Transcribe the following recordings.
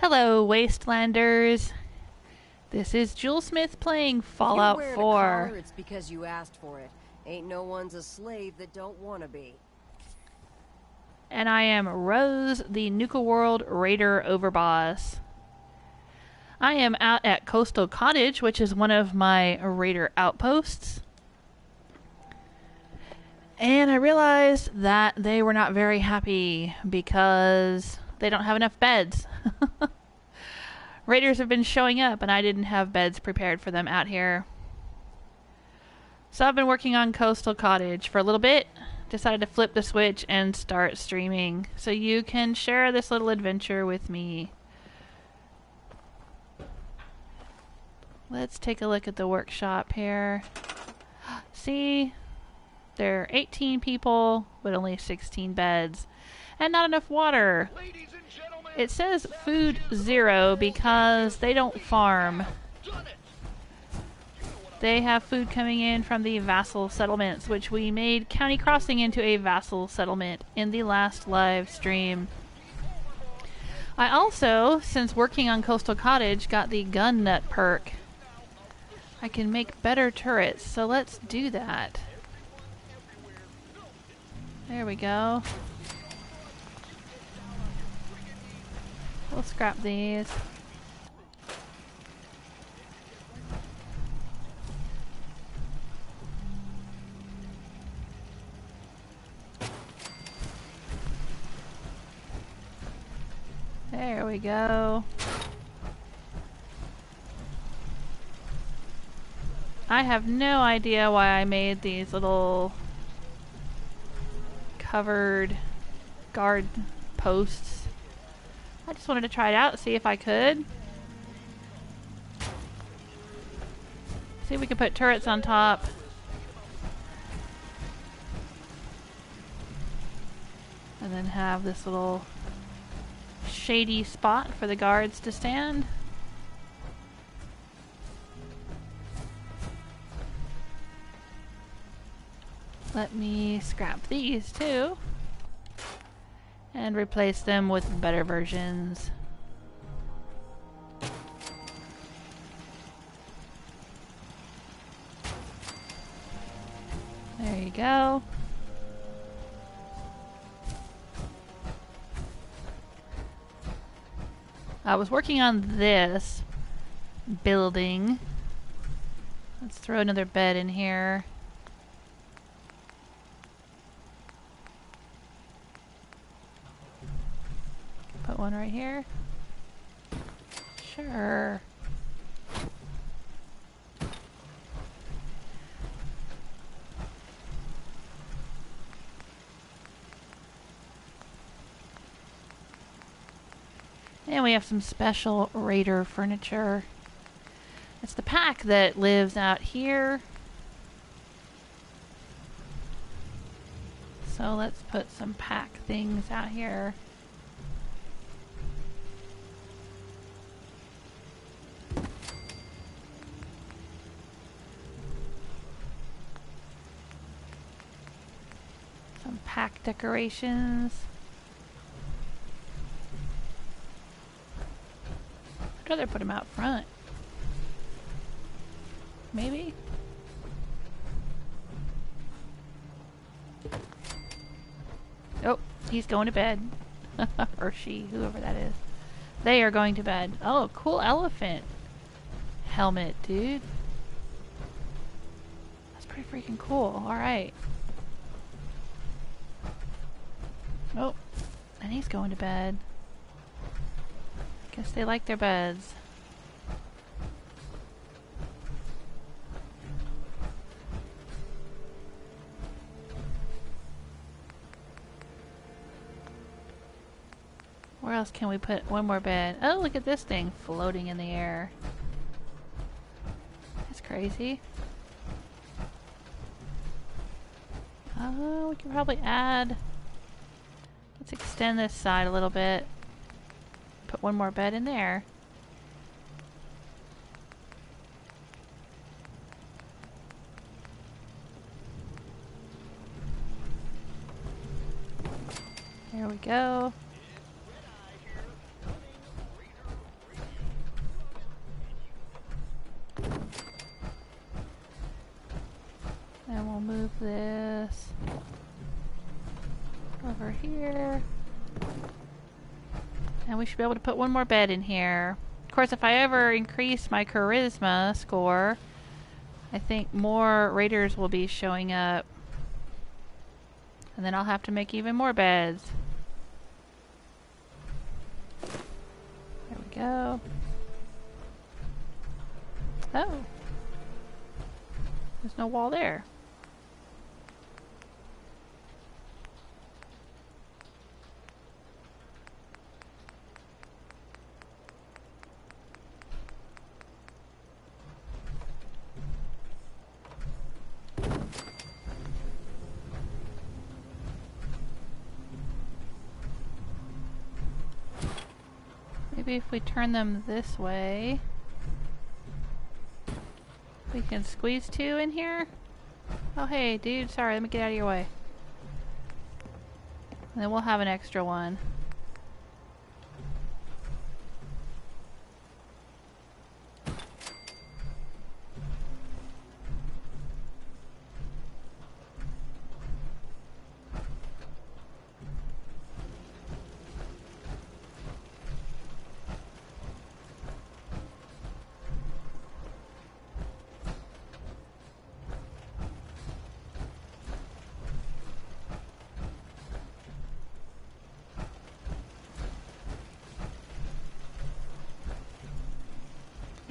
Hello, Wastelanders. This is Julesmith playing Fallout 4. If you wear a collar, it's because you asked for it. Ain't no one's a slave that don't want to be. And I am Rose, the Nuka World Raider Overboss. I am out at Coastal Cottage, which is one of my Raider outposts. And I realized that they were not very happy because they don't have enough beds. Raiders have been showing up and I didn't have beds prepared for them out here. So I've been working on Coastal Cottage for a little bit. Decided to flip the switch and start streaming so you can share this little adventure with me. Let's take a look at the workshop here. See? There are 18 people with only 16 beds and not enough water. It says food 0 because they don't farm. They have food coming in from the vassal settlements, which we made County Crossing into a vassal settlement in the last live stream. I also, since working on Coastal Cottage, got the gun nut perk. I can make better turrets, so let's do that. There we go. We'll scrap these. There we go. I have no idea why I made these little covered guard posts. I just wanted to try it out, see if I could. See if we could put turrets on top. And then have this little shady spot for the guards to stand. Let me scrap these too. And replace them with better versions. There you go. I was working on this building. Let's throw another bed in here. Put one right here. Sure. And we have some special Raider furniture. It's the pack that lives out here. So let's put some pack things out here. Some pack decorations. I'd rather put them out front. Maybe? Oh, he's going to bed. Or she, whoever that is. They are going to bed. Oh, cool elephant helmet, dude. That's pretty freaking cool. Alright. Oh, and he's going to bed. Guess they like their beds. Where else can we put one more bed? Oh, look at this thing floating in the air. That's crazy. Oh, we can probably add... Let's extend this side a little bit. Put one more bed in there. There we go. Over here. And we should be able to put one more bed in here. Of course, if I ever increase my charisma score, I think more raiders will be showing up. And then I'll have to make even more beds. There we go. Oh. There's no wall there. Maybe if we turn them this way, we can squeeze two in here. Oh hey dude, sorry, let me get out of your way. And then we'll have an extra one.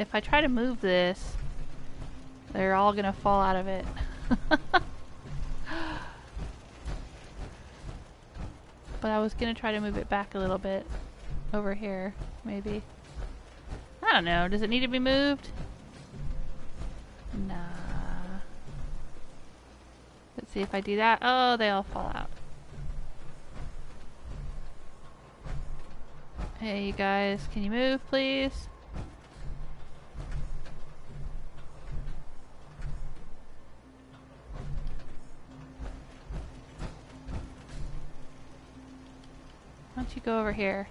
If I try to move this, they're all gonna fall out of it. But I was gonna try to move it back a little bit over here, maybe. I don't know, does it need to be moved? Nah. Let's see if I do that. Oh, they all fall out. Hey, you guys, can you move, please? Why don't you go over here?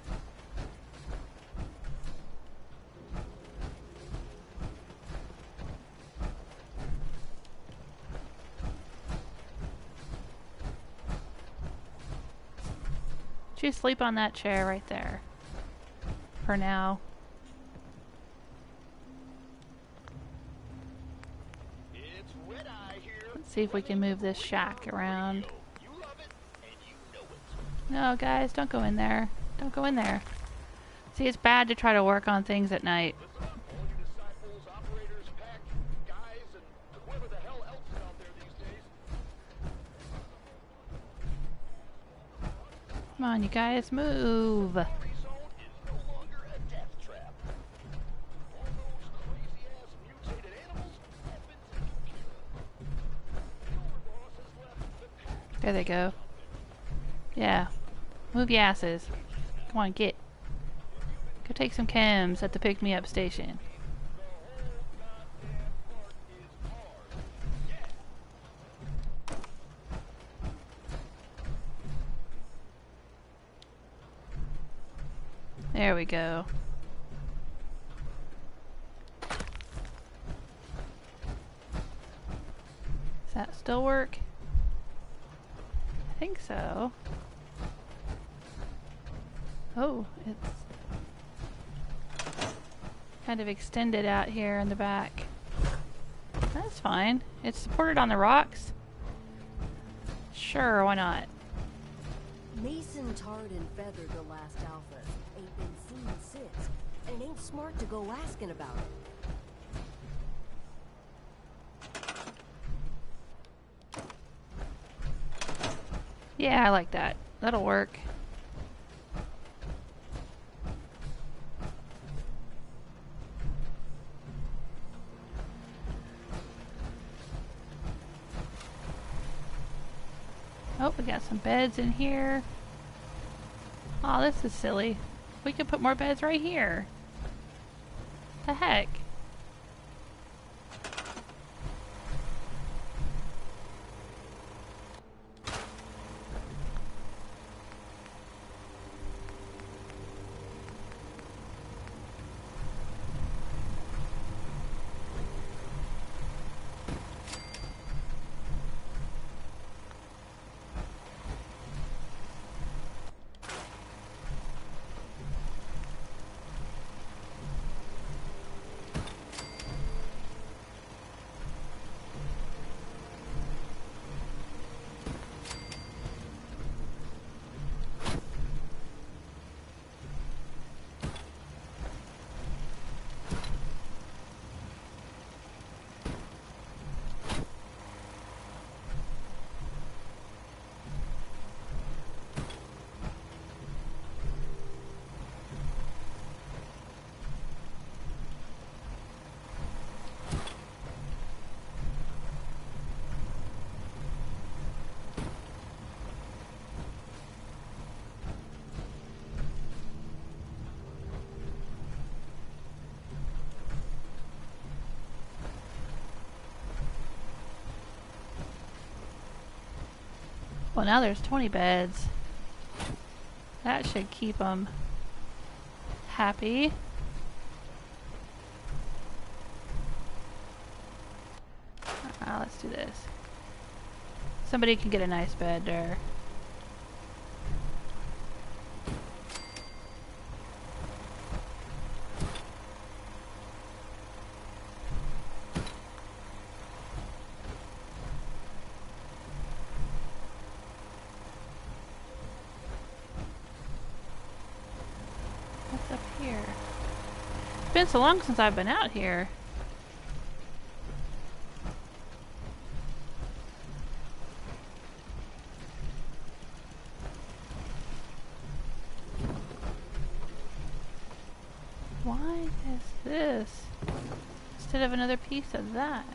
You sleep on that chair right there. For now. Let's see if we can move this shack around. No, guys, don't go in there. Don't go in there. See, it's bad to try to work on things at night. Come on, you guys, move. There they go. Yeah. Move your asses. Come on, get. Go take some chems at the pick-me-up station. There we go. Does that still work? I think so. Oh, it's kind of extended out here in the back. That's fine. It's supported on the rocks. Sure, why not? Mason tarred and feathered the last alpha. Ain't been seen since. And ain't smart to go asking about it. Yeah, I like that. That'll work. Oh, we got some beds in here. Oh, this is silly. We could put more beds right here. The heck? Well, now there's 20 beds. That should keep them happy. Let's do this. Somebody can get a nice bed there. What's up here? It's been so long since I've been out here. Why is this instead of another piece of that?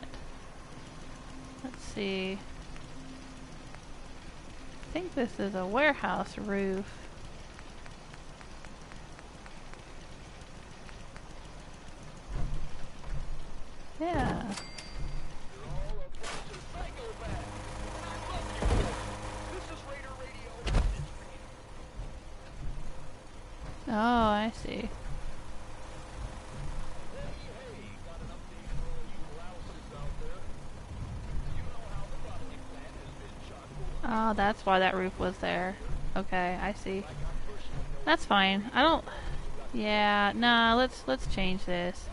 Let's see. I think this is a warehouse roof. Yeah. Oh, I see. Oh, that's why that roof was there. Okay, I see. That's fine. I don't... Yeah, nah, let's change this.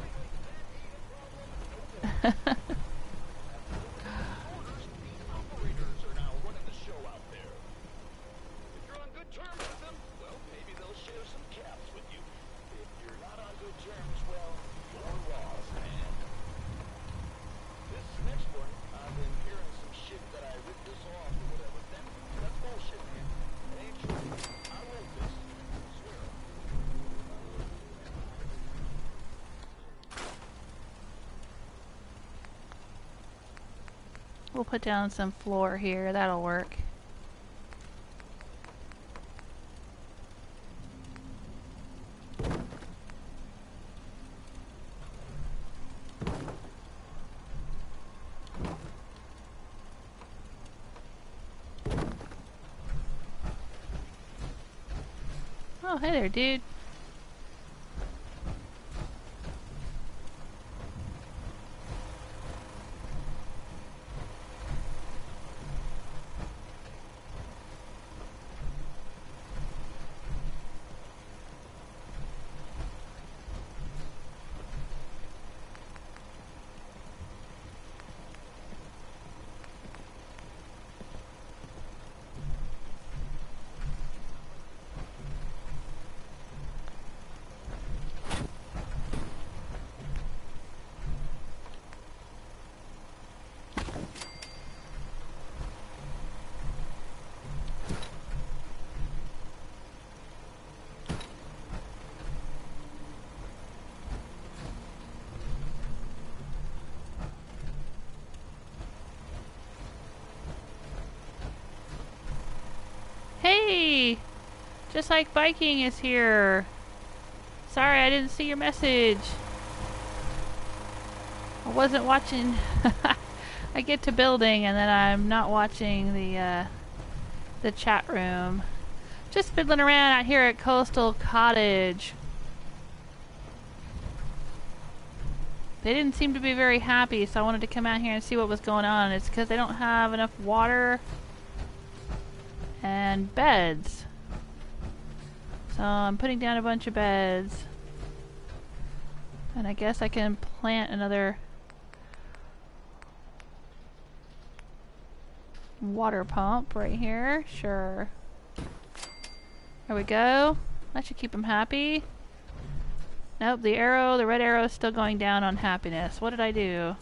We'll put down some floor here. That'll work. Oh, hey there, dude. Hey! Just like Viking is here. Sorry, I didn't see your message. I wasn't watching. I get to building and then I'm not watching the chat room. Just fiddling around out here at Coastal Cottage. They didn't seem to be very happy, so I wanted to come out here and see what was going on. It's because they don't have enough water and beds. So I'm putting down a bunch of beds. And I guess I can plant another water pump right here. Sure. There we go. That should keep them happy. Nope, the red arrow is still going down on happiness. What did I do?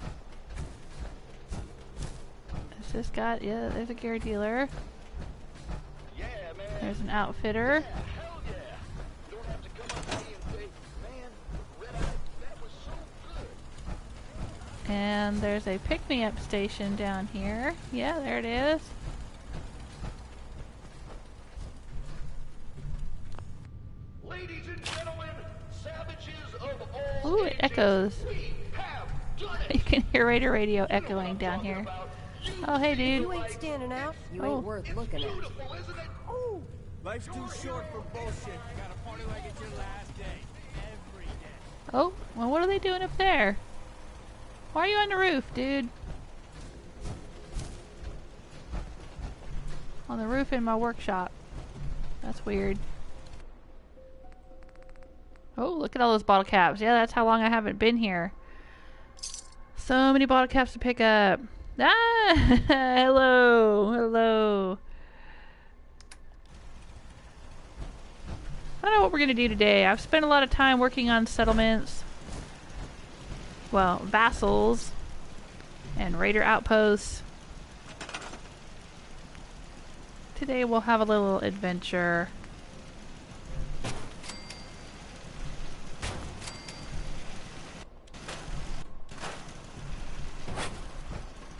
Is this got, yeah, there's a gear dealer. Yeah, man. There's an outfitter. Yeah, hell yeah. You don't have to come up to me and say, man, Red Eye, that was so good. And there's a pick-me-up station down here. Yeah, there it is. Ladies and gentlemen, savages of all Ooh, it ages, echoes. we have done it. You can hear Raider Radio echoing down here. About the Oh, hey, If dude. you ain't standing out, you Oh. ain't worth looking at. Oh, Life's too short for bullshit. Gotta party like it's your last day. Every day. Oh, well, what are they doing up there? Why are you on the roof, dude? On the roof in my workshop. That's weird. Oh, look at all those bottle caps. Yeah, that's how long I haven't been here. So many bottle caps to pick up. Ah! Hello! Hello! I don't know what we're gonna do today. I've spent a lot of time working on settlements. Well, vassals. And raider outposts. Today we'll have a little adventure.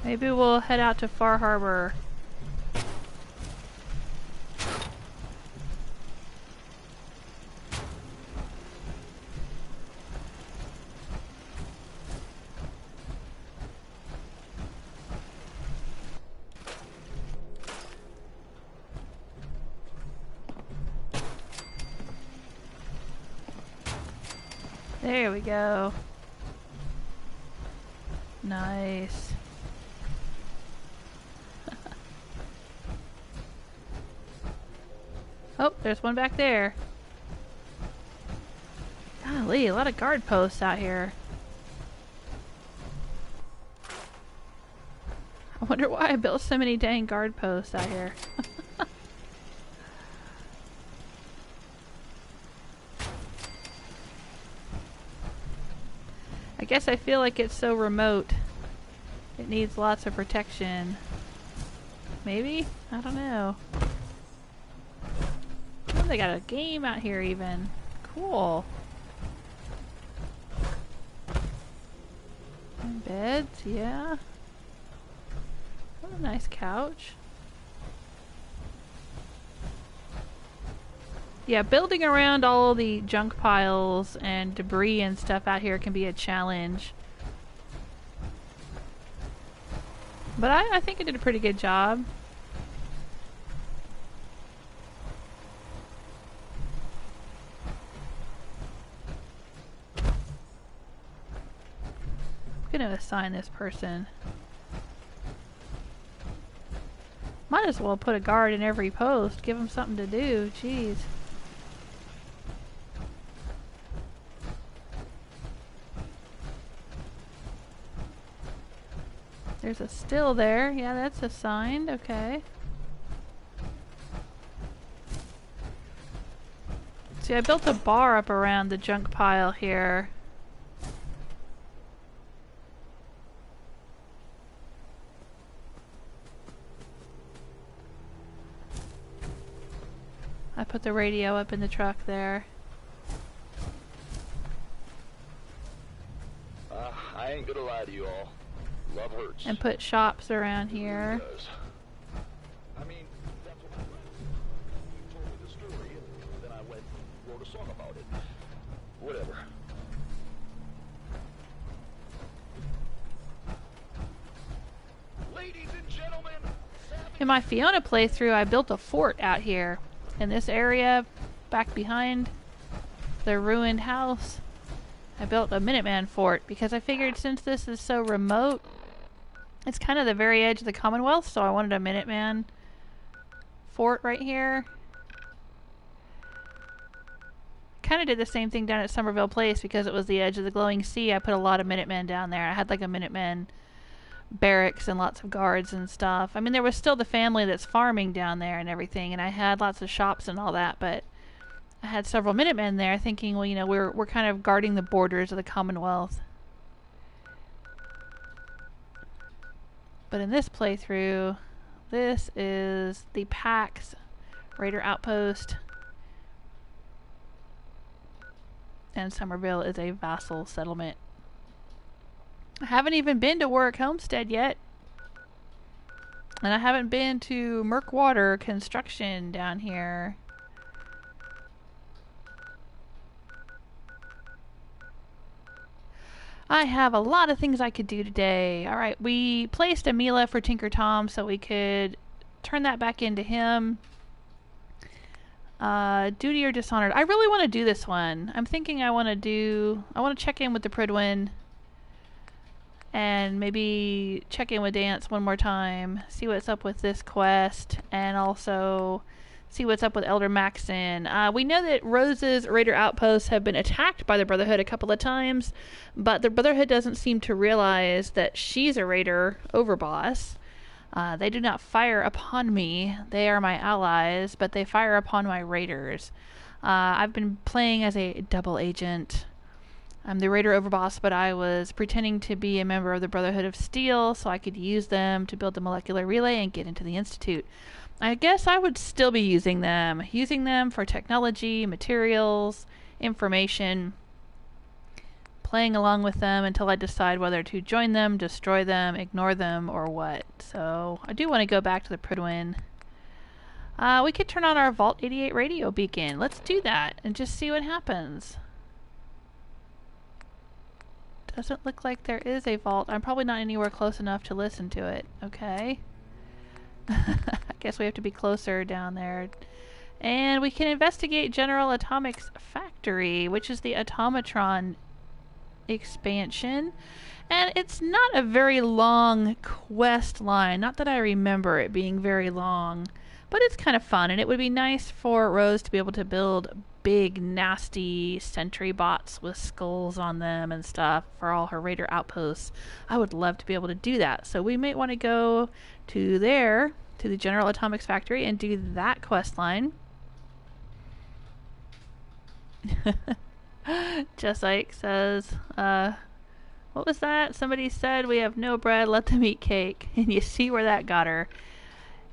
Maybe we'll head out to Far Harbor. There we go. Nice. Oh, there's one back there. Golly, a lot of guard posts out here. I wonder why I built so many dang guard posts out here. I guess I feel like it's so remote. It needs lots of protection. Maybe? I don't know. Oh, they got a game out here even. Cool. And beds, yeah. What a nice couch. Yeah, building around all the junk piles and debris and stuff out here can be a challenge. But I think I did a pretty good job. I'm gonna assign this person. Might as well put a guard in every post. Give them something to do. Jeez. There's a still there. Yeah, that's assigned. Okay. See, I built a bar up around the junk pile here. I put the radio up in the truck there. I ain't gonna lie to you all. Love hurts. And put shops around It really here. does. I mean, that's what I read. You told me the story, and then I went and wrote a song about it. Whatever. Ladies and gentlemen, In my Fiona playthrough, I built a fort out here. In this area, back behind the ruined house. I built a Minuteman fort because I figured since this is so remote, it's kind of the very edge of the Commonwealth, so I wanted a Minuteman fort right here. Kind of did the same thing down at Somerville Place because it was the edge of the glowing sea. I put a lot of Minutemen down there. I had like a Minuteman barracks and lots of guards and stuff. I mean, there was still the family that's farming down there and everything, and I had lots of shops and all that, but I had several Minutemen there thinking, well, you know, we're kind of guarding the borders of the Commonwealth. But in this playthrough, this is the Pax Raider Outpost, and Somerville is a vassal settlement. I haven't even been to Warwick Homestead yet. And I haven't been to Merkwater Construction down here. I have a lot of things I could do today. Alright, we placed a Mila for Tinker Tom so we could turn that back into him. Duty or Dishonored. I really want to do this one. I'm thinking I want to check in with the Pridwin and maybe check in with Dance one more time, see what's up with this quest, and also see what's up with Elder Maxon. We know that Rose's Raider outposts have been attacked by the Brotherhood a couple of times, but the Brotherhood doesn't seem to realize that she's a Raider overboss. They do not fire upon me. They are my allies, but they fire upon my Raiders. I've been playing as a double agent. I'm the Raider overboss, but I was pretending to be a member of the Brotherhood of Steel so I could use them to build the molecular relay and get into the Institute. I guess I would still be using them for technology, materials, information, playing along with them until I decide whether to join them, destroy them, ignore them, or what. So I do want to go back to the Pridwin. We could turn on our Vault 88 radio beacon. Let's do that and just see what happens. Doesn't look like there is a vault. I'm probably not anywhere close enough to listen to it. Okay. I guess we have to be closer down there. And we can investigate General Atomic's factory, which is the Automatron expansion. And it's not a very long quest line. Not that I remember it being very long. But it's kind of fun. And it would be nice for Rose to be able to build big, nasty sentry bots with skulls on them and stuff for all her Raider outposts. I would love to be able to do that. So we might want to go to there, to the General Atomics factory, and do that quest line. Just like says, what was that? Somebody said we have no bread, let them eat cake. And you see where that got her.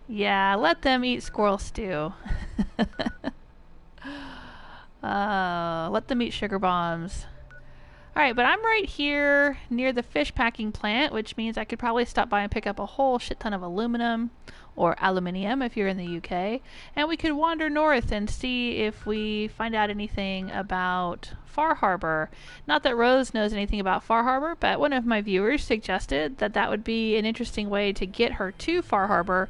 Yeah, let them eat squirrel stew. Let them eat sugar bombs. Alright, but I'm right here near the fish packing plant, which means I could probably stop by and pick up a whole shit ton of aluminum, or aluminium if you're in the UK, and we could wander north and see if we find out anything about Far Harbor. Not that Rose knows anything about Far Harbor, but one of my viewers suggested that that would be an interesting way to get her to Far Harbor,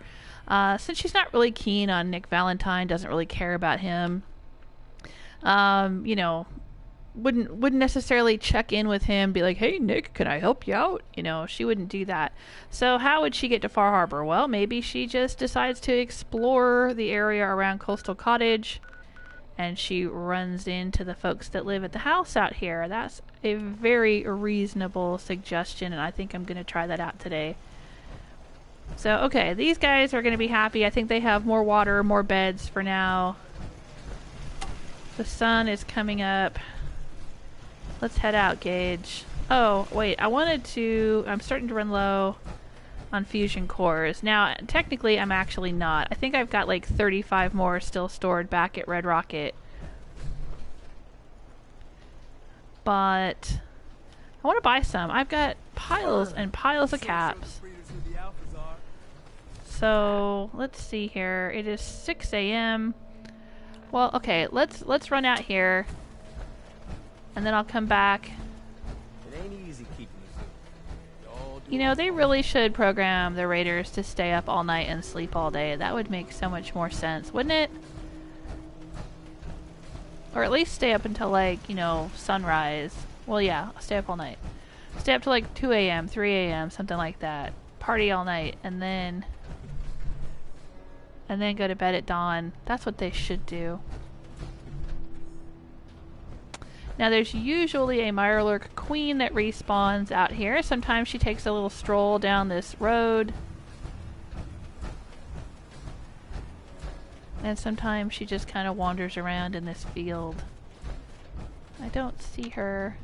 since she's not really keen on Nick Valentine, doesn't really care about him. You know, wouldn't necessarily check in with him, be like, hey Nick, can I help you out? You know, she wouldn't do that. So how would she get to Far Harbor? Well, maybe she just decides to explore the area around Coastal Cottage, and she runs into the folks that live at the house out here. That's a very reasonable suggestion, and I think I'm going to try that out today. So, okay, these guys are going to be happy. I think they have more water, more beds for now. The sun is coming up. Let's head out, Gage. Oh, wait, I'm starting to run low on fusion cores. Now, technically, I'm actually not. I think I've got like 35 more still stored back at Red Rocket. But I want to buy some. I've got piles and piles of caps. So, let's see here. It is 6 a.m. Well, okay, let's run out here, and then I'll come back. It ain't easy keeping the You know, they really should program the Raiders to stay up all night and sleep all day. That would make so much more sense, wouldn't it? Or at least stay up until, like, you know, sunrise. Well, yeah, stay up all night. Stay up to like 2 a.m., 3 a.m., something like that. Party all night, and then go to bed at dawn. That's what they should do. Now there's usually a mirelurk queen that respawns out here. Sometimes she takes a little stroll down this road. And sometimes she just kind of wanders around in this field. I don't see her.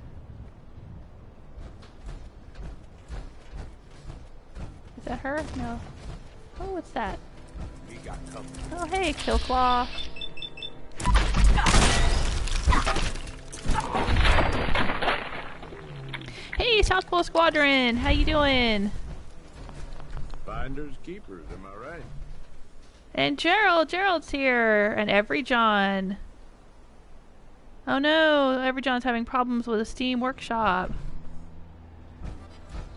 Is that her? No. Oh, what's that? Oh, hey, Killclaw. Hey, South Pole Squadron! How you doing? Finders keepers, am I right? And Gerald's here! And Every John. Oh no, Every John's having problems with a Steam Workshop.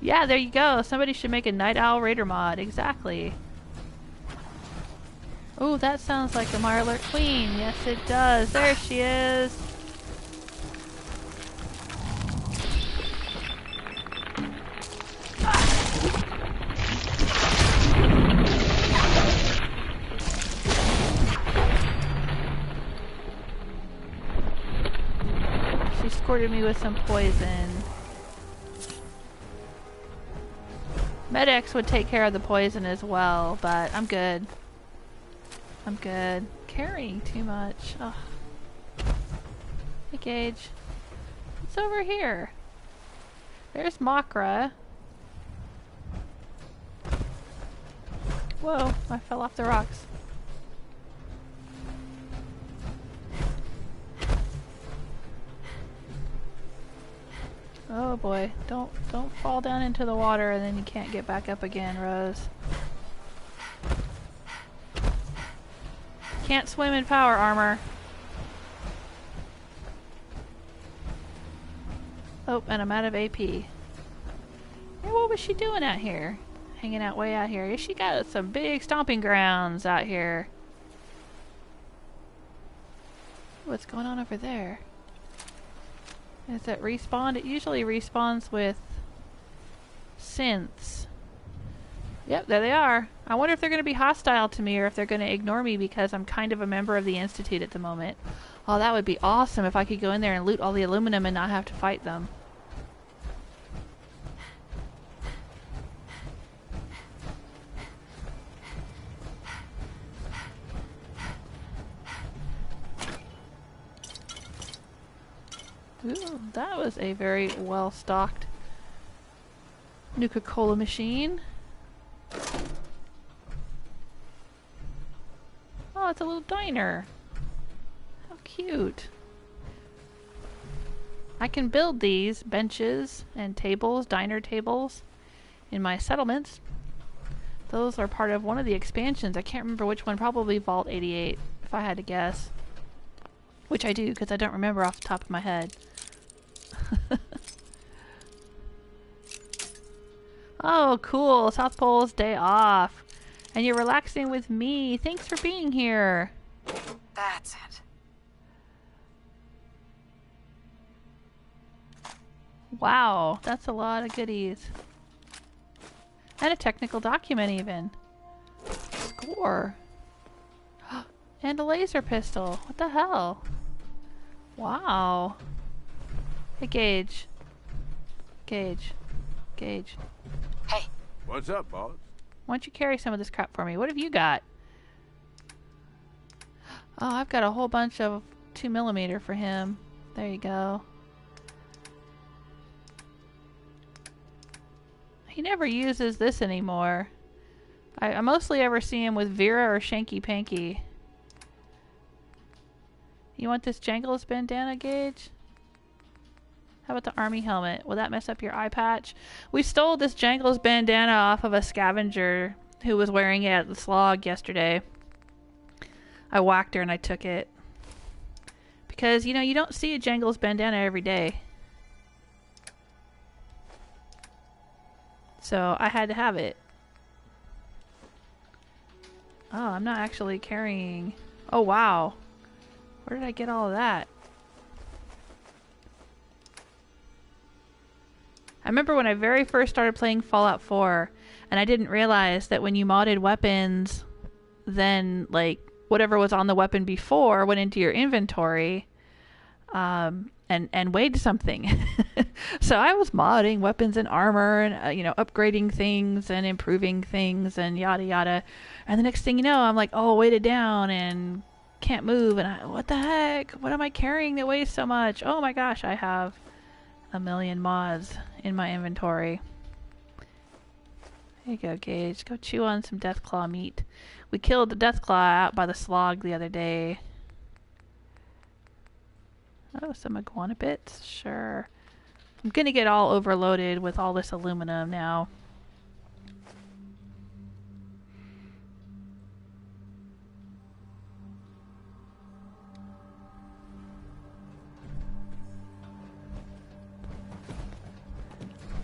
Yeah, there you go. Somebody should make a Night Owl Raider mod. Exactly. Oh, that sounds like a mirelurk queen. Yes, it does. There she is. She squirted me with some poison. Med-X would take care of the poison as well, but I'm good. I'm good. Carrying too much. Ugh. Hey, Gage. It's over here. There's Mahkra. Whoa, I fell off the rocks. Oh boy, don't fall down into the water and then you can't get back up again, Rose. Can't swim in power armor. Oh, and I'm out of AP. Hey, what was she doing out here? Hanging out way out here. She got some big stomping grounds out here. What's going on over there? Is it respawned? It usually respawns with synths. Yep, there they are. I wonder if they're going to be hostile to me or if they're going to ignore me because I'm kind of a member of the Institute at the moment. Oh, that would be awesome if I could go in there and loot all the aluminum and not have to fight them. Ooh, that was a very well-stocked Nuka-Cola machine. Oh, it's a little diner. How cute. I can build these benches and tables, diner tables, in my settlements. Those are part of one of the expansions. I can't remember which one. Probably Vault-88, if I had to guess. Which I do, because I don't remember off the top of my head. Oh, cool. South Pole's day off. And you're relaxing with me. Thanks for being here. That's it. Wow, that's a lot of goodies. And a technical document even. Score. And a laser pistol. What the hell? Wow. Hey, Gage. Gage. Gage. Hey. What's up, boss? Why don't you carry some of this crap for me? What have you got? Oh, I've got a whole bunch of 2mm for him. There you go. He never uses this anymore. I mostly ever see him with Vera or Shanky Panky. You want this Jangles bandana, Gage? How about the army helmet? Will that mess up your eye patch? We stole this Jangles bandana off of a scavenger who was wearing it at the slog yesterday. I whacked her and I took it. Because, you know, you don't see a Jangles bandana every day. So I had to have it. Oh, I'm not actually carrying... Oh, wow. Where did I get all of that? I remember when I very first started playing Fallout 4, and I didn't realize that when you modded weapons, then, like, whatever was on the weapon before went into your inventory, and weighed something. So I was modding weapons and armor and, you know, upgrading things and improving things and yada yada. And the next thing you know, I'm like, oh, weighted down and can't move. And what the heck? What am I carrying that weighs so much? Oh my gosh, I have a million mods in my inventory. There you go, Gage. Go chew on some Deathclaw meat. We killed the Deathclaw out by the slog the other day. Oh, some iguana bits? Sure. I'm gonna get all overloaded with all this aluminum now.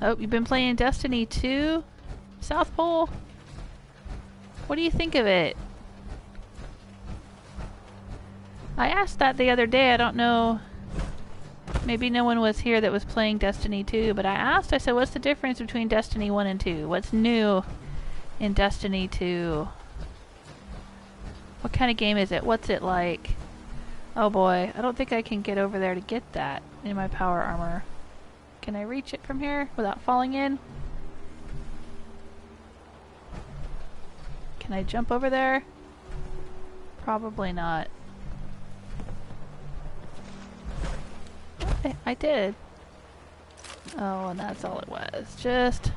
Oh, you've been playing Destiny 2? South Pole? What do you think of it? I asked that the other day. I don't know. Maybe no one was here that was playing Destiny 2, but I said, what's the difference between Destiny 1 and 2? What's new in Destiny 2? What kind of game is it? What's it like? Oh boy, I don't think I can get over there to get that in my power armor. Can I reach it from here without falling in? Can I jump over there? Probably not. I did. Oh, and that's all it was. Just...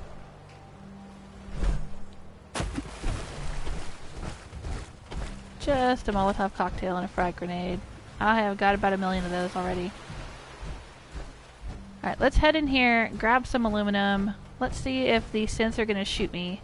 a Molotov cocktail and a frag grenade. I have got about 1 million of those already. Alright, let's head in here, grab some aluminum. Let's see if the synths are going to shoot me.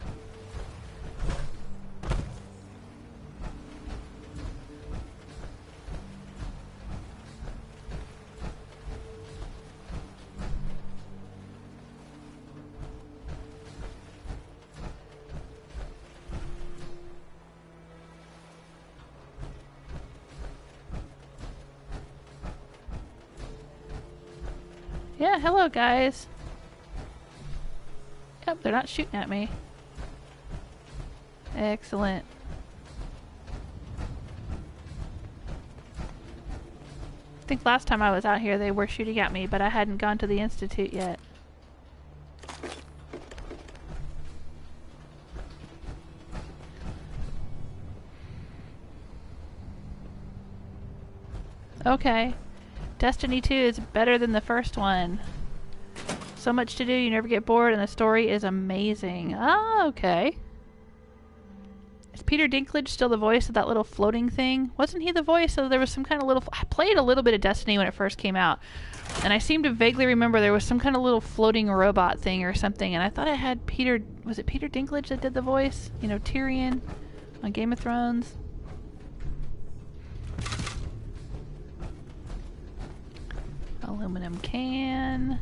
Yeah, hello guys. Yep, they're not shooting at me. Excellent. I think last time I was out here they were shooting at me, but I hadn't gone to the Institute yet. Okay. Destiny 2 is better than the first one. So much to do, you never get bored, and the story is amazing. Ah, okay. Is Peter Dinklage still the voice of that little floating thing? Wasn't he the voice? So there was some kind of little... I played a little bit of Destiny when it first came out, and I seem to vaguely remember there was some kind of little floating robot thing or something, and I thought it had Peter... Was it Peter Dinklage that did the voice? You know, Tyrion on Game of Thrones? Aluminum can.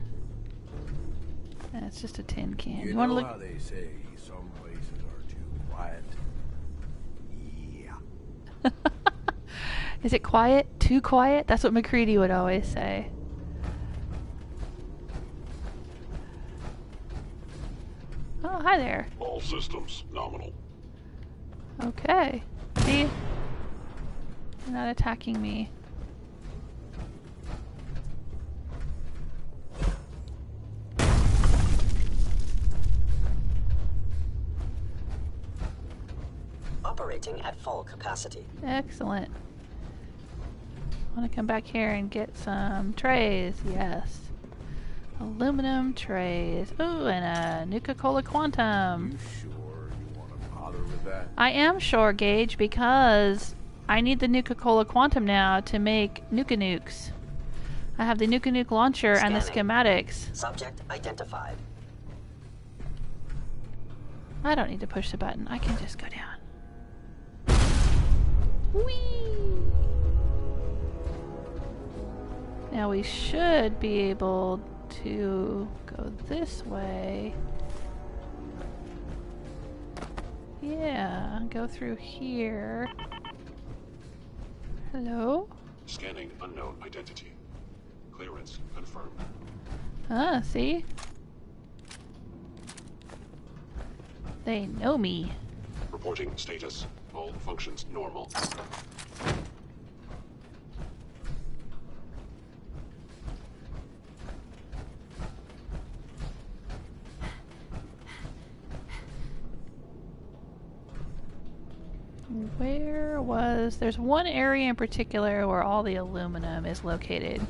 That's just a tin can. You want to know look? how they say some places are too quiet? Yeah. Is it quiet? Too quiet? That's what McCready would always say. Oh, hi there. All systems nominal. Okay. See? You're not attacking me. Operating at full capacity. Excellent. I want to come back here and get some trays. Yes. Aluminum trays. Ooh, and a Nuka-Cola Quantum. You sure you want to bother with that? I am sure, Gage, because I need the Nuka-Cola Quantum now to make Nuka-Nukes. I have the Nuka-Nuke launcher and the schematics. Subject identified. I don't need to push the button. I can just go down. Whee! Now we should be able to go this way. Yeah, go through here. Hello? Scanning unknown identity. Clearance confirmed. Ah, see? They know me. Reporting status. All functions normal. Where was... There's one area in particular where all the aluminum is located.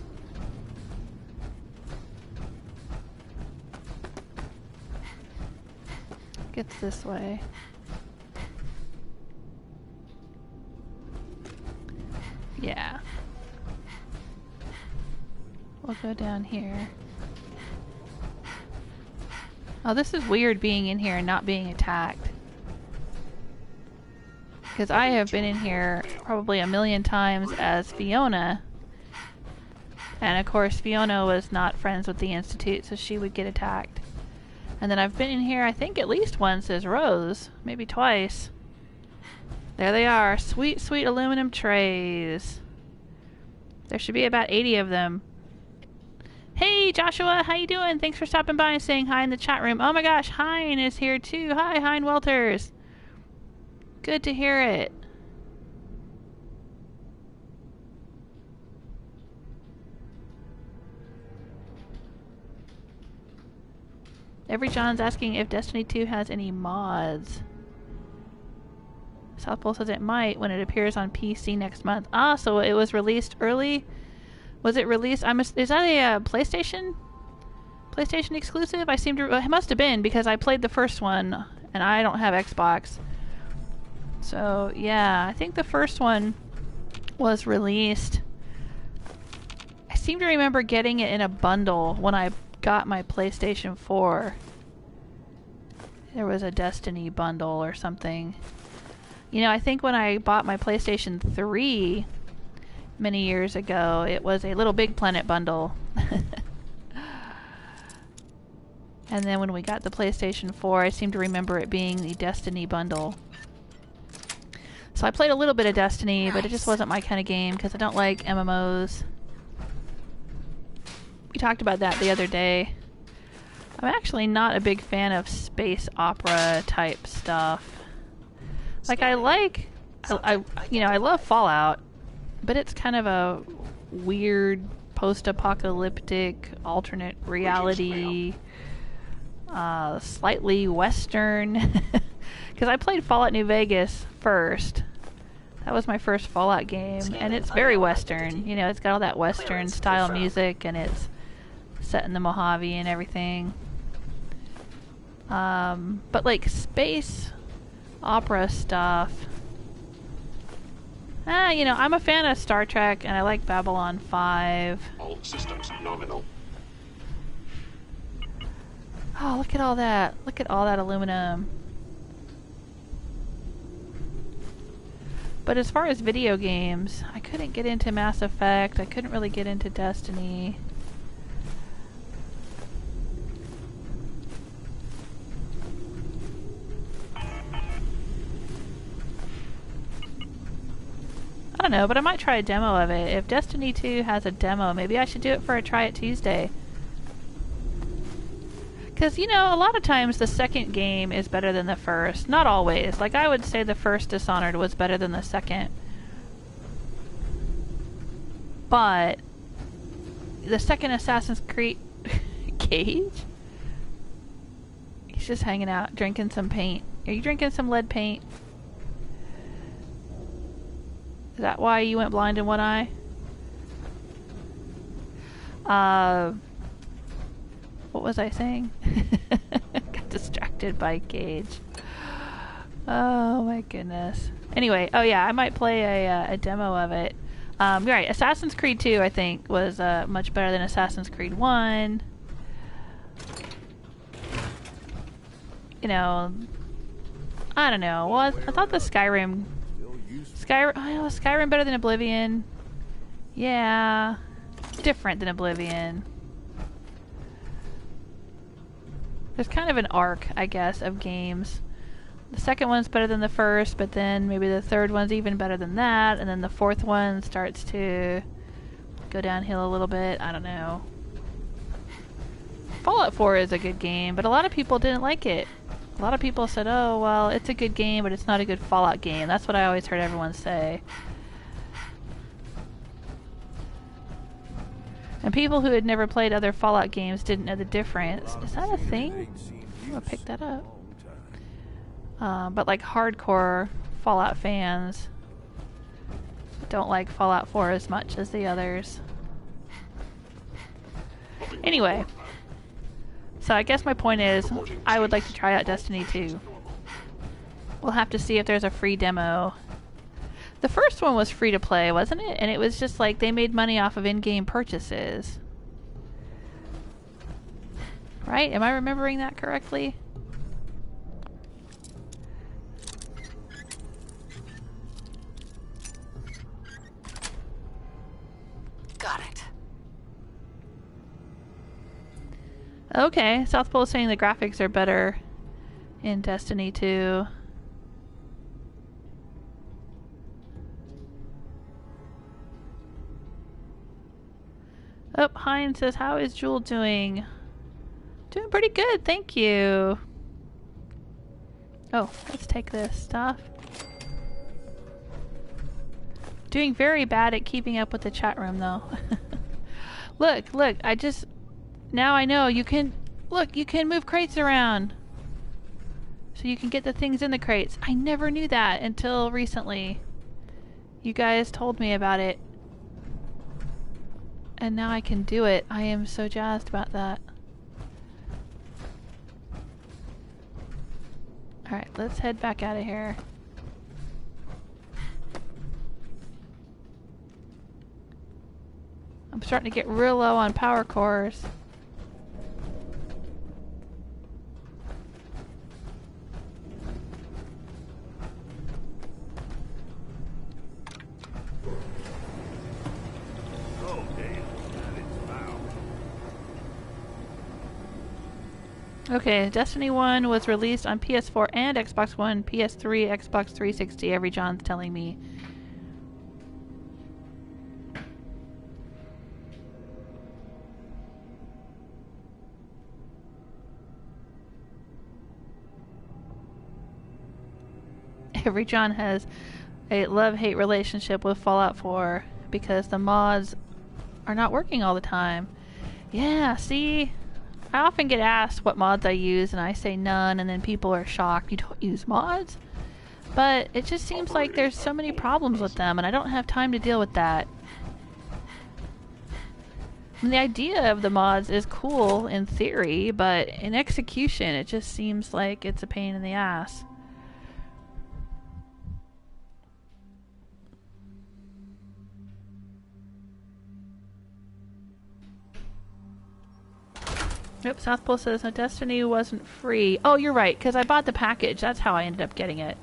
Gets this way. Yeah. We'll go down here. Oh, this is weird being in here and not being attacked. Because I have been in here probably 1,000,000 times as Fiona. And of course Fiona was not friends with the Institute, so she would get attacked. And then I've been in here, I think, at least once as Rose. Maybe twice. There they are. Sweet, sweet aluminum trays. There should be about 80 of them. Hey, Joshua, how you doing? Thanks for stopping by and saying hi in the chat room. Oh my gosh, Hein is here too. Hi, Hein Welters. Good to hear it. Every John's asking if Destiny 2 has any mods. South Pole says it might when it appears on PC next month. Ah, so it was released early? Was it released? Is that a PlayStation exclusive? It must have been because I played the first one and I don't have Xbox. So yeah, I think the first one was released. I seem to remember getting it in a bundle when I got my PlayStation 4. There was a Destiny bundle or something. You know, I think when I bought my PlayStation 3 many years ago, it was a Little Big Planet bundle. And then when we got the PlayStation 4, I seem to remember it being the Destiny bundle. So I played a little bit of Destiny, but it just wasn't my kind of game because I don't like MMOs. We talked about that the other day. I'm actually not a big fan of space opera type stuff. Like I love Fallout, but it's kind of a weird post-apocalyptic alternate reality, slightly Western. Because I played Fallout New Vegas first. That was my first Fallout game, and it's very Western. You know, it's got all that Western style music, and it's set in the Mojave and everything. But like space opera stuff. You know, I'm a fan of Star Trek, and I like Babylon 5. All systems nominal. Oh, look at all that. Look at all that aluminum. But as far as video games, I couldn't get into Mass Effect. I couldn't really get into Destiny. I don't know, but I might try a demo of it. If Destiny 2 has a demo, maybe I should do it for a Try It Tuesday. Because, you know, a lot of times the second game is better than the first. Not always. Like, I would say the first Dishonored was better than the second. But the second Assassin's Creed... Cage? He's just hanging out, drinking some paint. Are you drinking some lead paint? Is that why you went blind in one eye? What was I saying? Got distracted by Cage. Oh my goodness. Anyway, oh yeah, I might play a demo of it. Right, Assassin's Creed 2 I think was much better than Assassin's Creed 1. You know, I don't know. Well, I thought the Skyrim was Skyrim better than Oblivion? Yeah, different than Oblivion. There's kind of an arc, I guess, of games. The second one's better than the first, but then maybe the third one's even better than that, and then the fourth one starts to go downhill a little bit. I don't know. Fallout 4 is a good game, but a lot of people didn't like it. A lot of people said, oh, well, it's a good game, but it's not a good Fallout game. That's what I always heard everyone say. And people who had never played other Fallout games didn't know the difference. Is that a thing? I'm gonna pick that up. But like hardcore Fallout fans don't like Fallout 4 as much as the others. Anyway. So I guess my point is, I would like to try out Destiny 2. We'll have to see if there's a free demo. The first one was free to play, wasn't it? And it was just like they made money off of in-game purchases. Right? Am I remembering that correctly? Got it. Okay, South Pole is saying the graphics are better in Destiny 2. Oh, Hines says, how is Jewel doing? Doing pretty good, thank you. Oh, let's take this stuff. Doing very bad at keeping up with the chat room, though. Look, now I know you can, you can move crates around. So you can get the things in the crates. I never knew that until recently. You guys told me about it. And now I can do it. I am so jazzed about that. Alright, let's head back out of here. I'm starting to get real low on power cores. Okay, Destiny 1 was released on PS4 and Xbox One, PS3, Xbox 360, every John's telling me. Every John has a love-hate relationship with Fallout 4 because the mods are not working all the time. Yeah, see? I often get asked what mods I use, and I say none, and then people are shocked. You don't use mods? But it just seems like there's so many problems with them, and I don't have time to deal with that. And the idea of the mods is cool in theory, but in execution it just seems like it's a pain in the ass. Yep, South Pole says, no, Destiny wasn't free. Oh, you're right, because I bought the package. That's how I ended up getting it.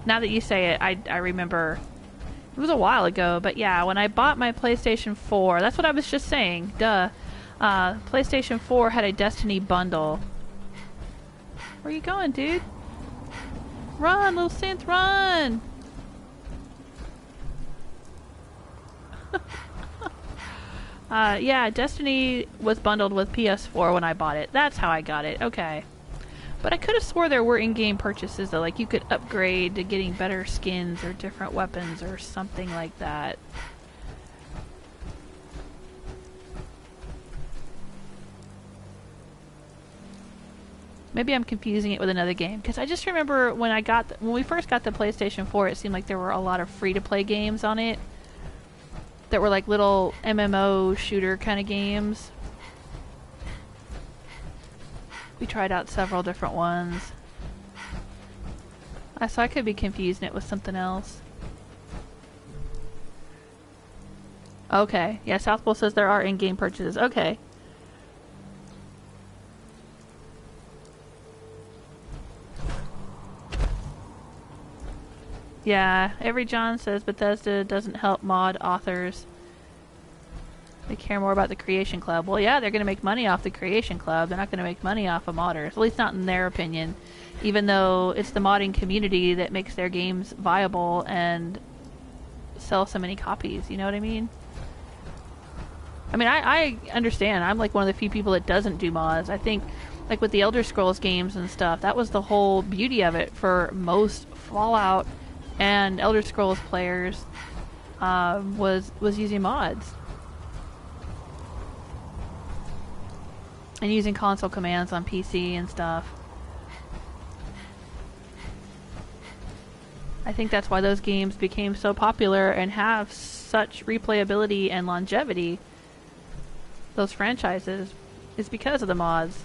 Now that you say it, I remember. It was a while ago, but yeah, when I bought my PlayStation 4, that's what I was just saying. Duh. PlayStation 4 had a Destiny bundle. Where you going, dude? Run, little synth, run! Yeah, Destiny was bundled with PS4 when I bought it. That's how I got it. Okay. But I could have swore there were in-game purchases, though. Like, you could upgrade to getting better skins or different weapons or something like that. Maybe I'm confusing it with another game. Because I just remember when we first got the PlayStation 4, it seemed like there were a lot of free-to-play games on it. That were like little MMO shooter kind of games. We tried out several different ones. So I could be confusing it with something else. Okay. Yeah, South Pole says there are in-game purchases. Okay. Yeah, every John says Bethesda doesn't help mod authors. They care more about the Creation Club. Well, yeah, they're going to make money off the Creation Club. They're not going to make money off of modders. At least not in their opinion. Even though it's the modding community that makes their games viable and sell so many copies. You know what I mean? I mean, I understand. I'm like one of the few people that doesn't do mods. I think, like with the Elder Scrolls games and stuff, that was the whole beauty of it for most Fallout and Elder Scrolls players, was using mods. And using console commands on PC and stuff. I think that's why those games became so popular and have such replayability and longevity. Those franchises is because of the mods.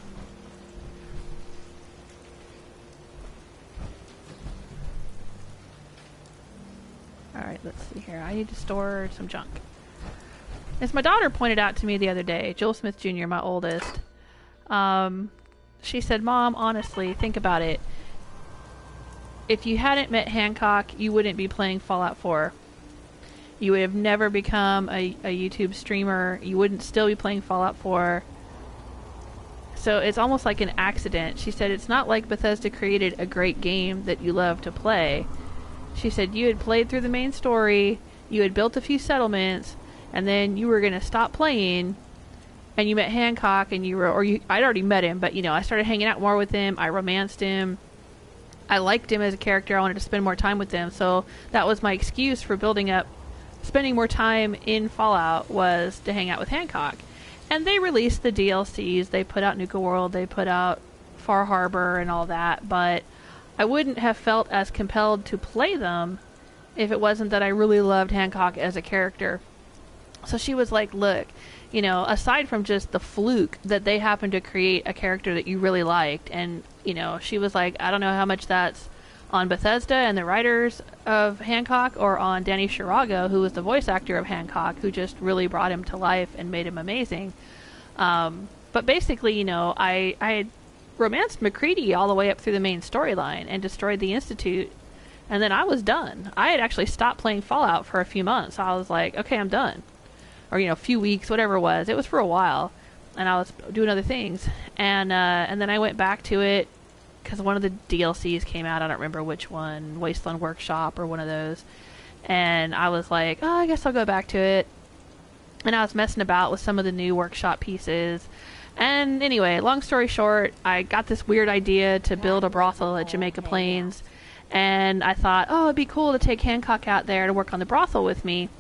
Alright, let's see here. I need to store some junk. As my daughter pointed out to me the other day, Joel Smith Jr., my oldest, she said, Mom, honestly, think about it. If you hadn't met Hancock, you wouldn't be playing Fallout 4. You would have never become a YouTube streamer. You wouldn't still be playing Fallout 4. So it's almost like an accident. She said it's not like Bethesda created a great game that you love to play. She said you had played through the main story, you had built a few settlements, and then you were going to stop playing, and you met Hancock, and I'd already met him, but, you know, I started hanging out more with him, I romanced him, I liked him as a character, I wanted to spend more time with him, so that was my excuse for spending more time in Fallout, was to hang out with Hancock. And they released the DLCs, they put out Nuka World, they put out Far Harbor and all that, but I wouldn't have felt as compelled to play them if it wasn't that I really loved Hancock as a character. So she was like, look, you know, aside from just the fluke that they happened to create a character that you really liked, and, you know, she was like, I don't know how much that's on Bethesda and the writers of Hancock, or on Danny Shirago, who was the voice actor of Hancock, who just really brought him to life and made him amazing. But basically, you know, I had romanced McCready all the way up through the main storyline and destroyed the Institute, and then I was done. I had actually stopped playing Fallout for a few months. I was like, okay, I'm done. Or, you know, a few weeks, whatever it was. It was for a while, and I was doing other things. And then I went back to it because one of the DLCs came out. I don't remember which one, Wasteland Workshop or one of those. And I was like, oh, I guess I'll go back to it. And I was messing about with some of the new workshop pieces. And anyway, long story short, I got this weird idea to build a brothel at Jamaica Plains. And I thought, oh, it'd be cool to take Hancock out there to work on the brothel with me.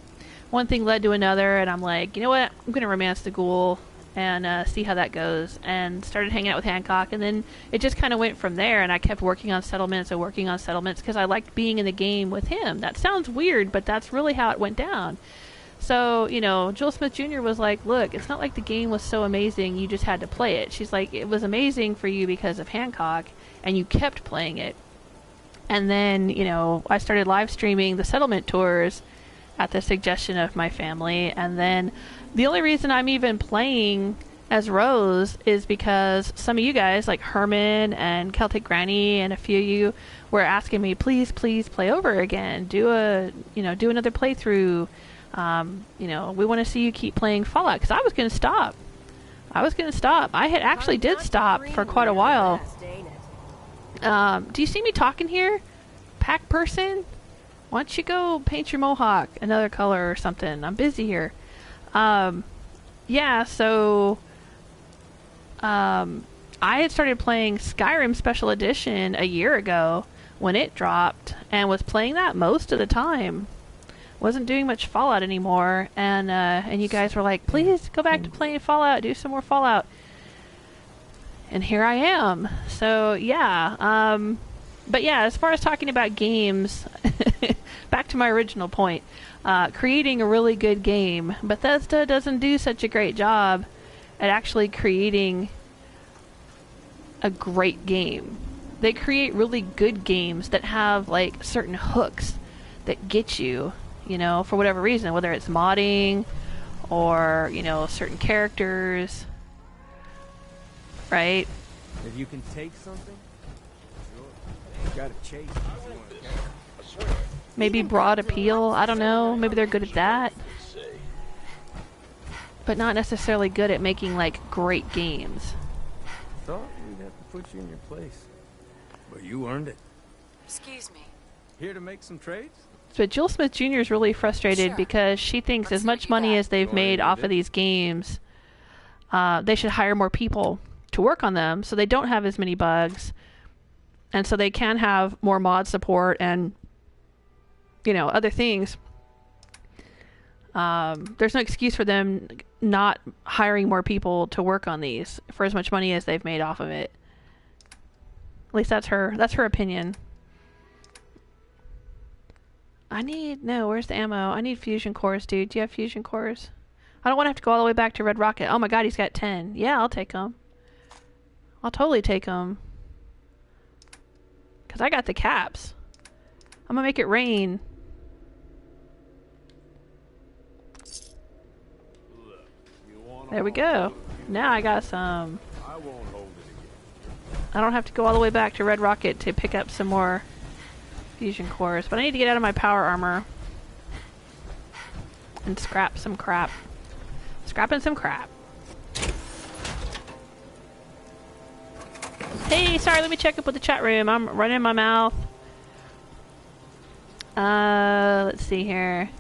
One thing led to another, and I'm like, you know what? I'm going to romance the ghoul and see how that goes. And started hanging out with Hancock, and then it just kind of went from there, and I kept working on settlements because I liked being in the game with him. That sounds weird, but that's really how it went down. So, you know, Joel Smith Jr. was like, look, it's not like the game was so amazing you just had to play it. She's like, it was amazing for you because of Hancock, and you kept playing it. And then, you know, I started live streaming the settlement tours at the suggestion of my family, and then the only reason I'm even playing as Rose is because some of you guys, like Herman and Celtic Granny and a few of you, were asking me, please play over again, do another playthrough. You know, we want to see you keep playing Fallout, because I was going to stop. I had actually did stop for quite a while. Do you see me talking here, pack person? Why don't you go paint your mohawk another color or something? I'm busy here. Yeah, so I had started playing Skyrim Special Edition a year ago when it dropped, and was playing that most of the time. Wasn't doing much Fallout anymore, and you guys were like, please go back to playing Fallout, do some more Fallout. And here I am. So, yeah. But yeah, as far as talking about games, back to my original point, creating a really good game. Bethesda doesn't do such a great job at actually creating a great game. They create really good games that have, like, certain hooks that get you, you know, for whatever reason, whether it's modding or, you know, certain characters, right? If you can take something, sure. You gotta chase. Maybe broad appeal, I don't know, maybe they're good at that, but not necessarily good at making, like, great games. Thought we'd have to put you in your place, but you earned it. Excuse me. Here to make some trades? But Jill Smith Jr. is really frustrated Sure. because she thinks Let's as much see what you money got. as they've made off of these games, they should hire more people to work on them so they don't have as many bugs, and so they can have more mod support and, you know, other things. There's no excuse for them not hiring more people to work on these for as much money as they've made off of it. At least that's her opinion. Where's the ammo? I need fusion cores, dude. Do you have fusion cores? I don't want to have to go all the way back to Red Rocket. Oh my god, he's got 10. Yeah, I'll take them. I'll totally take them. Because I got the caps. I'm going to make it rain. There we go. Now I got some. I don't have to go all the way back to Red Rocket to pick up some more fusion cores, but I need to get out of my power armor and scrap some crap. Scrapping some crap. Hey, sorry, let me check up with the chat room. I'm running my mouth. Let's see here.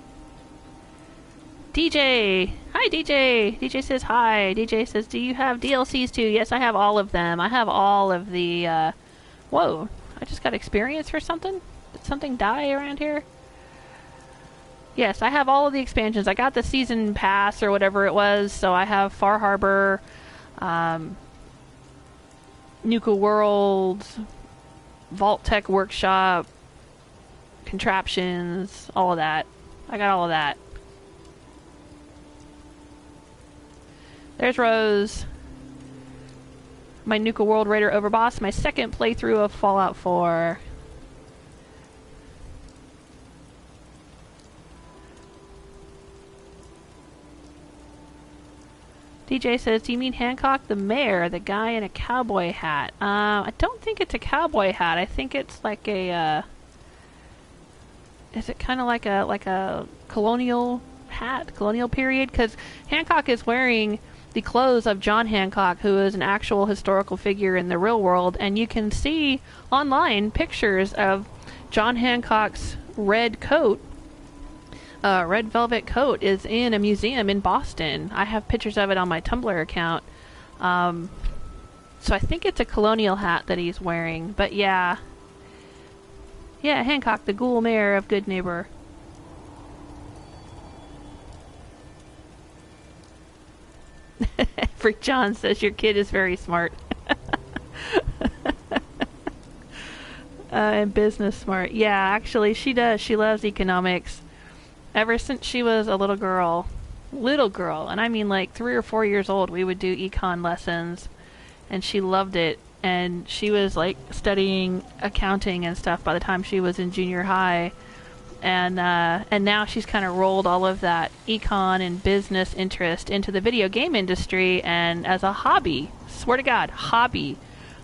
DJ! Hi, DJ! DJ says hi. DJ says, do you have DLCs too? Yes, I have all of them. I have all of the, Whoa. I just got experience for something? Did something die around here? Yes, I have all of the expansions. I got the season pass or whatever it was, so I have Far Harbor, Nuka World, Vault-Tec Workshop, Contraptions, all of that. I got all of that. There's Rose. My Nuka World Raider Overboss, my second playthrough of Fallout 4. DJ says, do you mean Hancock the mayor, the guy in a cowboy hat? I don't think it's a cowboy hat. I think it's like a, is it kind of like a colonial hat, colonial period? Because Hancock is wearing the clothes of John Hancock, who is an actual historical figure in the real world, and you can see online pictures of John Hancock's red coat. Red velvet coat is in a museum in Boston. I have pictures of it on my Tumblr account. So I think it's a colonial hat that he's wearing. But yeah. Yeah, Hancock, the ghoul mayor of Good Neighbor. Freak John says your kid is very smart. And business smart. Yeah, actually she does. She loves economics. Ever since she was a little girl, and I mean like 3 or 4 years old, we would do econ lessons, and she loved it, and she was like studying accounting and stuff by the time she was in junior high, and now she's kind of rolled all of that econ and business interest into the video game industry, and as a hobby, swear to God, hobby,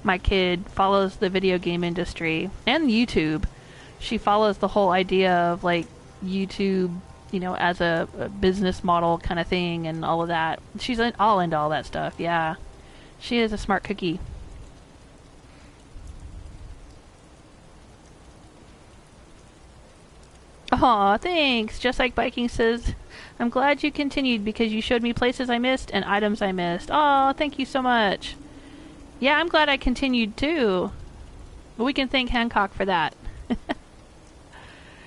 my kid follows the video game industry and YouTube. She follows the whole idea of like YouTube, you know, as a business model kind of thing and all of that. She's all into all that stuff, yeah. She is a smart cookie. Aw, thanks. Just like Biking says, I'm glad you continued because you showed me places I missed and items I missed. Aw, thank you so much. Yeah, I'm glad I continued too. But we can thank Hancock for that.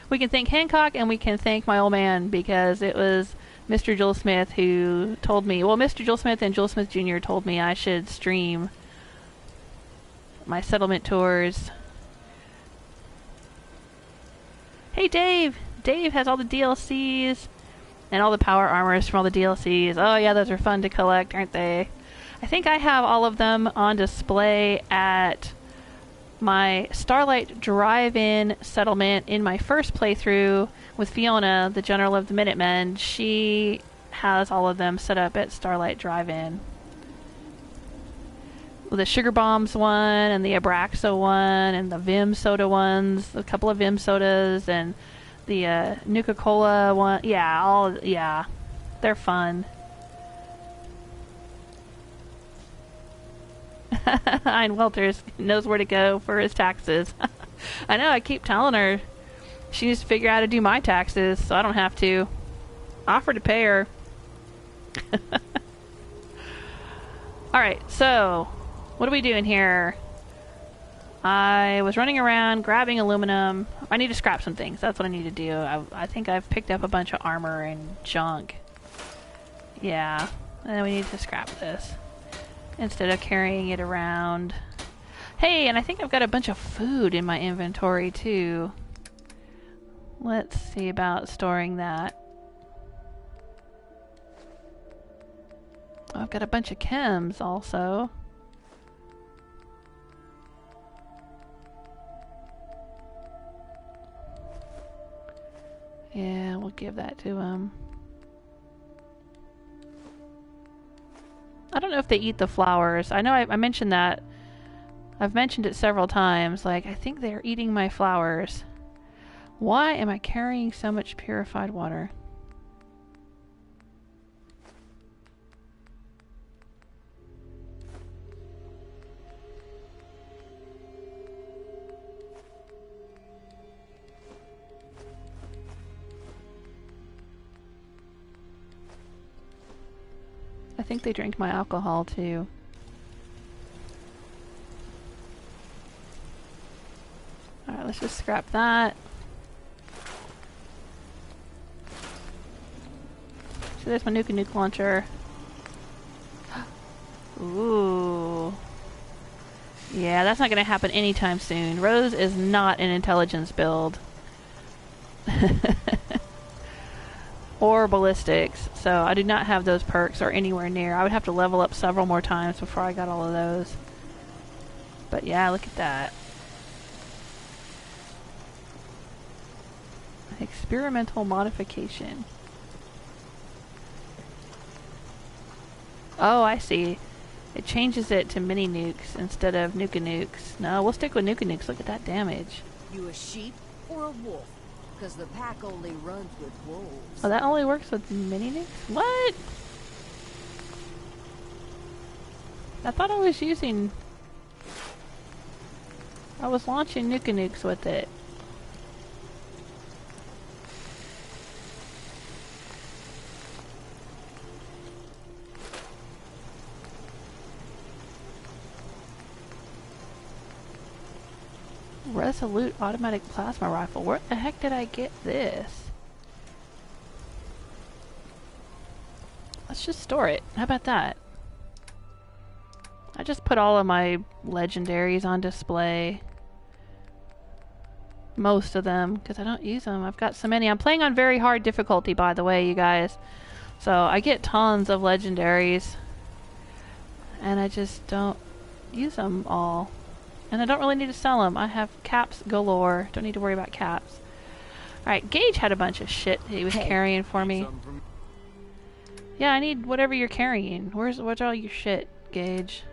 We can thank Hancock, and we can thank my old man, because it was Mr. Joel Smith who told me, well, Mr. Joel Smith and Joel Smith Jr. told me I should stream my settlement tours. Hey, Dave! Dave has all the DLCs and all the power armors from all the DLCs. Oh, yeah, those are fun to collect, aren't they? I think I have all of them on display at my Starlight Drive-In settlement in my first playthrough with Fiona, the General of the Minutemen. She has all of them set up at Starlight Drive-In. The Sugar Bombs one, and the Abraxo one, and the Vim Soda ones, a couple of Vim Sodas, and the Nuka-Cola one. Yeah, they're fun. Ian Welters knows where to go for his taxes. I know, I keep telling her she needs to figure out how to do my taxes so I don't have to. Offer to pay her. Alright, so what are we doing here? I was running around grabbing aluminum. I need to scrap some things. That's what I need to do. I think I've picked up a bunch of armor and junk. Yeah, and then we need to scrap this instead of carrying it around. Hey, and I think I've got a bunch of food in my inventory too. Let's see about storing that. I've got a bunch of chems also. Yeah, we'll give that to him. I don't know if they eat the flowers. I know I mentioned that. I've mentioned it several times. Like, I think they're eating my flowers. Why am I carrying so much purified water? I think they drank my alcohol too. Alright, let's just scrap that. So there's my nuke launcher. Ooh. Yeah, that's not gonna happen anytime soon. Rose is not an intelligence build. Or ballistics, so I do not have those perks or anywhere near. I would have to level up several more times before I got all of those. But yeah, look at that. Experimental modification. Oh, I see. It changes it to mini nukes instead of nuke-nukes. No, we'll stick with nuke-nukes. Look at that damage. You a sheep or a wolf? Because the pack only runs with wolves. Oh, that only works with mini nukes? What? I thought I was using... I was launching nuke-nukes with it. Resolute automatic plasma rifle. Where the heck did I get this? Let's just store it. How about that? I just put all of my legendaries on display. Most of them, because I don't use them. I've got so many. I'm playing on very hard difficulty, by the way, you guys. So I get tons of legendaries. And I just don't use them all. And I don't really need to sell them. I have caps galore. Don't need to worry about caps. Alright, Gage had a bunch of shit he was carrying for me. Yeah, I need whatever you're carrying. What's all your shit, Gage?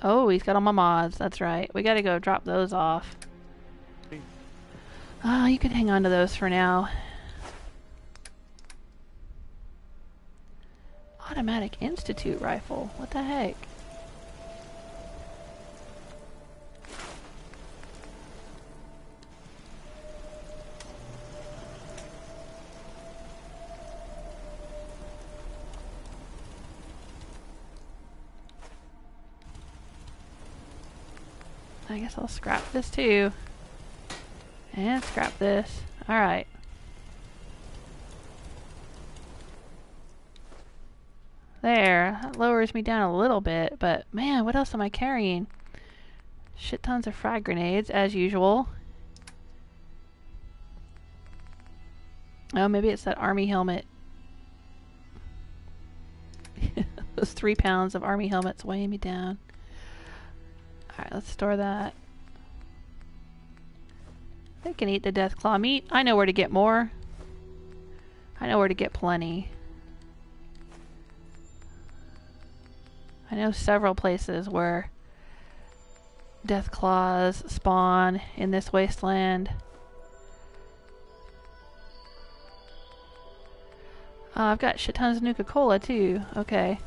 Oh, he's got all my mods. That's right. We gotta go drop those off. Oh, you can hang on to those for now. Automatic Institute rifle. What the heck? I guess I'll scrap this too. And scrap this. Alright. There. That lowers me down a little bit, but man, what else am I carrying? Shit tons of frag grenades, as usual. Oh, maybe it's that army helmet. Those 3 pounds of army helmets weighing me down. Alright, let's store that. They can eat the Deathclaw meat. I know where to get more. I know where to get plenty. I know several places where Deathclaws spawn in this wasteland. I've got shit tons of Nuka-Cola too. Okay.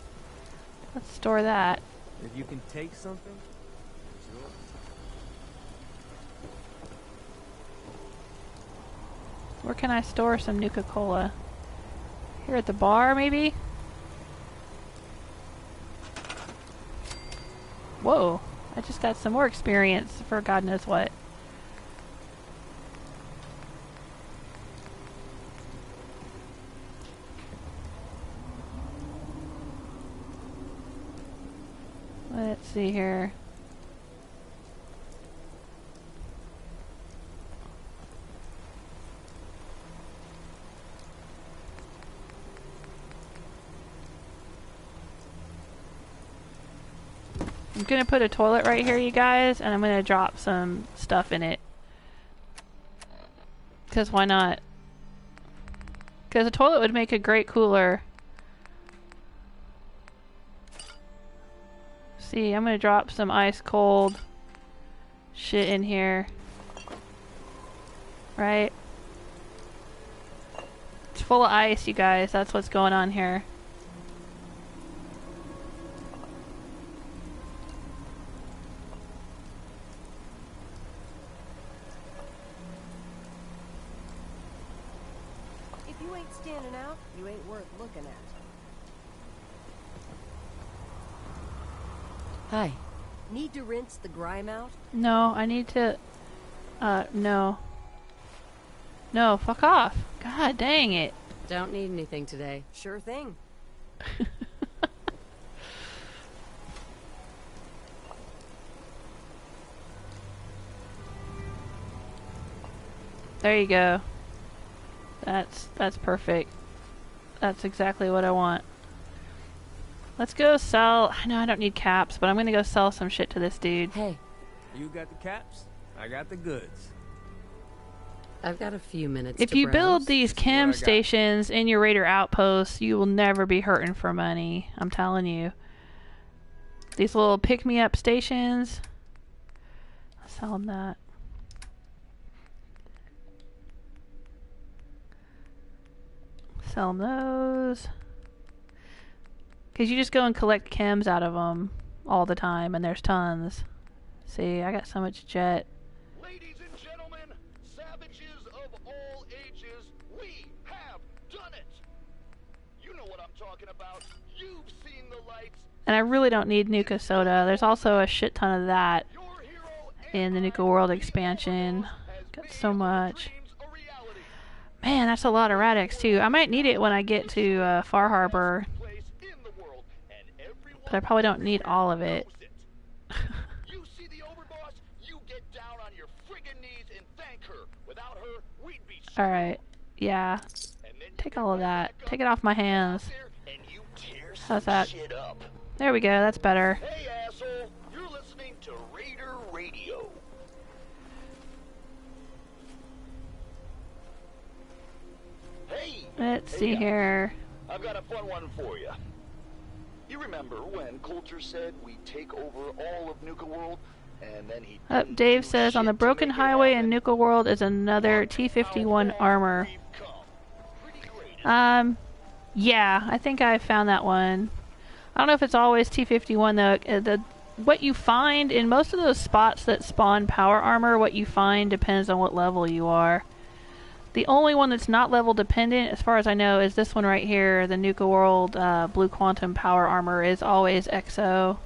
Let's store that. If you can take something, it's yours. Where can I store some Nuka-Cola? Here at the bar, maybe? Whoa, I just got some more experience for God knows what. Let's see here. I'm gonna put a toilet right here, you guys, and I'm gonna drop some stuff in it. Because why not? Because a toilet would make a great cooler. See, I'm gonna drop some ice cold shit in here. Right? It's full of ice, you guys. That's what's going on here. Hi. Need to rinse the grime out? No, I need to... no. No, fuck off. God dang it. Don't need anything today. Sure thing. There you go. That's perfect. That's exactly what I want. Let's go sell... I know I don't need caps, but I'm gonna go sell some shit to this dude. Hey. You got the caps, I got the goods. I've got a few minutes If to you browse. build these chem What I got. stations in your raider outposts, you will never be hurting for money. I'm telling you. These little pick-me-up stations. I'll sell them that. Sell them those. Because you just go and collect chems out of them all the time, and there's tons. See, I got so much jet. Ladies and gentlemen, savages of all ages, we have done it! You know what I'm talking about. You've seen the lights. And I really don't need Nuka Soda. There's also a shit ton of that Your hero in the Nuka World expansion. Got so much. Man, that's a lot of Radix too. I might need it when I get to Far Harbor, but I probably don't need all of it. You see the overboss? You get down on your friggin' knees and thank her. Without her, we'd be Alright, yeah. Take all of that. Take it off my hands. and you tear How's that? shit up. There we go, that's better. Hey asshole, you're listening to Raider Radio. Hey! Let's see Hey, here. I've got a fun one for you. You remember when Coulter said we take over all of Nuka World, and then he didn't Dave do says, on the shit to broken make it highway in happen? Nuka World is another T-51 armor. We've come. Pretty great. Yeah, I think I found that one. I don't know if it's always T-51 though. What you find in most of those spots that spawn power armor, what you find depends on what level you are. The only one that's not level dependent, as far as I know, is this one right here. The Nuka World Blue Quantum Power Armor is always XO1.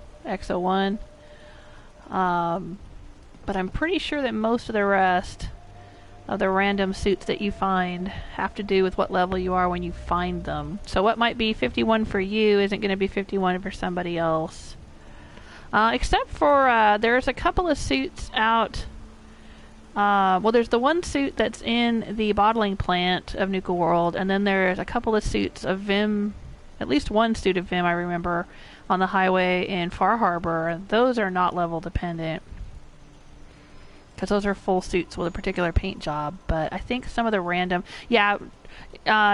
But I'm pretty sure that most of the rest of the random suits that you find have to do with what level you are when you find them. So what might be 51 for you isn't going to be 51 for somebody else. Except for there's a couple of suits out. Well, there's the one suit that's in the bottling plant of Nuka World, and then there's a couple of suits of Vim, at least one suit of Vim I remember, on the highway in Far Harbor. Those are not level dependent, because those are full suits with a particular paint job. But I think some of the random... Yeah,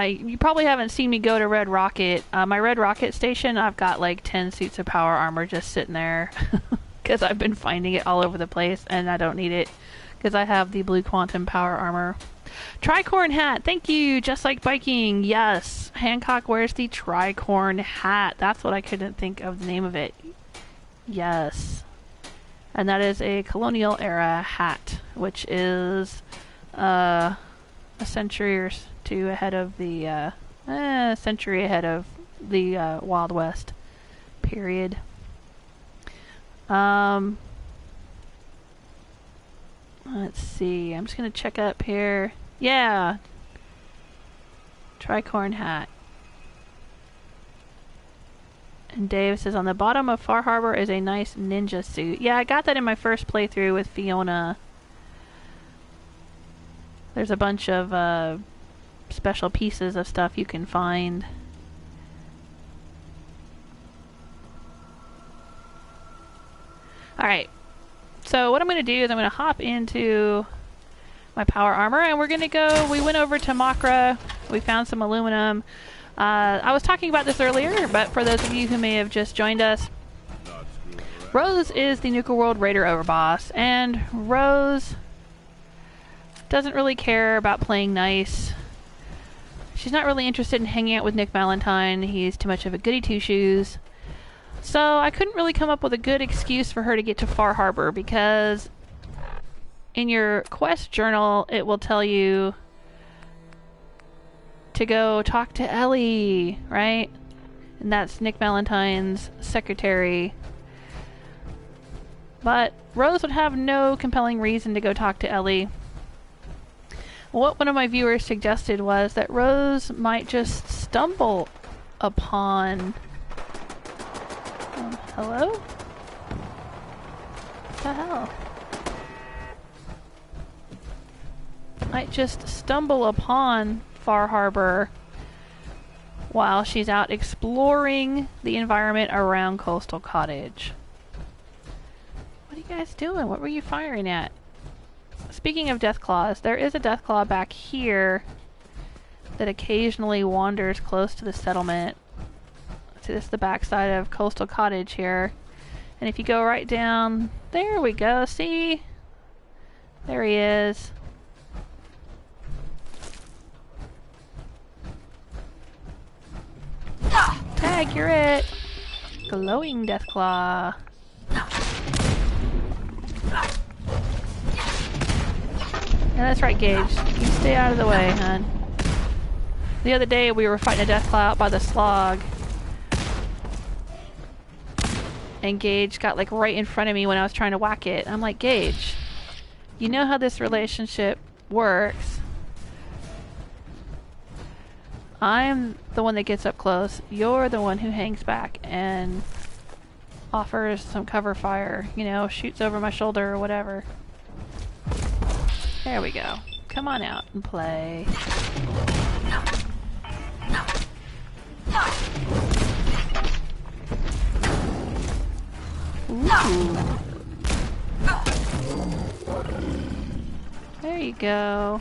you probably haven't seen me go to Red Rocket. My Red Rocket station, I've got like 10 suits of power armor just sitting there, because I've been finding it all over the place, and I don't need it. Because I have the Blue Quantum Power Armor. Tricorn hat, thank you, just like biking, yes. Hancock wears the Tricorn hat. That's what I couldn't think of the name of it. Yes. And that is a colonial era hat, which is a century or two ahead of the, century ahead of the Wild West period. Let's see. I'm just going to check up here. Yeah. Tricorn hat. And Dave says, on the bottom of Far Harbor is a nice ninja suit. Yeah, I got that in my first playthrough with Fiona. There's a bunch of special pieces of stuff you can find. Alright. So what I'm going to do is I'm going to hop into my power armor, and we're going to go... We went over to Mahkra. We found some aluminum. I was talking about this earlier, but for those of you who may have just joined us, Rose is the Nuka World Raider Overboss, and Rose doesn't really care about playing nice. She's not really interested in hanging out with Nick Valentine. He's too much of a goody two-shoes. So I couldn't really come up with a good excuse for her to get to Far Harbor, because in your quest journal it will tell you to go talk to Ellie, right? And that's Nick Valentine's secretary. But Rose would have no compelling reason to go talk to Ellie. What one of my viewers suggested was that Rose might just stumble upon... hello? What the hell? Might just stumble upon Far Harbor while she's out exploring the environment around Coastal Cottage. What are you guys doing? What were you firing at? Speaking of Deathclaws, there is a Deathclaw back here that occasionally wanders close to the settlement. So this is the backside of Coastal Cottage here. And if you go right down, there we go, see? There he is. Tag, you're it! Glowing Deathclaw. Yeah, that's right, Gage. You stay out of the way, hon. The other day we were fighting a Deathclaw out by the slog. And Gage got like right in front of me when I was trying to whack it. I'm like, Gage, you know how this relationship works. I'm the one that gets up close. You're the one who hangs back and offers some cover fire. You know, shoots over my shoulder or whatever. There we go. Come on out and play. Ooh. There you go.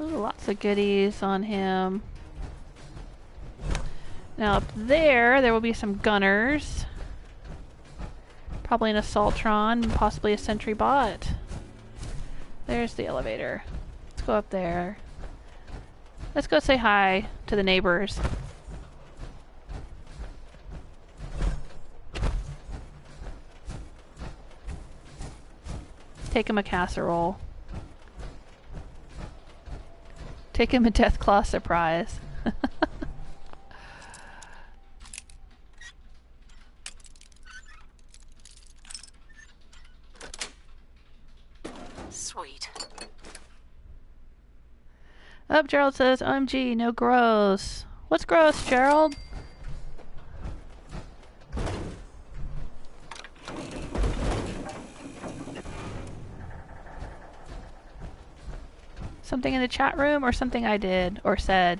Ooh, lots of goodies on him. Now up there will be some gunners. Probably an Assaultron and possibly a sentry bot. There's the elevator. Let's go up there. Let's go say hi to the neighbors. Take him a casserole. Take him a Deathclaw surprise. Sweet. Up, Gerald says, OMG, no gross. What's gross, Gerald? Something in the chat room or something I did or said?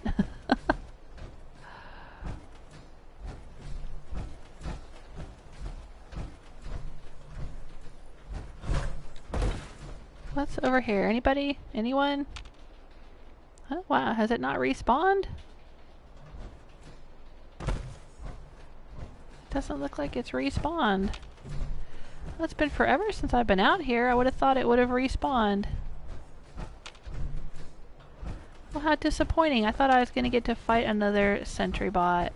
What's over here? Anybody? Anyone? Oh, wow, has it not respawned? It doesn't look like it's respawned. Well, it's been forever since I've been out here. I would have thought it would have respawned. Well, how disappointing. I thought I was going to get to fight another sentry bot.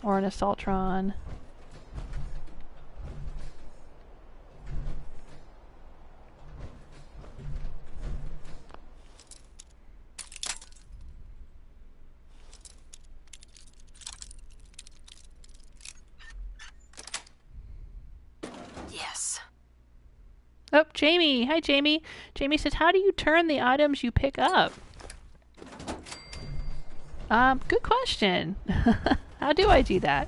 Or an Assaultron. Yes. Oh, Jamie. Hi, Jamie. Jamie says, how do you turn the items you pick up? Good question. How do I do that?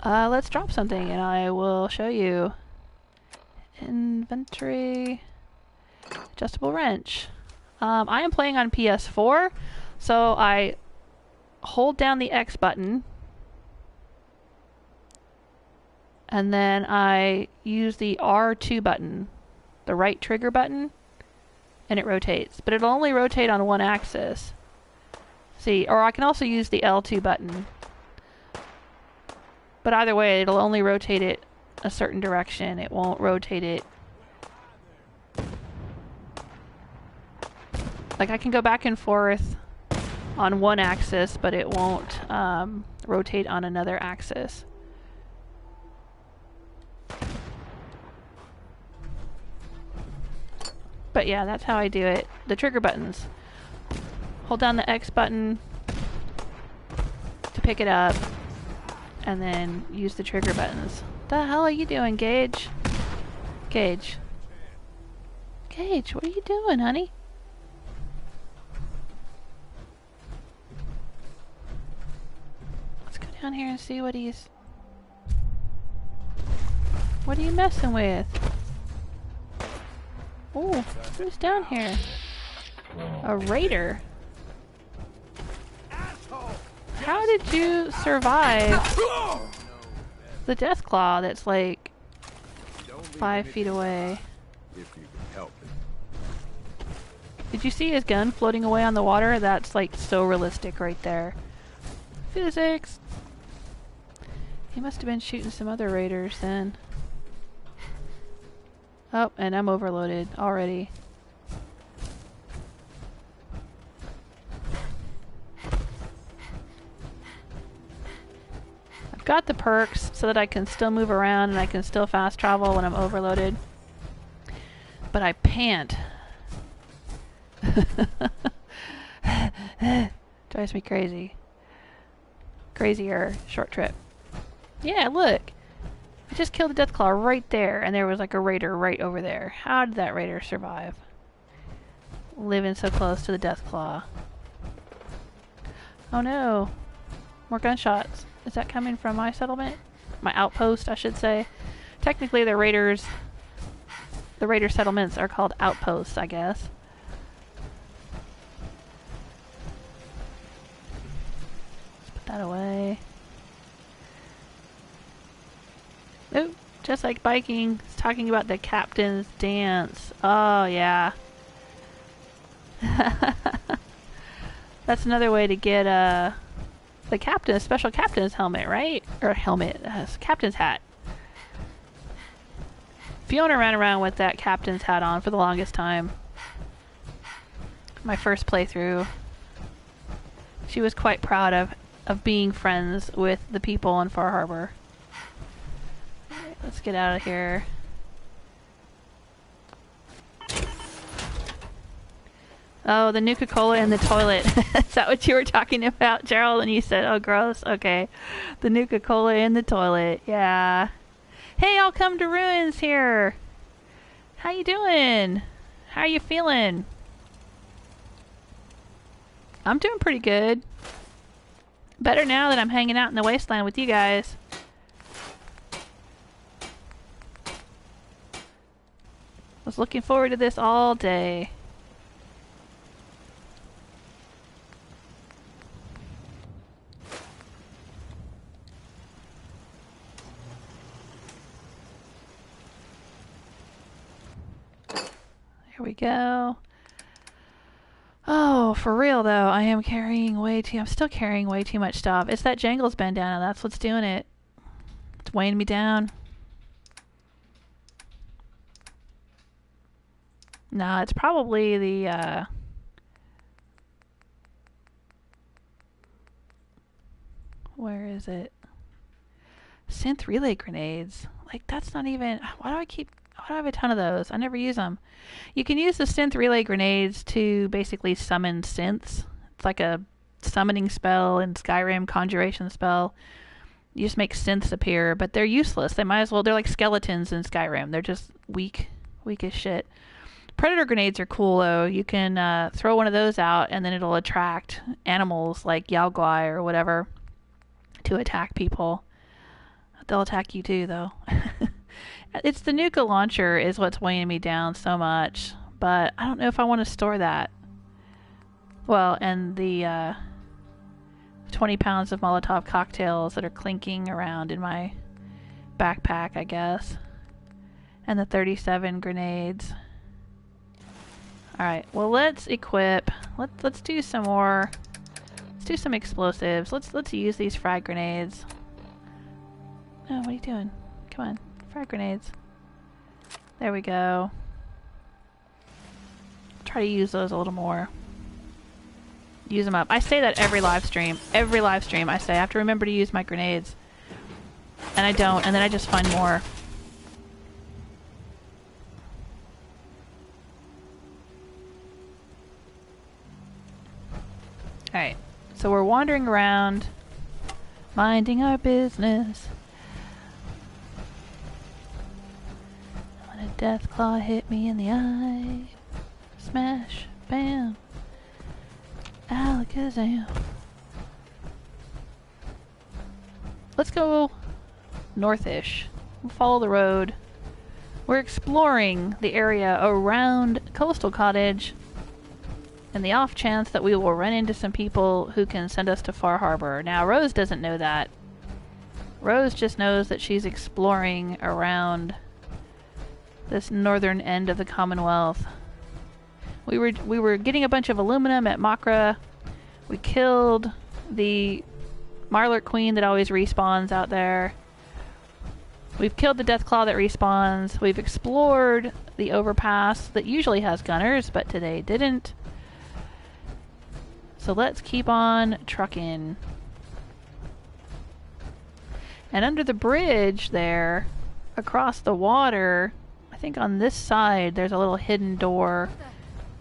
Let's drop something and I will show you. Inventory. Adjustable wrench. I am playing on PS4, so I hold down the X button and then I use the R2 button, the right trigger button, and it rotates. But it'll only rotate on one axis. See, or I can also use the L2 button. But either way, it'll only rotate it a certain direction. It won't rotate it. Like, I can go back and forth on one axis, but it won't rotate on another axis. But yeah, that's how I do it. The trigger buttons. Hold down the X button to pick it up, and then use the trigger buttons. The hell are you doing, Gage? Gage. Gage, what are you doing, honey? Let's go down here and see what he's... What are you messing with? Oh, who's down here? A raider. How did you survive the death claw that's like 5 feet away? If you can help it. Did you see his gun floating away on the water? That's like so realistic right there. Physics! He must have been shooting some other raiders then. Oh, and I'm overloaded already. I've got the perks so that I can still move around and I can still fast travel when I'm overloaded. But I pant. Drives me crazy. Crazier short trip. Yeah, look! I just killed a deathclaw right there, and there was like a raider right over there. How did that raider survive? Living so close to the deathclaw. Oh no! More gunshots. Is that coming from my settlement? My outpost, I should say. Technically, the raider settlements are called outposts, I guess. Let's put that away. Oh, just like biking, it's talking about the captain's dance. Oh, yeah. That's another way to get the captain, special captain's helmet, right? Or helmet, captain's hat. Fiona ran around with that captain's hat on for the longest time. My first playthrough. She was quite proud of being friends with the people in Far Harbor. Alright, let's get out of here. Oh, the Nuka-Cola in the toilet. Is that what you were talking about, Gerald? And you said, oh, gross. Okay. The Nuka-Cola in the toilet. Yeah. Hey, I'll come to Ruins here. How you doing? How are you feeling? I'm doing pretty good. Better now that I'm hanging out in the wasteland with you guys. Was looking forward to this all day. Here we go. Oh, for real though, I am carrying I'm still carrying way too much stuff. It's that Jangles bandana, that's what's doing it. It's weighing me down. No, it's probably the, where is it? Synth relay grenades. Like, that's not even, why do I have a ton of those? I never use them. You can use the synth relay grenades to basically summon synths. It's like a summoning spell in Skyrim, conjuration spell. You just make synths appear, but they're useless. They're like skeletons in Skyrim. They're just weak as shit. Predator grenades are cool though. You can throw one of those out and then it'll attract animals like Yaogwai or whatever to attack people. They'll attack you too though. It's the Nuka launcher is what's weighing me down so much, but I don't know if I want to store that. Well, and the 20 pounds of Molotov cocktails that are clinking around in my backpack, I guess. And the 37 grenades. Alright, well let's equip. Let's do some more. Let's do some explosives. Let's use these frag grenades. Oh, what are you doing? Come on. Frag grenades. There we go. Try to use those a little more. Use them up. I say that every live stream. Every live stream I say I have to remember to use my grenades. And I don't, and then I just find more. Alright, so we're wandering around, minding our business. When a death claw hit me in the eye, smash, bam, alakazam. Let's go northish. We'll follow the road. We're exploring the area around Coastal Cottage, and the off chance that we will run into some people who can send us to Far Harbor. Now, Rose doesn't know that. Rose just knows that she's exploring around this northern end of the Commonwealth. We were getting a bunch of aluminum at Mahkra. We killed the mirelurk queen that always respawns out there. We've killed the Deathclaw that respawns. We've explored the overpass that usually has gunners, but today didn't. So let's keep on trucking. And under the bridge there, across the water, I think on this side, there's a little hidden door.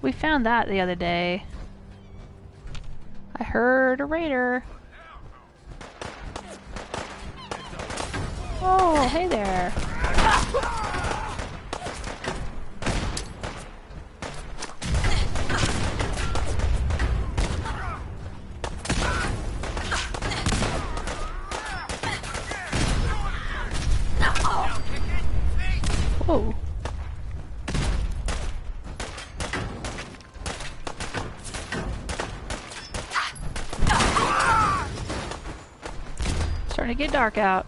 We found that the other day. I heard a raider. Oh, hey there. Whoa. Starting to get dark out.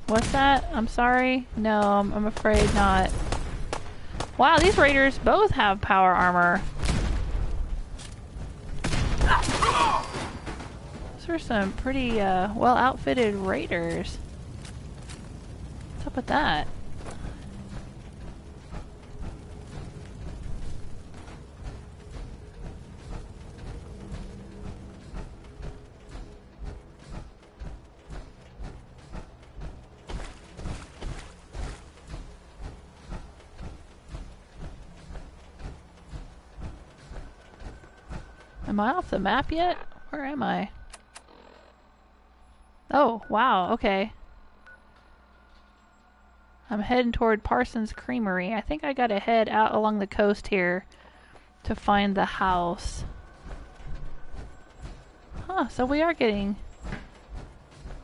What's that? I'm sorry? No, I'm afraid not. Wow, these raiders both have power armor. Those are some pretty well outfitted raiders. What's up with that? Am I off the map yet? Where am I? Oh, wow, okay. I'm heading toward Parsons Creamery. I think I gotta head out along the coast here to find the house. Huh, so we are getting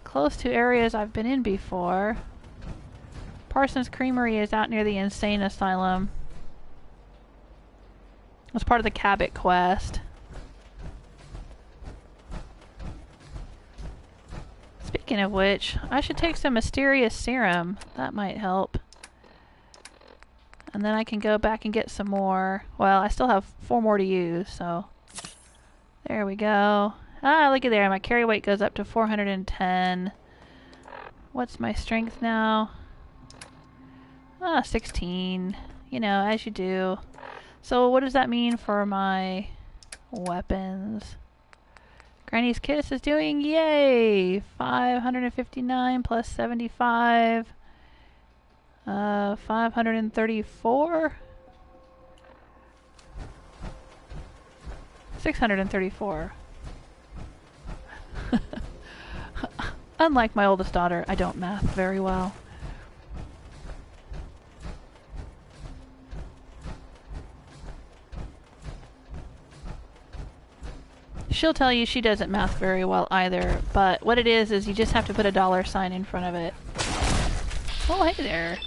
close to areas I've been in before. Parsons Creamery is out near the Insane Asylum. It was part of the Cabot quest. Speaking of which, I should take some mysterious serum. That might help. And then I can go back and get some more. Well, I still have 4 more to use, so... There we go. Ah, look at there. My carry weight goes up to 410. What's my strength now? Ah, 16. You know, as you do. So what does that mean for my weapons? Granny's Kiss is doing, yay! 559 plus 75. 534? 634. Unlike my oldest daughter, I don't math very well. She'll tell you she doesn't math very well either, but what it is you just have to put a $sign in front of it. Oh, hey there.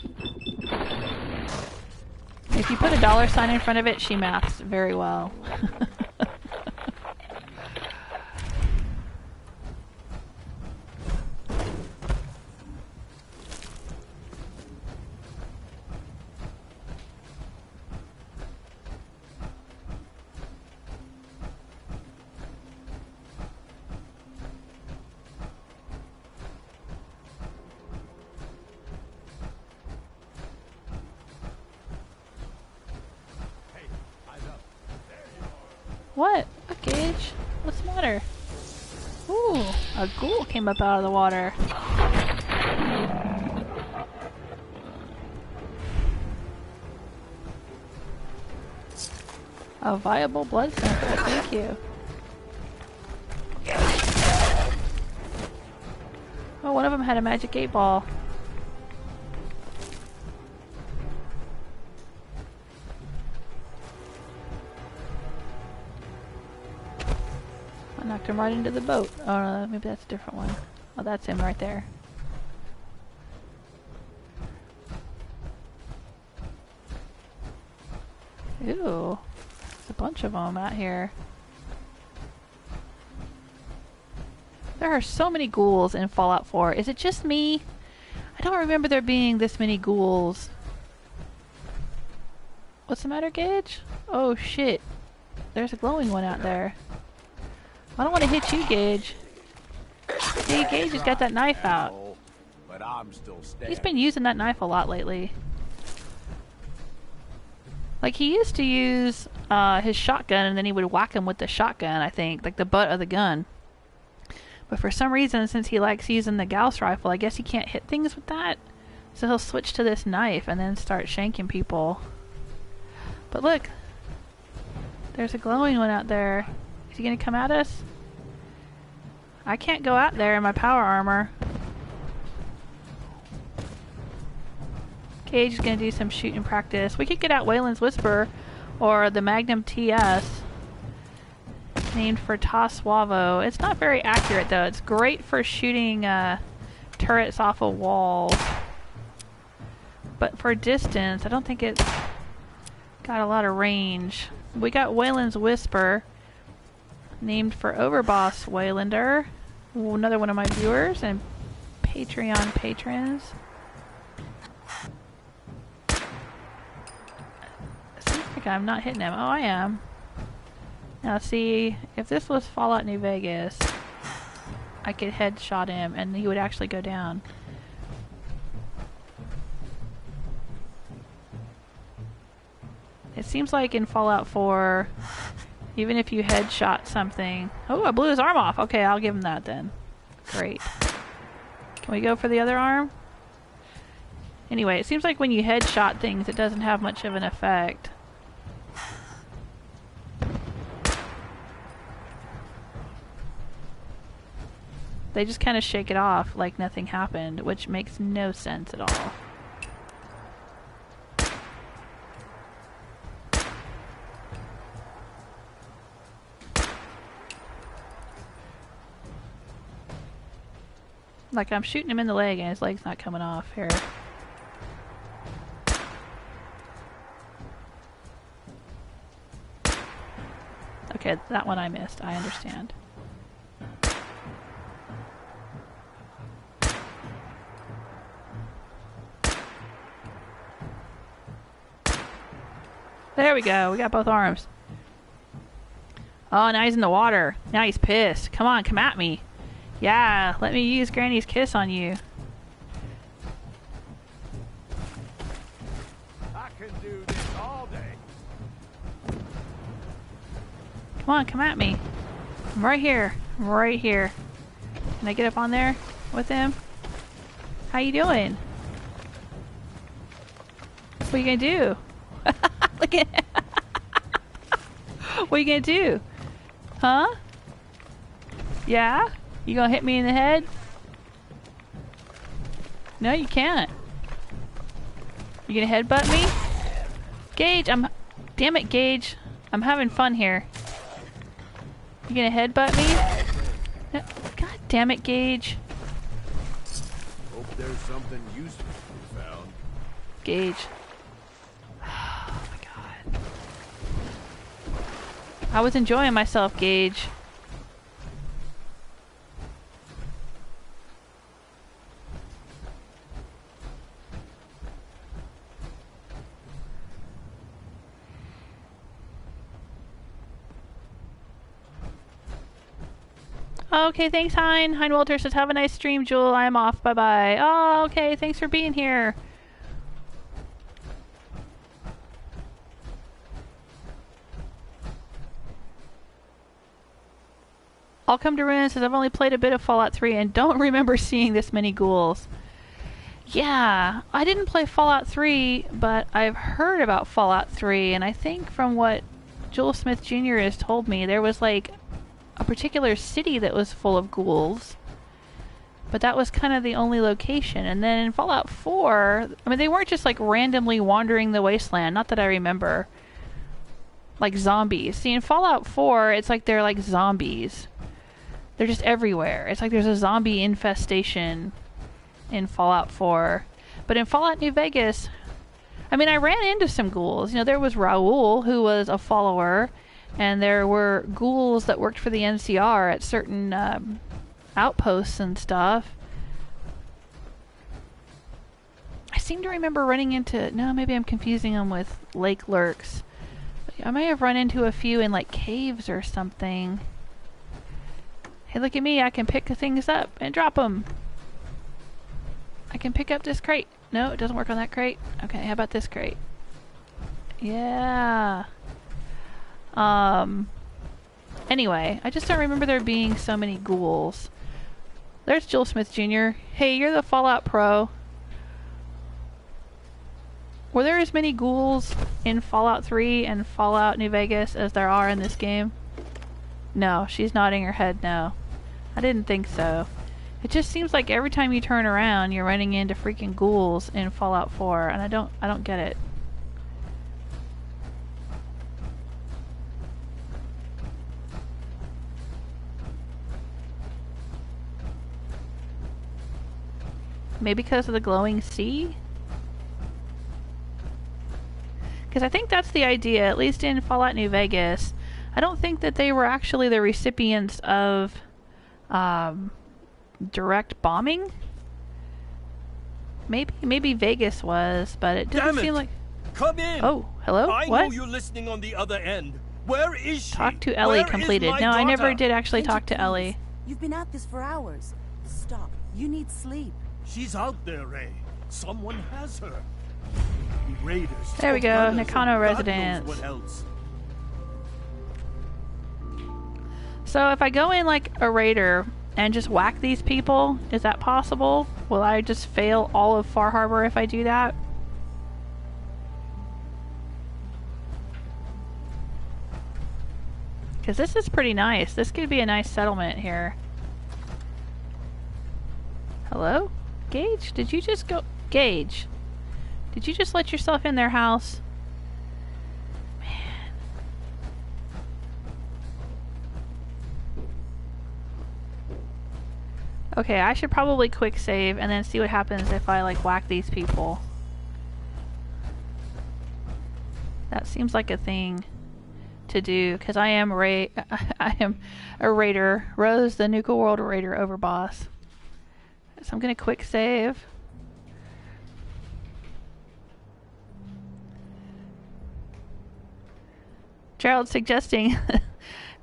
If you put a $sign in front of it, she maths very well. What? A gauge? What's the matter? Ooh, a ghoul came up out of the water. A viable blood sample, thank you. Oh, one of them had a magic 8-ball. I knocked him right into the boat. Oh no, maybe that's a different one. Oh, that's him right there. Ew. There's a bunch of them out here. There are so many ghouls in Fallout 4. Is it just me? I don't remember there being this many ghouls. What's the matter, Gage? Oh shit. There's a glowing one out there. I don't want to hit you, Gage. See, Gage has got that knife out. But I'm still standing. He's been using that knife a lot lately. Like, he used to use his shotgun and then he would whack him with the shotgun, I think. Like the butt of the gun. But for some reason, since he likes using the Gauss rifle, I guess he can't hit things with that. So he'll switch to this knife and then start shanking people. But look. There's a glowing one out there. Is he gonna come at us? I can't go out there in my power armor. Gage is gonna do some shooting practice. We could get out Wayland's Whisper or the Magnum TS. Named for Taswavo. It's not very accurate though. It's great for shooting turrets off of walls. But for distance, I don't think it's got a lot of range. We got Wayland's Whisper. Named for Overboss Waylander. Another one of my viewers and Patreon patrons. It seems like I'm not hitting him. Oh, I am. Now see, if this was Fallout New Vegas, I could headshot him and he would actually go down. It seems like in Fallout 4, even if you headshot something... Oh, I blew his arm off! Okay, I'll give him that then. Great. Can we go for the other arm? Anyway, it seems like when you headshot things, it doesn't have much of an effect. They just kind of shake it off like nothing happened, which makes no sense at all. Like I'm shooting him in the leg and his leg's not coming off. Here. Okay, that one I missed. I understand. There we go. We got both arms. Oh, now he's in the water. Now he's pissed. Come on, come at me. Yeah, let me use Granny's kiss on you. I can do this all day. Come on, come at me. I'm right here. I'm right here. Can I get up on there with him? How you doing? What are you gonna do? Look at what are you gonna do? Huh? Yeah? You gonna hit me in the head? No, you can't. You gonna headbutt me? Gage, damn it, Gage. I'm having fun here. You gonna headbutt me? No, God damn it, Gage. Hope there's something useful to be found. Gage. Oh my God. I was enjoying myself, Gage. Okay, thanks, Hein. Hein Walter says, have a nice stream, Jewel. I'm off. Bye-bye. Oh, okay. Thanks for being here. I'll come to Ruin says, I've only played a bit of Fallout 3 and don't remember seeing this many ghouls. Yeah, I didn't play Fallout 3, but I've heard about Fallout 3, and I think from what Joel Smith Jr. has told me, there was like a particular city that was full of ghouls. But that was kind of the only location. And then in Fallout 4, I mean, they weren't just like randomly wandering the wasteland. Not that I remember. Like zombies. See, in Fallout 4, it's like they're like zombies. They're just everywhere. It's like there's a zombie infestation in Fallout 4. But in Fallout New Vegas, I mean, I ran into some ghouls. You know, there was Raoul, who was a follower. And there were ghouls that worked for the NCR at certain outposts and stuff. I seem to remember running into... No, maybe I'm confusing them with lake lurks. I may have run into a few in like caves or something. Hey, look at me. I can pick things up and drop them. I can pick up this crate. No, it doesn't work on that crate. Okay, how about this crate? Yeah. Anyway, I just don't remember there being so many ghouls. There's Joel Smith Jr. Hey, you're the Fallout Pro. Were there as many ghouls in Fallout 3 and Fallout New Vegas as there are in this game? No, she's nodding her head no. I didn't think so. It just seems like every time you turn around, you're running into freaking ghouls in Fallout 4, and I don't get it. Maybe because of the glowing sea? Because I think that's the idea, at least in Fallout New Vegas. I don't think that they were actually the recipients of direct bombing. Maybe Vegas was, but it doesn't seem like... Come in! Oh, hello? I What? know you're listening on the other end. Where is she? Talk to Ellie Where is completed. my No, I never daughter? did actually talk to Please. Ellie. You've been at this for hours. Stop. You need sleep. She's out there, Ray. Someone has her. The raiders. There we go, Others, Nakano and God residence. knows what else. So if I go in like a raider and just whack these people, is that possible? Will I just fail all of Far Harbor if I do that? Because this is pretty nice. This could be a nice settlement here. Hello? Gage? Did you just go... Gage? Did you just let yourself in their house? Man. Okay, I should probably quick save and then see what happens if I like whack these people. That seems like a thing to do, because I am I am a raider. Rose, the Nuka World Raider overboss. So I'm gonna quick save. Gerald's suggesting if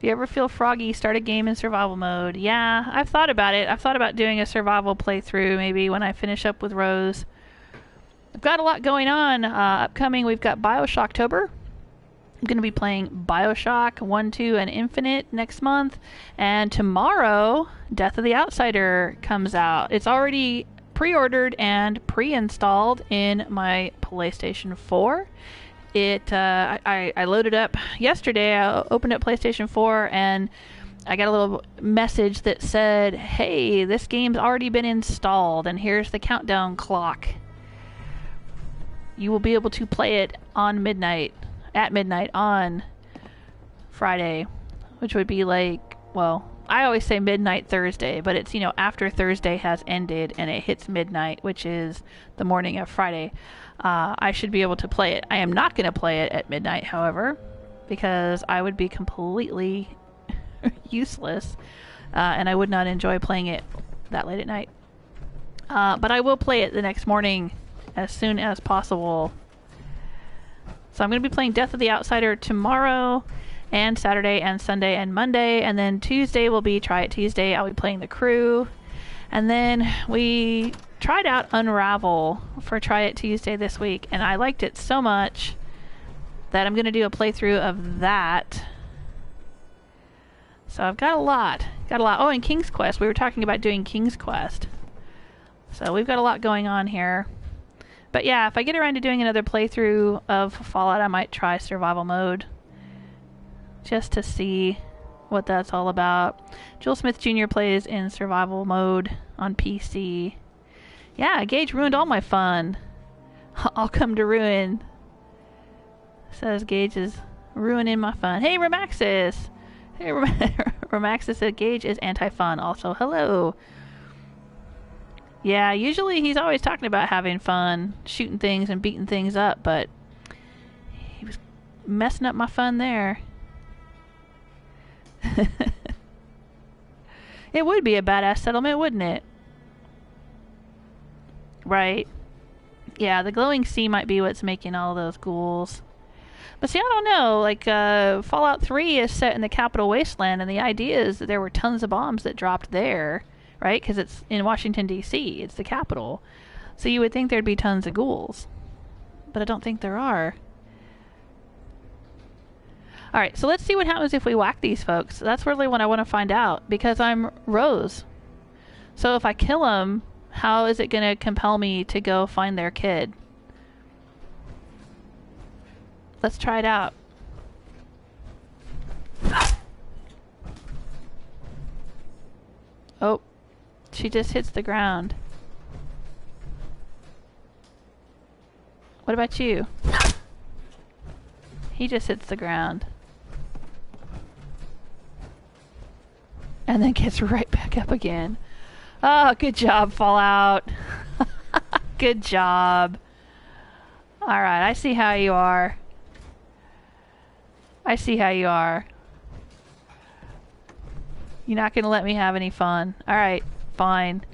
you ever feel froggy, start a game in survival mode. Yeah, I've thought about it. I've thought about doing a survival playthrough maybe when I finish up with Rose. I've got a lot going on. Upcoming, we've got Bioshocktober. I'm going to be playing Bioshock 1, 2, and Infinite next month. And tomorrow, Death of the Outsider comes out. It's already pre-ordered and pre-installed in my PlayStation 4. I loaded up yesterday. I opened up PlayStation 4 and I got a little message that said, hey, this game's already been installed and here's the countdown clock. You will be able to play it on at midnight on Friday, which would be like, well, I always say midnight Thursday, but it's, you know, after Thursday has ended and it hits midnight, which is the morning of Friday. I should be able to play it. I am not going to play it at midnight, however, because I would be completely useless, and I would not enjoy playing it that late at night. But I will play it the next morning as soon as possible. So I'm going to be playing Death of the Outsider tomorrow, and Saturday, and Sunday, and Monday, and then Tuesday will be Try It Tuesday. I'll be playing The Crew, and then we tried out Unravel for Try It Tuesday this week, and I liked it so much that I'm going to do a playthrough of that. So I've got a lot. Oh, and King's Quest. We were talking about doing King's Quest. So we've got a lot going on here. But yeah, if I get around to doing another playthrough of Fallout, I might try survival mode. just to see what that's all about. Joel Smith Jr. plays in survival mode on PC. Yeah, Gage ruined all my fun. I'll come to ruin. Says Gage is ruining my fun. Hey, Remaxis! Hey, Remaxis said Gage is anti-fun. Also, hello. Yeah, usually he's always talking about having fun, shooting things and beating things up, but he was messing up my fun there. It would be a badass settlement, wouldn't it? Right. Yeah, the glowing sea might be what's making all those ghouls. But see, I don't know. Like, Fallout 3 is set in the Capital Wasteland, and the idea is that there were tons of bombs that dropped there, right? Because it's in Washington, D.C. It's the capital. So you would think there'd be tons of ghouls. But I don't think there are. Alright, so let's see what happens if we whack these folks. That's really what I want to find out, because I'm Rose. So if I kill them, how is it going to compel me to go find their kid? Let's try it out. Oh, she just hits the ground. What about you? He just hits the ground. And then gets right back up again. Oh, good job, Fallout. Good job. Alright, I see how you are. I see how you are. You're not going to let me have any fun. Alright, fine.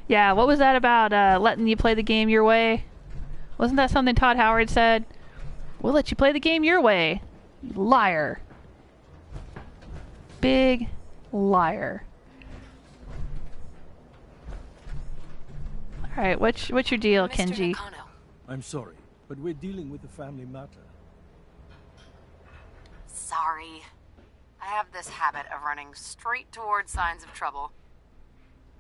Yeah, what was that about, letting you play the game your way? Wasn't that something Todd Howard said? We'll let you play the game your way. Liar. Big liar. Alright, what's your deal, Mr. Kenji? Nakano. I'm sorry, but we're dealing with a family matter. Sorry. I have this habit of running straight towards signs of trouble.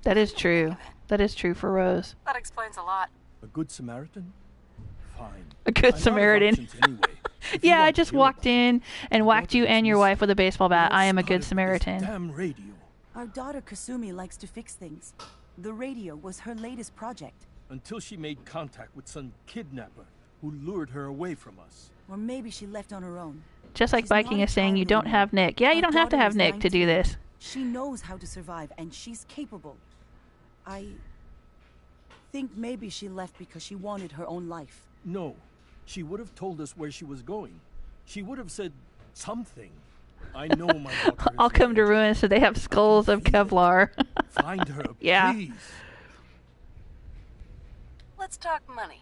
That is true. That is true for Rose. That explains a lot. A good Samaritan? Fine. A good I'm Samaritan. out of options anyway. If you Yeah, I want just to walked kill in and whacked you and your wife with a baseball bat. her, I am a start good with this Samaritan. Damn radio. Our daughter Kasumi likes to fix things. The radio was her latest project. Until she made contact with some kidnapper who lured her away from us. Or maybe she left on her own. Just like She's Viking not is saying, you entirely don't have Nick. Yeah, you Our don't have to daughter have is Nick to do 19. this. She knows how to survive, and she's capable. I think maybe she left because she wanted her own life. No. She would have told us where she was going. She would have said something. I know my daughter is I'll come to right. ruin so they have skulls of Kevlar. Find her, Yeah. please. Let's talk money.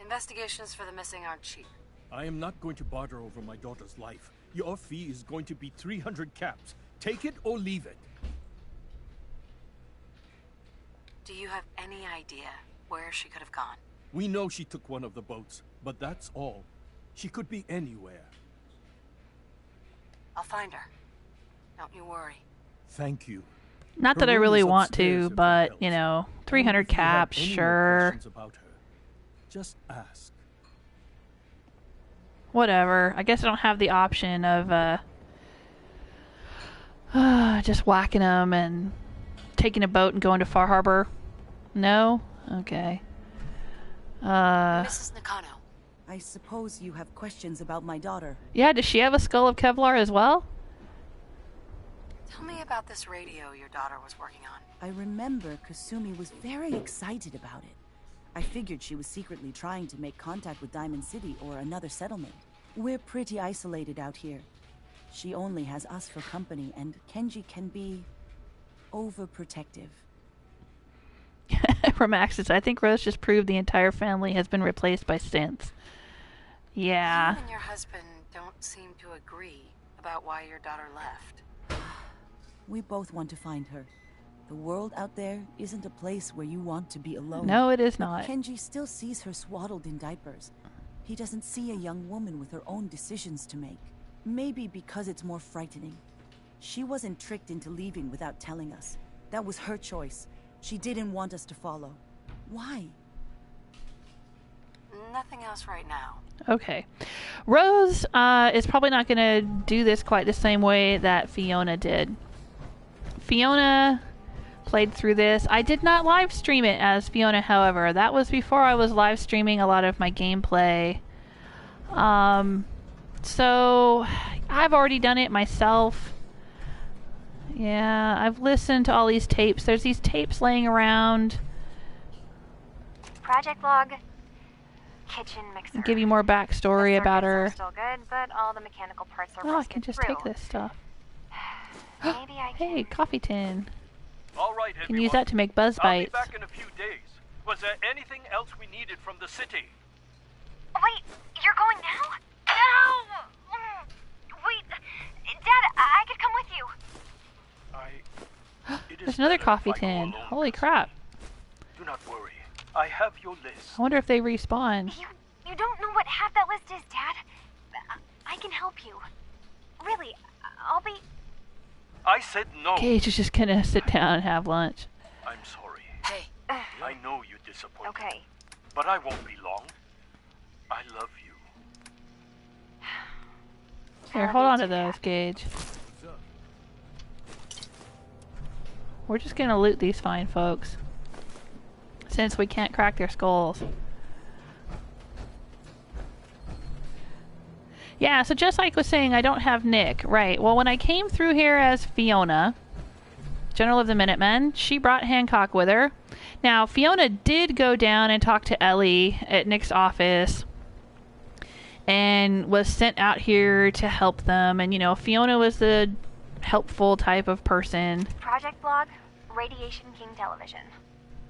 Investigations for the missing aren't cheap. I am not going to barter over my daughter's life. Your fee is going to be 300 caps. Take it or leave it. Do you have any idea where she could have gone? We know she took one of the boats, but that's all. She could be anywhere. I'll find her. Don't you worry. Thank you. Not Her that I room really is want upstairs to, if that but, helps. you know, If 300 you have caps, any more sure. questions about her, just ask. Whatever. I guess I don't have the option of, just whacking them and taking a boat and going to Far Harbor. No? Okay. Mrs. Nakano. I suppose you have questions about my daughter. Yeah, does she have a skull of Kevlar as well? Tell me about this radio your daughter was working on. I remember Kasumi was very excited about it. I figured she was secretly trying to make contact with Diamond City or another settlement. We're pretty isolated out here. She only has us for company, and Kenji can be overprotective. Remaxis, I think Rose just proved the entire family has been replaced by synths. Yeah. You and your husband don't seem to agree about why your daughter left. We both want to find her. The world out there isn't a place where you want to be alone. No, it is not. Kenji still sees her swaddled in diapers. He doesn't see a young woman with her own decisions to make. Maybe because it's more frightening. She wasn't tricked into leaving without telling us. That was her choice. She didn't want us to follow. Why? Nothing else right now. Okay. Rose is probably not going to do this quite the same way that Fiona did. Fiona played through this. I did not live stream it as Fiona, however. That was before I was live streaming a lot of my gameplay. So I've already done it myself. Yeah, I've listened to all these tapes. There's these tapes laying around. Project log. Kitchen mixer. Give you more backstory about her. Still good, but all the mechanical parts are Oh, I can just take this stuff. Maybe I can. Hey, coffee tin. All right, everyone. Can use that to make buzz I'll be bites. back in a few days. Was there anything else we needed from the city? Wait, you're going now? No! Wait, Dad, I could come with you. There's another coffee tin. Holy crap. Do not worry. I have your list. I wonder if they respawn. You don't know what half that list is, Dad. I can help you. Really, I'll be... I said no. Gage is just gonna sit down and have lunch. I'm sorry. Hey. I know you're disappointed. Okay. But I won't be long. I love you. Here, hold on to those, Gage. We're just gonna loot these fine folks. Since we can't crack their skulls. Yeah, so just like I was saying, I don't have Nick. Right. Well, when I came through here as Fiona, General of the Minutemen, she brought Hancock with her. Now, Fiona did go down and talk to Ellie at Nick's office and was sent out here to help them. And, you know, Fiona was the helpful type of person. Project log, Radiation King Television.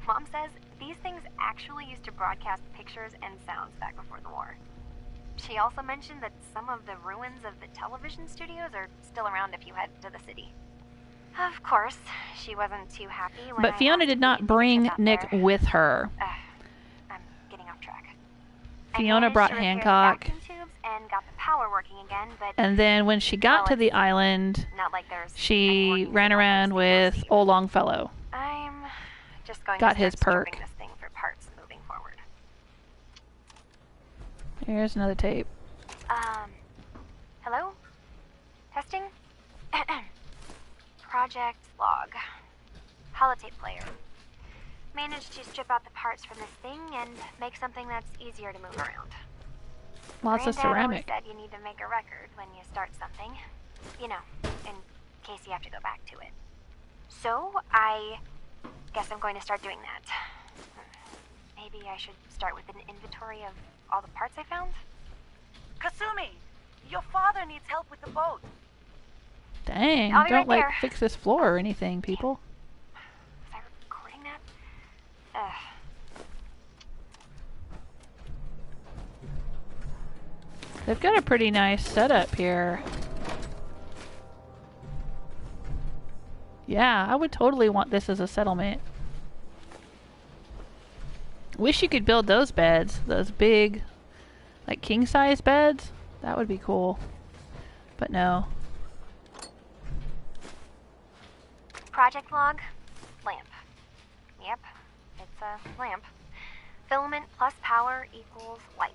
Mom says these things actually used to broadcast pictures and sounds back before the war. She also mentioned that some of the ruins of the television studios are still around if you head to the city. Of course, she wasn't too happy when But Fiona did not bring Nick with her. I'm getting off track. Fiona brought Hancock. Tubes and got the power working again, but And then when she got to the island, not like there's she ran around with old Longfellow. I'm just going Got to his start perk. scoping this thing for parts moving forward. Here's another tape. Hello? Testing? Project log. Holotape player. Managed to strip out the parts from this thing and make something that's easier to move around. Lots of Granddad always ceramic. said you need to make a record when you start something. You know, in case you have to go back to it. So, I guess I'm going to start doing that. Maybe I should start with an inventory of all the parts I found? Kasumi, your father needs help with the boat. Dang, I'll be don't right like there. fix this floor or anything, people. Was I recording that? They've got a pretty nice setup here. Yeah, I would totally want this as a settlement. Wish you could build those beds. Those big, like king-size beds. That would be cool. But no. Project log, lamp. Yep, it's a lamp. Filament plus power equals light.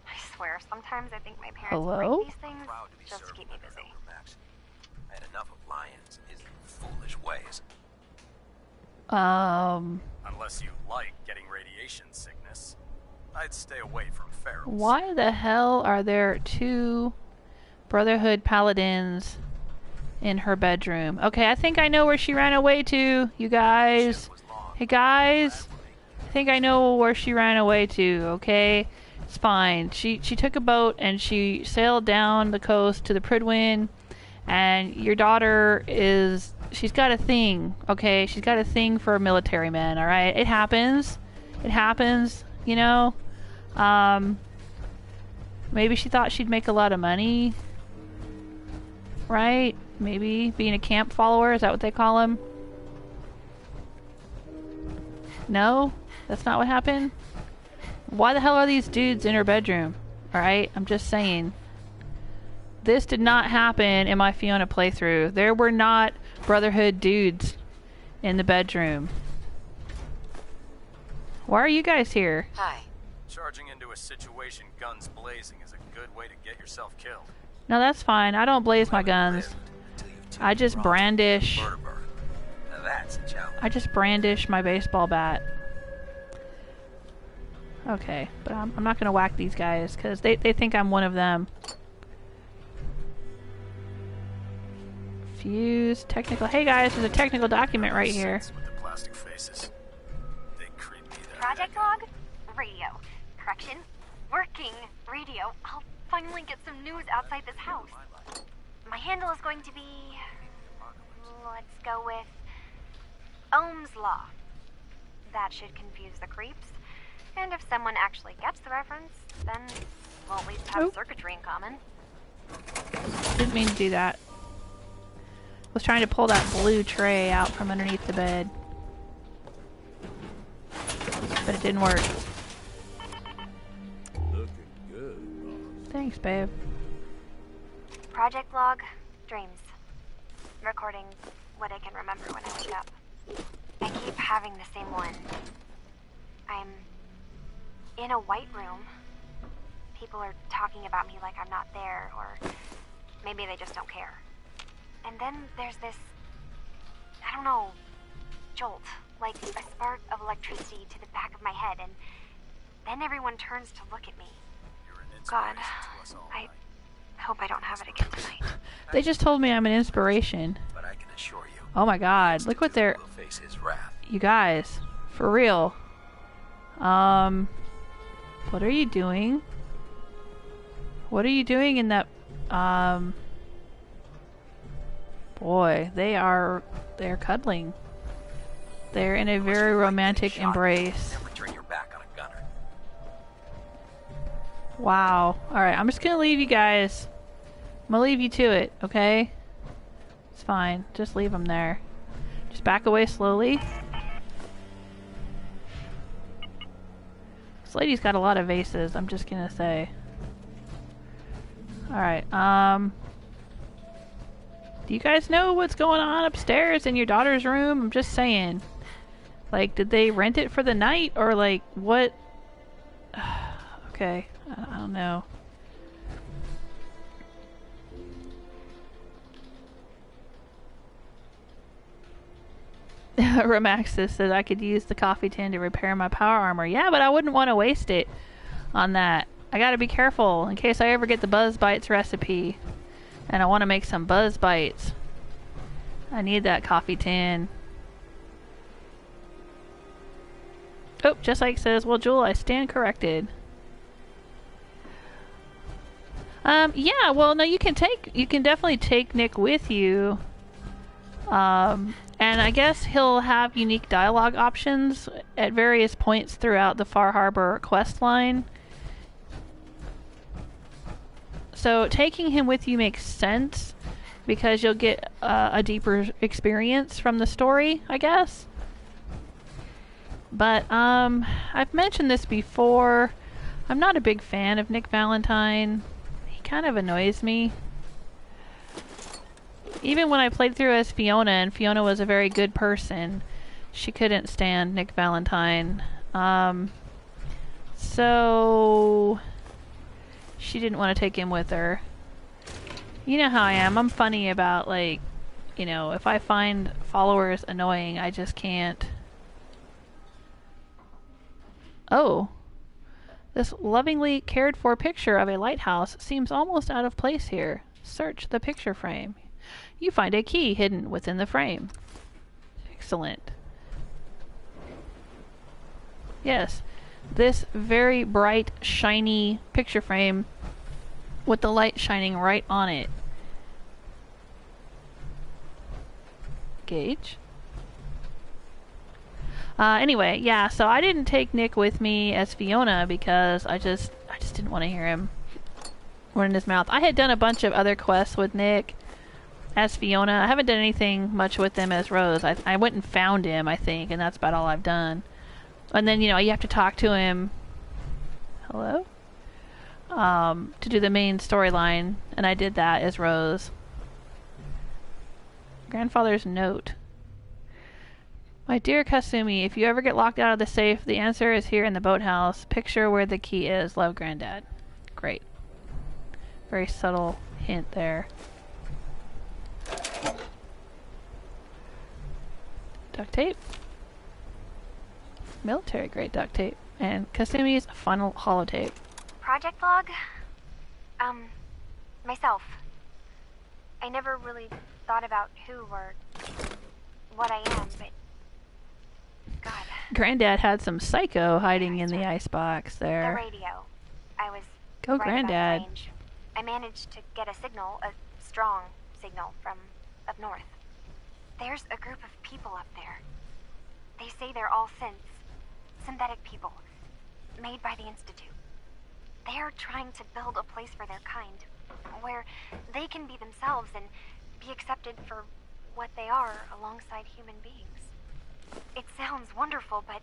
I swear, sometimes I think my parents Hello? break these things just to keep me busy. I had enough of lions in foolish ways. Unless you like getting radiation sickness, I'd stay away from ferals. Why the hell are there two Brotherhood paladins in her bedroom? Okay, I think I know where she ran away to, you guys. Hey guys, I think I know where she ran away to, okay? It's fine. She took a boat and she sailed down the coast to the Pridwin, and your daughter is... She's got a thing, okay? She's got a thing for military men, alright? It happens. It happens, you know? Maybe she thought she'd make a lot of money. Right? Maybe being a camp follower, is that what they call them? No? That's not what happened? Why the hell are these dudes in her bedroom? Alright? I'm just saying. This did not happen in my Fiona playthrough. There were not Brotherhood dudes in the bedroom. Why are you guys here? Hi. Charging into a situation guns blazing is a good way to get yourself killed. No, that's fine. I don't blaze my guns. I just brandish. Now that's a challenge. I just brandish my baseball bat. Okay, but I'm not gonna whack these guys because they think I'm one of them. Fuse technical. Hey guys, there's a technical document right here. With the plastic faces. They creep me that Project log? Radio. Correction. Working radio. I'll finally get some news outside this house. My handle is going to be... let's go with... Ohm's Law. That should confuse the creeps. And if someone actually gets the reference, then we'll at least have circuitry in common. Didn't mean to do that. Was trying to pull that blue tray out from underneath the bed. But it didn't work. Looking good, Thanks, babe. Project log, dreams. Recording what I can remember when I wake up. I keep having the same one. I'm in a white room. People are talking about me like I'm not there, or maybe they just don't care. And then there's this, I don't know, jolt, like a spark of electricity to the back of my head, and then everyone turns to look at me. God, I hope I don't have it again tonight. They just told me I'm an inspiration. But I can assure you. Oh my god, look what they're... Face his wrath. You guys, for real. What are you doing? What are you doing in that... Boy, they're cuddling. They're in a very romantic embrace. Never turn your back on a gunner. Wow. Alright, I'm just gonna leave you guys. I'm gonna leave you to it, okay? It's fine. Just leave them there. Just back away slowly. This lady's got a lot of vases, I'm just gonna say. Alright, do you guys know what's going on upstairs in your daughter's room? I'm just saying. Like, did they rent it for the night? Or, like, what? Okay, I don't know. Remaxis says I could use the coffee tin to repair my power armor. Yeah, but I wouldn't want to waste it on that. I gotta be careful in case I ever get the Buzz Bites recipe. And I want to make some Buzz Bites. I need that coffee tin. Oh, just like says, well, Jewel, I stand corrected. Yeah, well, no, you can definitely take Nick with you. And I guess he'll have unique dialogue options at various points throughout the Far Harbor quest line. So taking him with you makes sense because you'll get a deeper experience from the story, I guess. But I've mentioned this before. I'm not a big fan of Nick Valentine. He kind of annoys me. Even when I played through as Fiona, and Fiona was a very good person, she couldn't stand Nick Valentine. So she didn't want to take him with her. You know how I am. I'm funny about, like, you know, if I find followers annoying, I just can't. Oh. This lovingly cared for picture of a lighthouse seems almost out of place here. Search the picture frame. You find a key hidden within the frame. Excellent. Yes. This very bright, shiny picture frame with the light shining right on it. Gauge. Anyway, yeah, so I didn't take Nick with me as Fiona because I just didn't want to hear him running his mouth. I had done a bunch of other quests with Nick as Fiona. I haven't done anything much with him as Rose. I went and found him, I think, and that's about all I've done. And then, you know, you have to talk to him. Hello? To do the main storyline, and I did that as Rose. Grandfather's note. My dear Kasumi, if you ever get locked out of the safe, the answer is here in the boathouse. Picture where the key is. Love, Granddad. Great. Very subtle hint there. Duct tape. Military grade duct tape. And Kasumi's final holotape. Project log? Myself. I never really thought about who or what I am, but God. Granddad had some psycho hiding in the icebox there. The radio. I was Go right Granddad. about range. I managed to get a signal, a strong signal from up north. There's a group of people up there. They say they're all synthetic people, made by the Institute. They're trying to build a place for their kind, where they can be themselves and be accepted for what they are alongside human beings. It sounds wonderful, but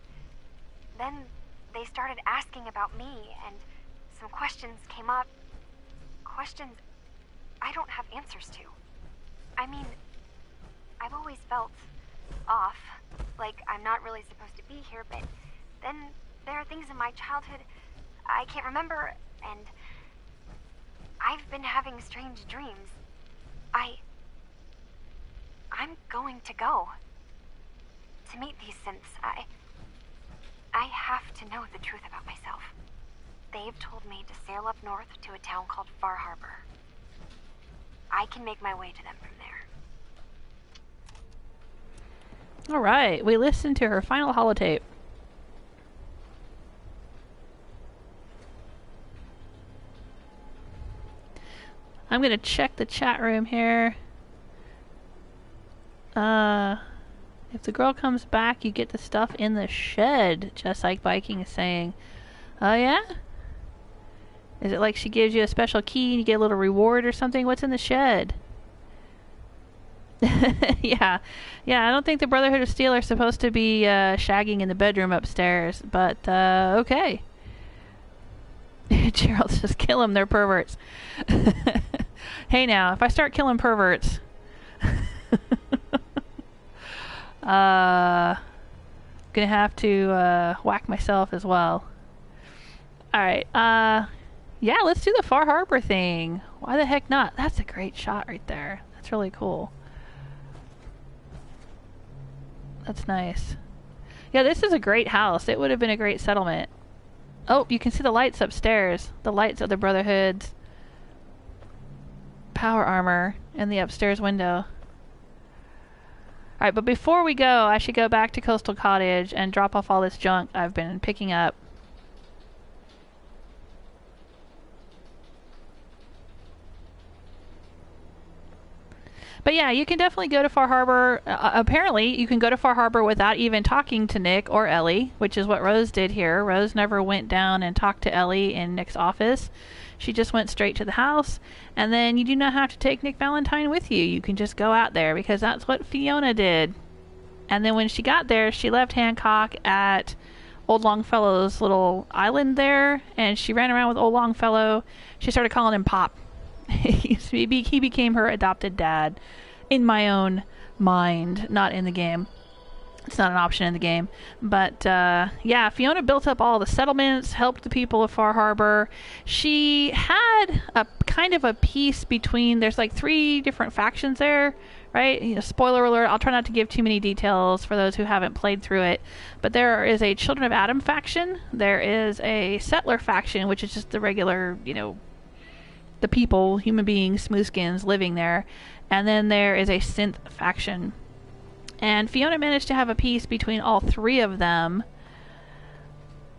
then they started asking about me, and some questions came up. Questions I don't have answers to. I mean, I've always felt off, like I'm not really supposed to be here, but then there are things in my childhood I can't remember, and I've been having strange dreams. I'm going to go to meet these synths. I have to know the truth about myself. They've told me to sail up north to a town called Far Harbor. I can make my way to them from there. Alright, we listened to her final holotape. I'm gonna check the chat room here. If the girl comes back, you get the stuff in the shed, just like Viking is saying. Oh yeah? Is it like she gives you a special key and you get a little reward or something? What's in the shed? Yeah, I don't think the Brotherhood of Steel are supposed to be shagging in the bedroom upstairs, but okay. Gerald says, kill them, they're perverts. Hey now, if I start killing perverts... gonna have to whack myself as well. Alright, yeah, let's do the Far Harbor thing. Why the heck not? That's a great shot right there. That's really cool. That's nice. Yeah, this is a great house. It would have been a great settlement. Oh, you can see the lights upstairs. The lights of the Brotherhood's power armor in the upstairs window. Alright, but before we go, I should go back to Coastal Cottage and drop off all this junk I've been picking up. But yeah, you can definitely go to Far Harbor. Apparently, you can go to Far Harbor without even talking to Nick or Ellie, which is what Rose did here. Rose never went down and talked to Ellie in Nick's office. She just went straight to the house, and then you do not have to take Nick Valentine with you. You can just go out there, because that's what Fiona did. And then when she got there, she left Hancock at Old Longfellow's little island there, and she ran around with Old Longfellow. She started calling him Pop. He became her adopted dad, in my own mind, not in the game. It's not an option in the game. But, yeah, Fiona built up all the settlements, helped the people of Far Harbor. She had a kind of a peace between... There's like 3 different factions there, right? You know, spoiler alert, I'll try not to give too many details for those who haven't played through it. But there is a Children of Adam faction. There is a Settler faction, which is just the regular, you know, the people, human beings, smoothskins living there. And then there is a synth faction. And Fiona managed to have a peace between all 3 of them.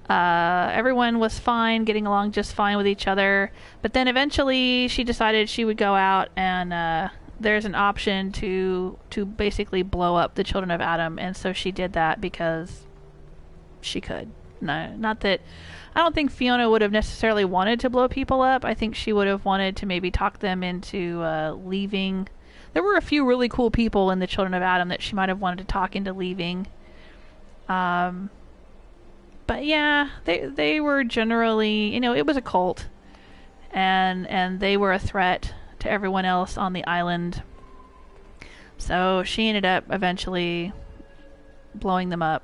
Everyone was fine, getting along just fine with each other. But then eventually she decided she would go out, and there's an option to basically blow up the Children of Adam. And so she did that because she could. No, not that... I don't think Fiona would have necessarily wanted to blow people up. I think she would have wanted to maybe talk them into leaving. There were a few really cool people in the Children of Adam that she might have wanted to talk into leaving. But yeah, they were generally, you know, it was a cult. And they were a threat to everyone else on the island. So she ended up eventually blowing them up.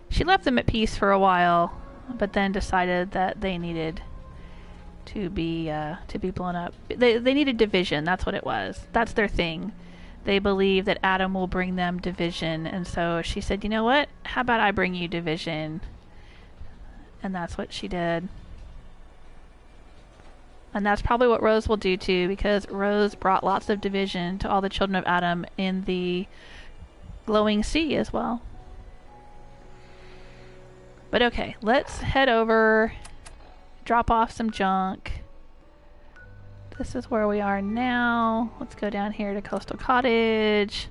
She left them at peace for a while, but then decided that they needed to be blown up. They needed division. That's what it was. That's their thing. They believe that Adam will bring them division, and so she said, "You know what? How about I bring you division?" And that's what she did. And that's probably what Rose will do too, because Rose brought lots of division to all the children of Adam in the glowing sea as well. But okay, let's head over, drop off some junk. This is where we are now. Let's go down here to Coastal Cottage.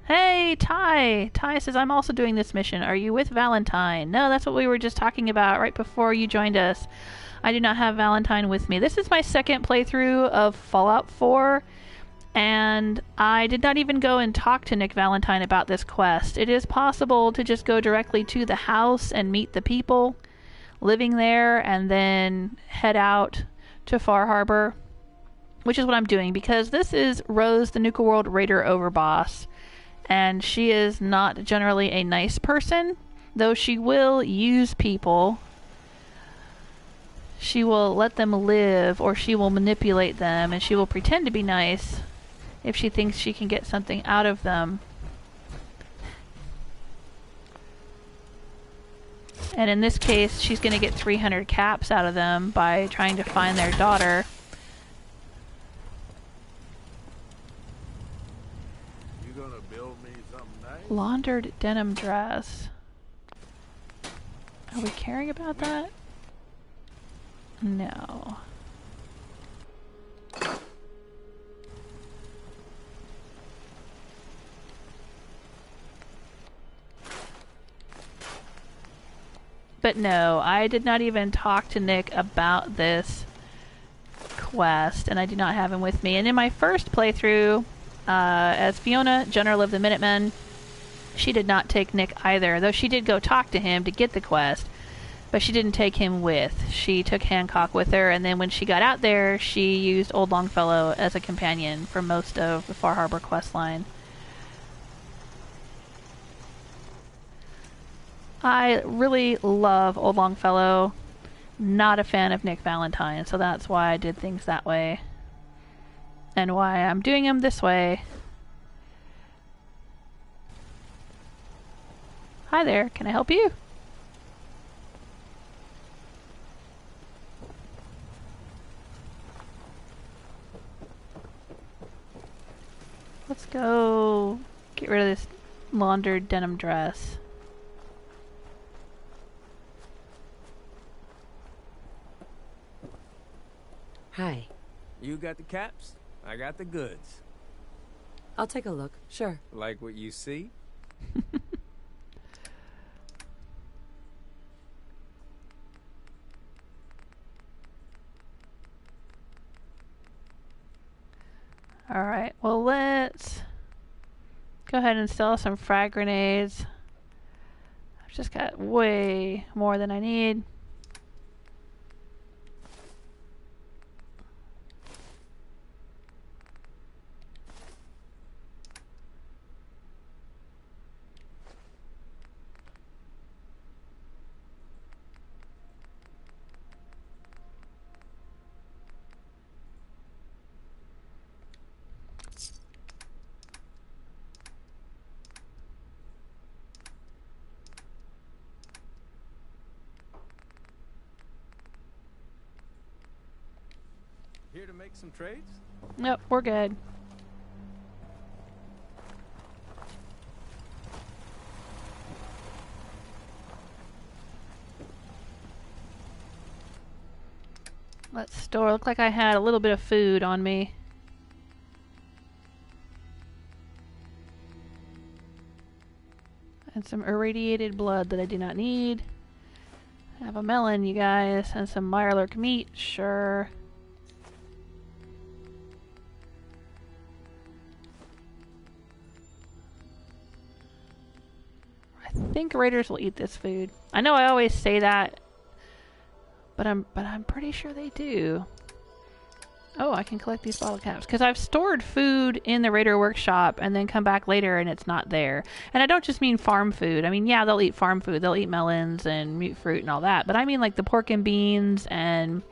Hey, Ty! Ty says, I'm also doing this mission. Are you with Valentine? No, that's what we were just talking about right before you joined us. I do not have Valentine with me. This is my second playthrough of Fallout 4, and I did not even go and talk to Nick Valentine about this quest. It is possible to just go directly to the house and meet the people living there and then head out to Far Harbor, which is what I'm doing, because this is Rose, the Nuka World Raider Overboss, and she is not generally a nice person, though she will use people. She will let them live, or she will manipulate them, and she will pretend to be nice if she thinks she can get something out of them. And in this case, she's going to get 300 caps out of them by trying to find their daughter. You gonna build me something nice? Laundered denim dress. Are we caring about that? No. But no, I did not even talk to Nick about this quest, and I do not have him with me. And in my first playthrough, as Fiona, General of the Minutemen, she did not take Nick either, though she did go talk to him to get the quest, but she didn't take him with. She took Hancock with her, and then when she got out there, she used Old Longfellow as a companion for most of the Far Harbor quest line. I really love Old Longfellow. Not a fan of Nick Valentine, so that's why I did things that way. And why I'm doing them this way. Hi there, can I help you? Let's go get rid of this laundered denim dress. Hi. You got the caps? I got the goods. I'll take a look, sure. Like what you see? Alright, well let's go ahead and sell some frag grenades. I've just got way more than I need. Here to make some trades? Nope, we're good. Let's store. Looked like I had a little bit of food on me. And some irradiated blood that I do not need. I have a melon, you guys, and some mirelurk meat, sure. I think raiders will eat this food. I know I always say that, but I'm pretty sure they do. Oh, I can collect these bottle caps. Because I've stored food in the Raider Workshop and then come back later and it's not there. And I don't just mean farm food. I mean, yeah, they'll eat farm food. They'll eat melons and mute fruit and all that. But I mean like the pork and beans and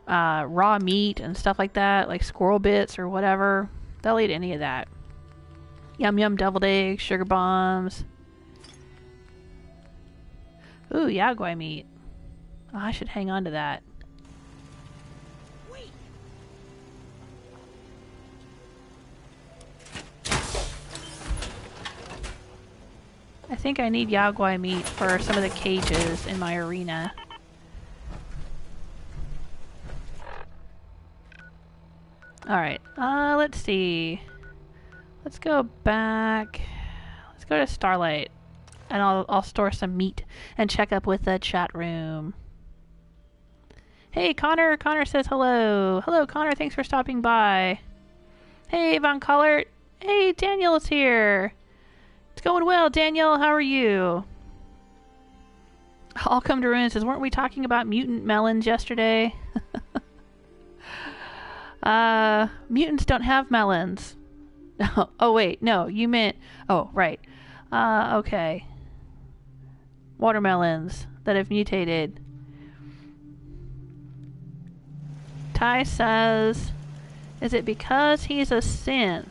raw meat and stuff like that. Like squirrel bits or whatever. They'll eat any of that. Yum yum deviled eggs, sugar bombs. Ooh, yaguai meat. Oh, I should hang on to that. I think I need yaguai meat for some of the cages in my arena. Alright, let's see. Let's go back. Let's go to Starlight. And I'll store some meat and check up with the chat room. Hey, Connor. Connor says hello. Hello, Connor. Thanks for stopping by. Hey, Von Collert. Hey, Daniel's here. It's going well, Daniel. How are you? I'll come to Ruin says, weren't we talking about mutant melons yesterday? Mutants don't have melons. Oh, wait. No, you meant... Oh, right. Okay. Watermelons that have mutated. Ty says, is it because he's a synth?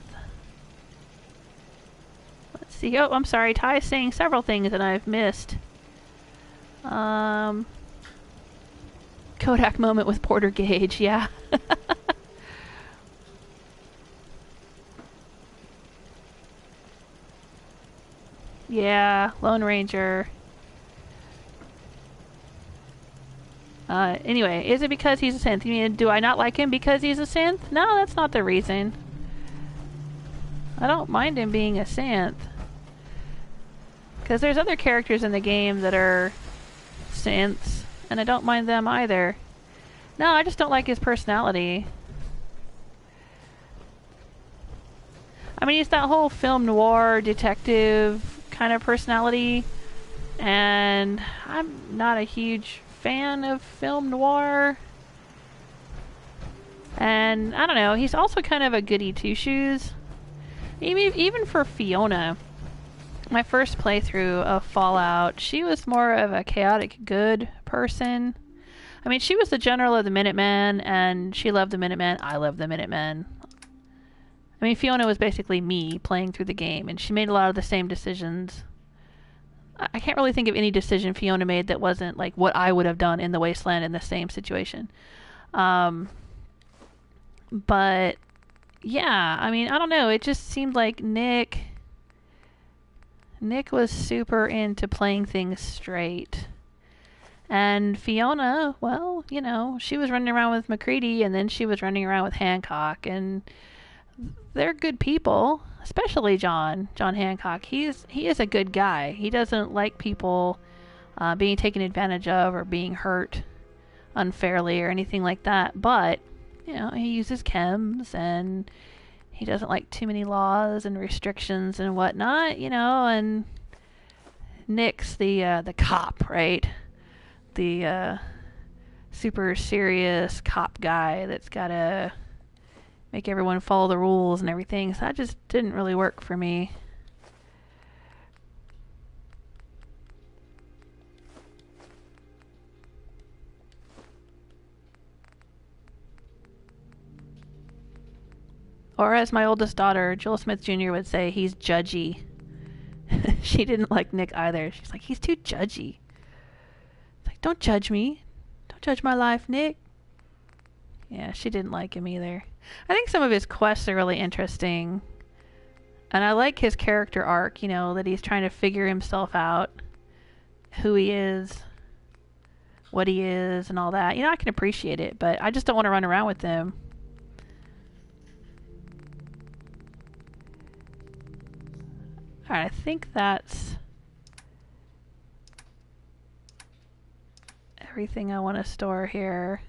Let's see. Oh, I'm sorry. Ty's saying several things that I've missed. Kodak moment with Porter Gage, yeah. Yeah, Lone Ranger. Anyway, is it because he's a synth? You mean, do I not like him because he's a synth? No, that's not the reason. I don't mind him being a synth. Because there's other characters in the game that are synths, and I don't mind them either. No, I just don't like his personality. I mean, he's that whole film noir detective kind of personality, and I'm not a huge fan of film noir. And I don't know, he's also kind of a goody two-shoes. Even for Fiona, my first playthrough of Fallout, she was more of a chaotic good person. I mean, she was the general of the Minutemen, and she loved the Minutemen. I loved the Minutemen. I mean, Fiona was basically me playing through the game, and she made a lot of the same decisions. I can't really think of any decision Fiona made that wasn't like what I would have done in the Wasteland in the same situation. But yeah, I mean, I don't know. It just seemed like Nick was super into playing things straight. And Fiona, well, you know, she was running around with McCready, and then she was running around with Hancock, and they're good people, especially John Hancock. He is a good guy. He doesn't like people being taken advantage of or being hurt unfairly or anything like that. But, you know, he uses chems, and he doesn't like too many laws and restrictions and whatnot, you know. And Nick's the cop, right? The super serious cop guy that's gotta make everyone follow the rules and everything. So that just didn't really work for me. Or as my oldest daughter, Joel Smith Jr. would say, he's judgy. She didn't like Nick either. She's like, he's too judgy. It's like, don't judge me. Don't judge my life, Nick. Yeah, she didn't like him either. I think some of his quests are really interesting. And I like his character arc, you know, that he's trying to figure himself out. Who he is. What he is and all that. You know, I can appreciate it, but I just don't want to run around with him. Alright, I think that's everything I want to store here.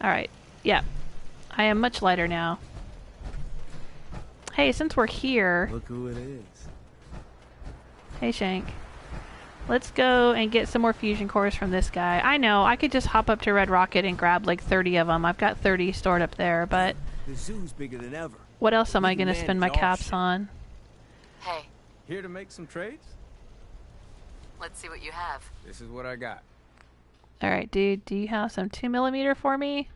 Alright, yeah. I am much lighter now. Hey, since we're here... Look who it is. Hey, Shank. Let's go and get some more fusion cores from this guy. I know, I could just hop up to Red Rocket and grab like 30 of them. I've got 30 stored up there, but... The zoo's bigger than ever. What else am I going to spend my caps on? Hey. Here to make some trades? Let's see what you have. This is what I got. Alright, dude, do you have some 2mm for me?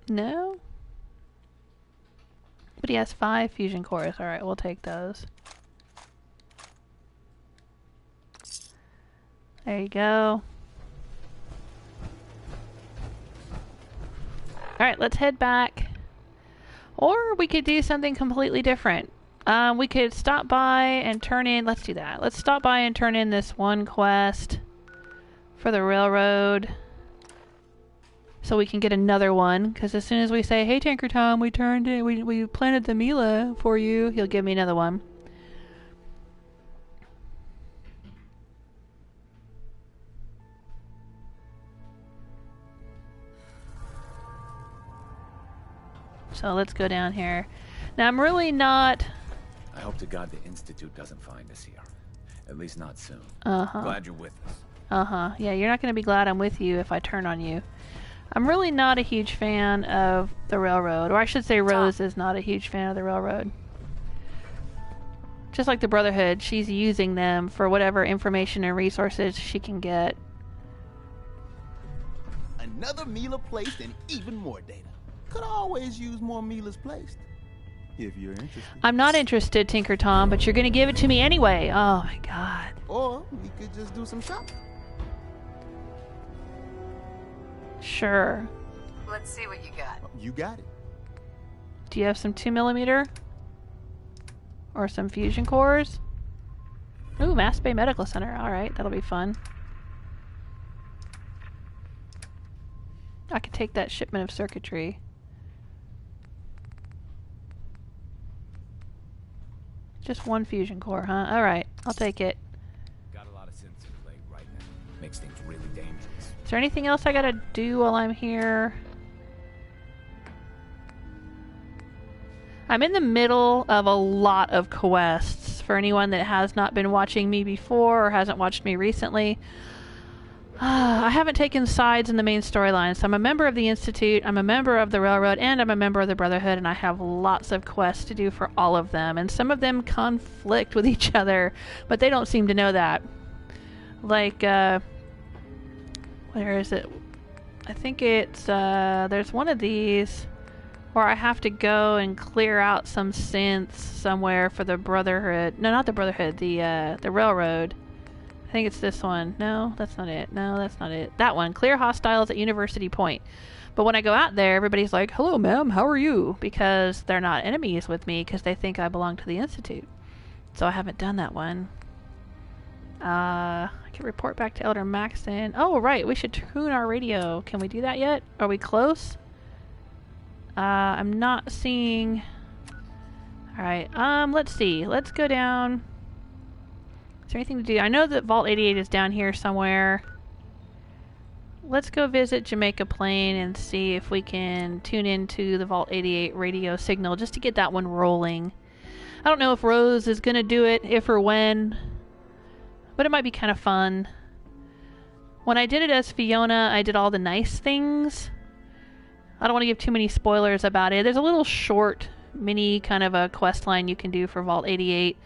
No? But he has 5 fusion cores. Alright, we'll take those. There you go. Alright, let's head back. Or we could do something completely different. We could stop by and turn in... Let's do that. Let's stop by and turn in this one quest for the railroad. So we can get another one. Because as soon as we say, hey Tanker Tom, we turned in... We planted the Mila for you, he'll give me another one. So let's go down here. Now I'm really not... I hope to God the Institute doesn't find us here. At least not soon. Uh-huh. Glad you're with us. Uh-huh. Yeah, you're not going to be glad I'm with you if I turn on you. I'm really not a huge fan of the railroad. Or I should say Rose is not a huge fan of the railroad. Just like the Brotherhood, she's using them for whatever information and resources she can get. Another Mila placed and even more data. Could always use more Milas placed. If you're interested. I'm not interested, Tinker Tom, but you're going to give it to me anyway. Oh my god. Or we could just do some shopping. Sure. Let's see what you got. You got it. Do you have some 2mm? Or some fusion cores? Ooh, Mass Bay Medical Center. Alright, that'll be fun. I could take that shipment of circuitry. Just one fusion core, huh? Alright, I'll take it. Got a lot of sensor leg right now. Makes things really dangerous. Is there anything else I gotta do while I'm here? I'm in the middle of a lot of quests. For anyone that has not been watching me before or hasn't watched me recently, I haven't taken sides in the main storyline. So I'm a member of the Institute, I'm a member of the Railroad, and I'm a member of the Brotherhood, and I have lots of quests to do for all of them. And some of them conflict with each other, but they don't seem to know that. Like, where is it? I think it's, there's one of these where I have to go and clear out some synths somewhere for the Brotherhood. No, not the Brotherhood, the Railroad. I think it's this one. No, that's not it. No, that's not it. That one. Clear hostiles at University Point. But when I go out there, everybody's like, hello, ma'am, how are you? Because they're not enemies with me because they think I belong to the Institute. So I haven't done that one. I can report back to Elder Maxton. Oh, right. We should tune our radio. Can we do that yet? Are we close? I'm not seeing... Alright, let's see. Let's go down... Is there anything to do? I know that Vault-88 is down here somewhere. Let's go visit Jamaica Plain and see if we can tune into the Vault-88 radio signal just to get that one rolling. I don't know if Rose is going to do it, if or when, but it might be kind of fun. When I did it as Fiona, I did all the nice things. I don't want to give too many spoilers about it. There's a little short, mini kind of a quest line you can do for Vault-88.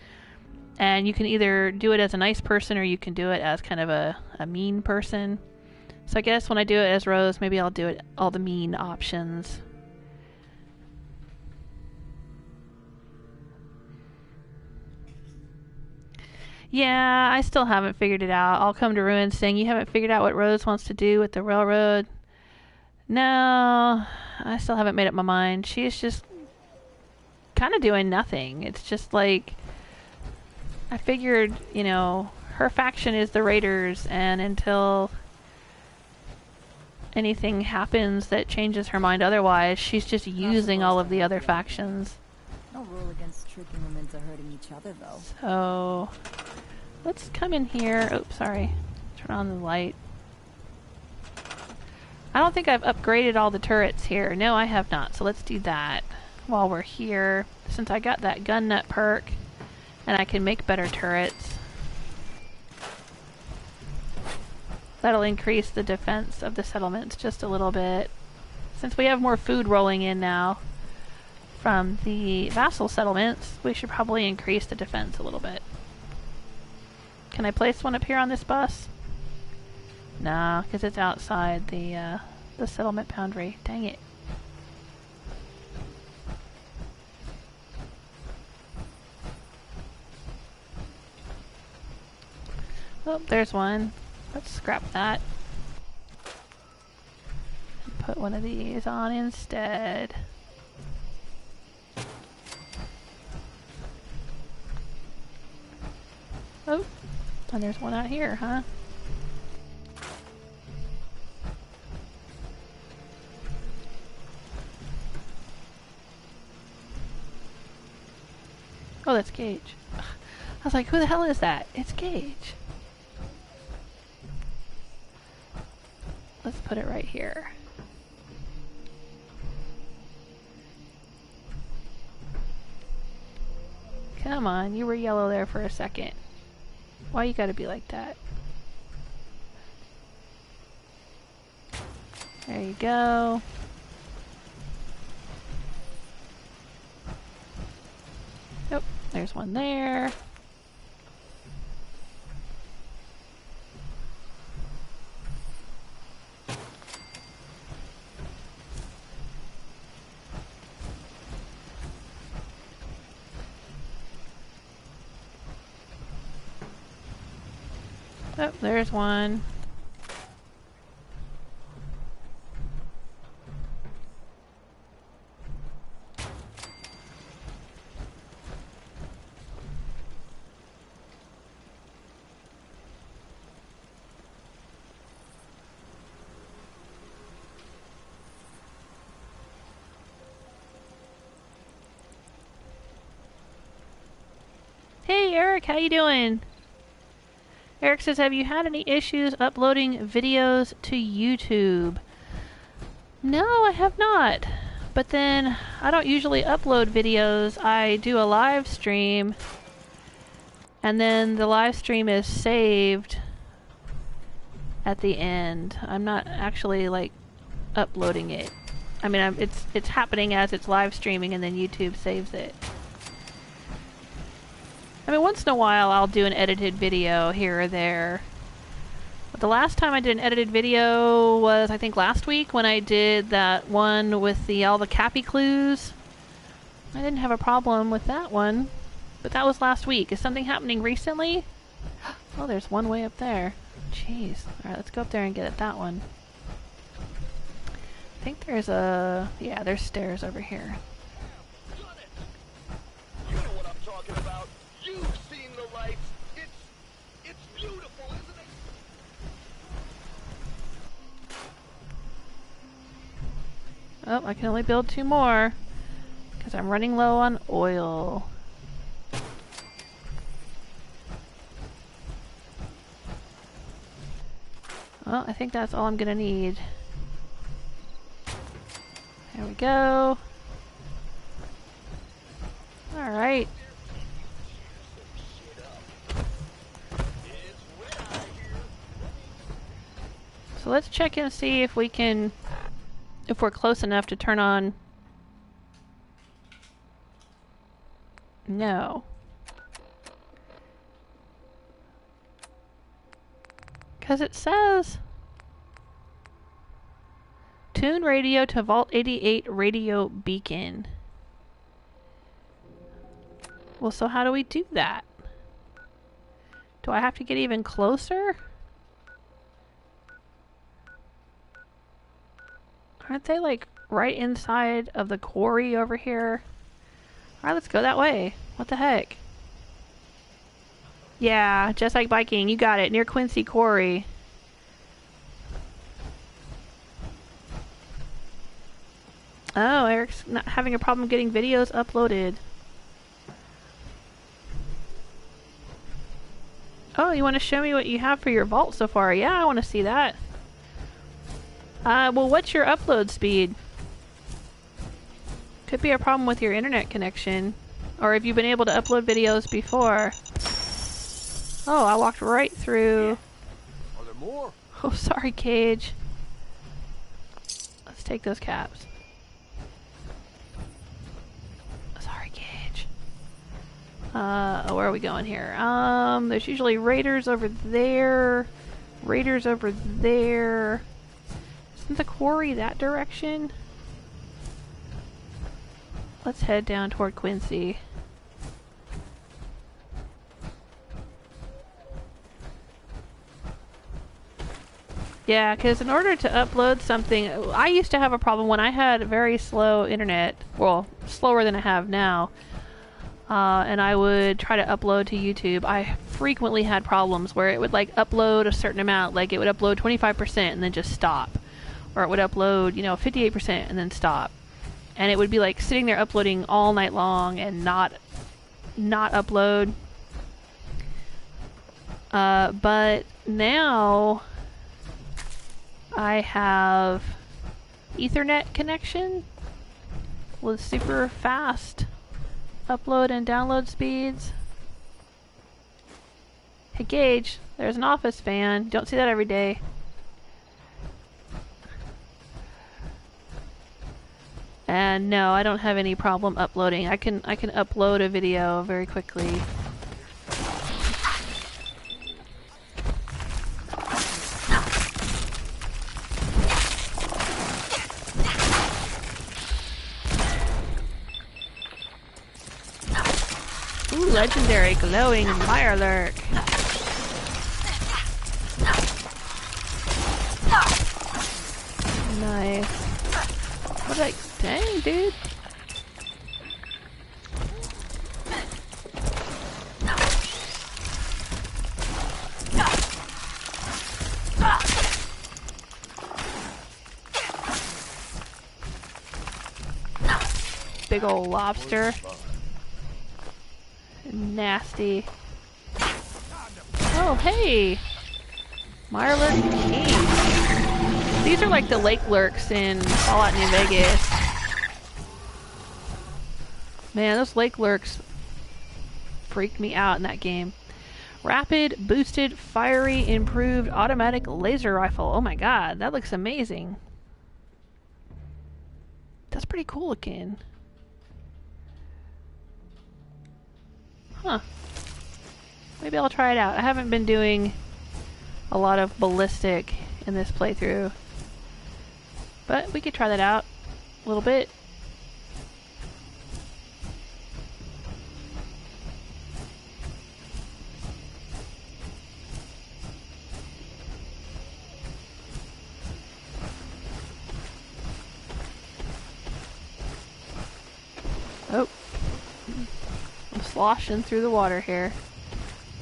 And you can either do it as a nice person or you can do it as kind of a mean person. So I guess when I do it as Rose, maybe I'll do it all the mean options. Yeah, I still haven't figured it out. I'll come to Ruin saying, you haven't figured out what Rose wants to do with the railroad? No, I still haven't made up my mind. She's just kind of doing nothing. It's just like... I figured, you know, her faction is the Raiders, and until anything happens that changes her mind otherwise, she's just using all of the other factions. No rule against tricking them into hurting each other, though. So, let's come in here. Oops, sorry. Turn on the light. I don't think I've upgraded all the turrets here. No, I have not. So let's do that while we're here. Since I got that gun nut perk and I can make better turrets. That'll increase the defense of the settlements just a little bit. Since we have more food rolling in now from the vassal settlements, we should probably increase the defense a little bit. Can I place one up here on this bus? Nah, because it's outside the settlement boundary. Dang it. Oh, there's one. Let's scrap that. Put one of these on instead. Oh, and there's one out here, huh? Oh, that's Gage. I was like, who the hell is that? It's Gage. Let's put it right here. Come on, you were yellow there for a second. Why you gotta be like that? There you go. Yep, there's one there. Oh, there's one. Hey Eric, how you doing? Eric says, have you had any issues uploading videos to YouTube? No, I have not. But then, I don't usually upload videos. I do a live stream. And then the live stream is saved at the end. I'm not actually, like, uploading it. I mean, it's happening as it's live streaming and then YouTube saves it. I mean, once in a while I'll do an edited video here or there. But the last time I did an edited video was, I think, last week when I did that one with all the Cappy clues. I didn't have a problem with that one. But that was last week. Is something happening recently? Oh, there's one way up there. Jeez. Alright, let's go up there and get at that one. I think there's a... yeah, there's stairs over here. You know what I'm talking about. You've seen the lights. It's beautiful, isn't it? Oh, I can only build 2 more. Because I'm running low on oil. Well, I think that's all I'm gonna need. There we go. Alright. So let's check and see if we can, if we're close enough to turn on. No. Because it says tune radio to Vault-88 radio beacon. Well, so how do we do that? Do I have to get even closer? Aren't they like right inside of the quarry over here? Alright, let's go that way. What the heck? Yeah, just like biking. You got it. Near Quincy Quarry. Oh, Eric's not having a problem getting videos uploaded. Oh, you want to show me what you have for your vault so far? Yeah, I want to see that. Well, what's your upload speed? Could be a problem with your internet connection. Or if you've been able to upload videos before. Oh, I walked right through. Are there more? Oh, sorry, Cage. Let's take those caps. Sorry, Cage. Where are we going here? There's usually raiders over there. Raiders over there. Isn't the quarry that direction? Let's head down toward Quincy. Yeah, because in order to upload something, I used to have a problem when I had very slow internet, well, slower than I have now, and I would try to upload to YouTube. I frequently had problems where it would like upload a certain amount, like it would upload 25% and then just stop, or it would upload, 58% and then stop, and it would be like sitting there uploading all night long and not upload. But now I have Ethernet connection with super fast upload and download speeds. Hey Gage, there's an office fan. Don't see that every day. And no, I don't have any problem uploading. I can upload a video very quickly. Ooh, legendary glowing mirelurk. Nice. What like, dang, dude. Big old lobster. Nasty. Oh, hey! Mirelurk King. These are like the lake lurks in Fallout New Vegas. Man, those lake lurks freaked me out in that game. Rapid, boosted, fiery, improved automatic laser rifle. Oh my god, that looks amazing. That's pretty cool looking. Huh. Maybe I'll try it out. I haven't been doing a lot of ballistic in this playthrough. But we could try that out a little bit. Oh. I'm sloshing through the water here.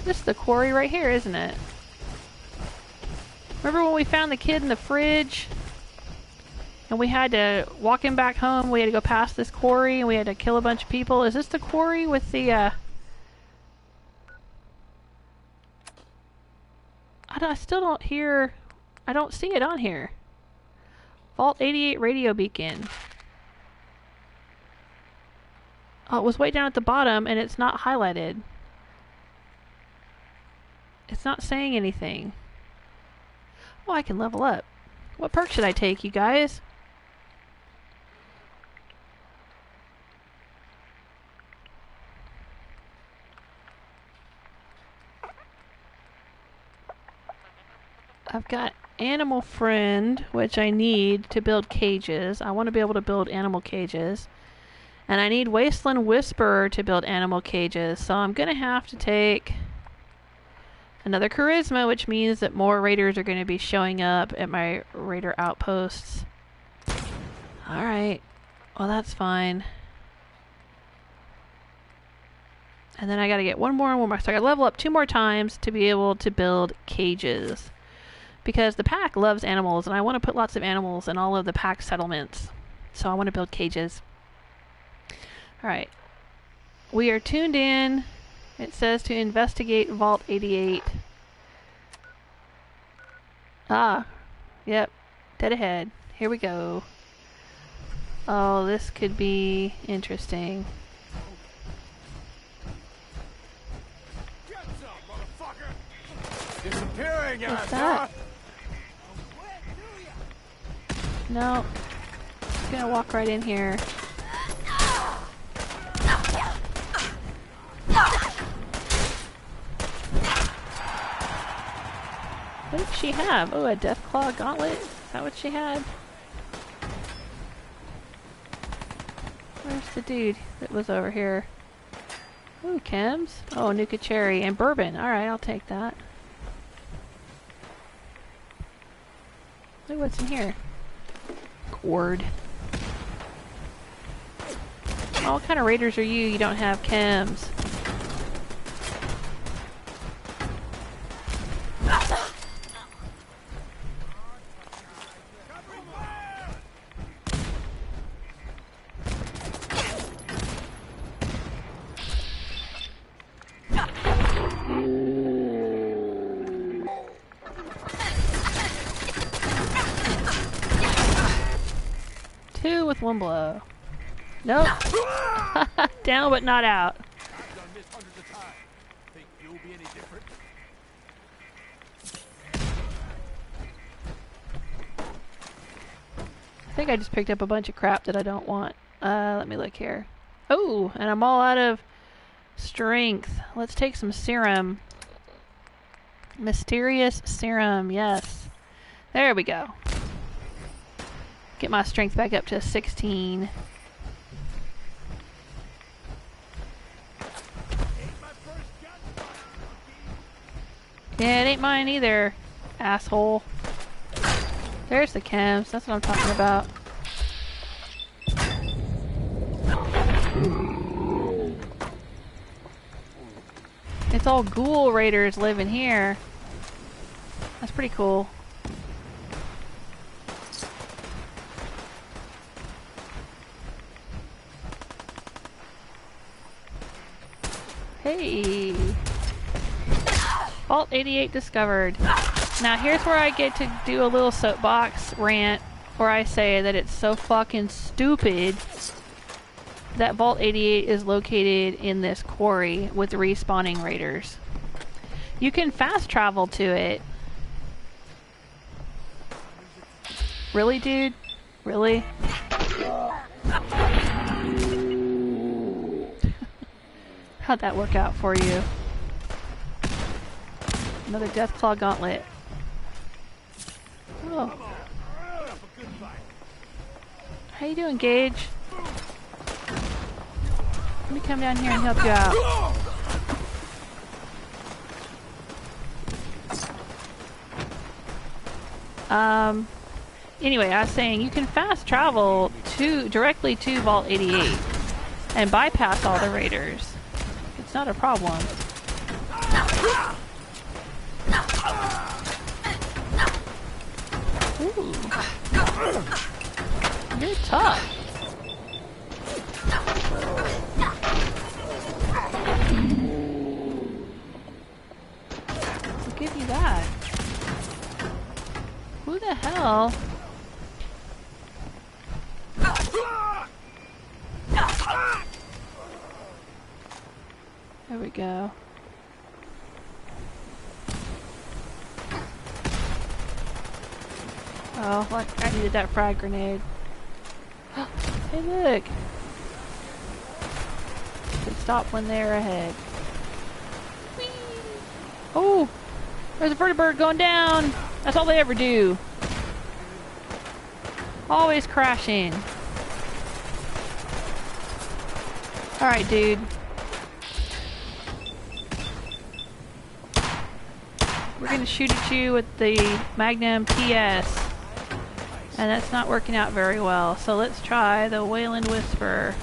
This is the quarry right here, isn't it? Remember when we found the kid in the fridge? And we had to walk him back home. We had to go past this quarry and we had to kill a bunch of people. Is this the quarry with the, I still don't hear... I don't see it on here. Vault-88 radio beacon. Oh, it was way down at the bottom and it's not highlighted. It's not saying anything. Oh, I can level up. What perk should I take, you guys? I've got Animal Friend, which I need to build cages. I want to be able to build animal cages. And I need Wasteland Whisperer to build animal cages. So I'm going to have to take another charisma, which means that more raiders are going to be showing up at my raider outposts. Alright. Well, that's fine. And then I got to get one more. So I got to level up 2 more times to be able to build cages. Because the pack loves animals, and I want to put lots of animals in all of the pack settlements. So I want to build cages. Alright. We are tuned in. It says to investigate Vault-88. Ah. Yep. Dead ahead. Here we go. Oh, this could be interesting. Disappearing. What's that? No. Just gonna walk right in here. What did she have? Oh, a Deathclaw gauntlet? Is that what she had? Where's the dude that was over here? Ooh, chems. Oh, Nuka Cherry and bourbon. Alright, I'll take that. Look what's in here. Gourd. Oh, what kind of raiders are you? You don't have chems. Two with one blow. Nope. Down but not out. I think I just picked up a bunch of crap that I don't want. Let me look here. Oh, and I'm all out of strength. Let's take some serum. Mysterious serum, yes. There we go. Get my strength back up to 16. Yeah, it ain't mine either, asshole. There's the chems, that's what I'm talking about. It's all ghoul raiders living here. That's pretty cool. Hey! Vault-88 discovered. Now here's where I get to do a little soapbox rant where I say that it's so fucking stupid that Vault-88 is located in this quarry with respawning raiders. You can fast travel to it. Really, dude? Really? How'd that work out for you? Another Deathclaw gauntlet. Oh. How you doing, Gage? Let me come down here and help you out. Anyway, I was saying you can fast travel directly to Vault-88 and bypass all the raiders. It's not a problem. Ooh. You're tough. I'll give you that. Who the hell? There we go. Oh, like I needed that frag grenade. Hey, look! Could stop when they're ahead. Whee! Oh! There's a vertibird going down! That's all they ever do. Always crashing. Alright, dude. We're gonna shoot at you with the Magnum PS. And that's not working out very well. So let's try the Wayland Whisper.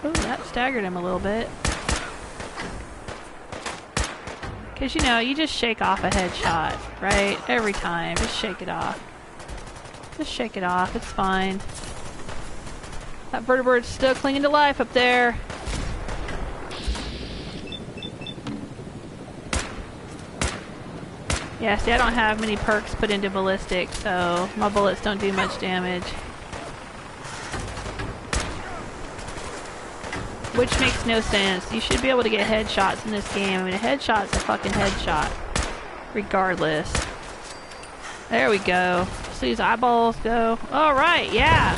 Oh, that staggered him a little bit. Because, you know, you just shake off a headshot, right? Every time. Just shake it off. Just shake it off. It's fine. That vertebrate's still clinging to life up there. Yeah, see, I don't have many perks put into ballistic, so my bullets don't do much damage. Which makes no sense. You should be able to get headshots in this game. I mean, a headshot's a fucking headshot. Regardless. There we go. See these eyeballs go. Alright, yeah!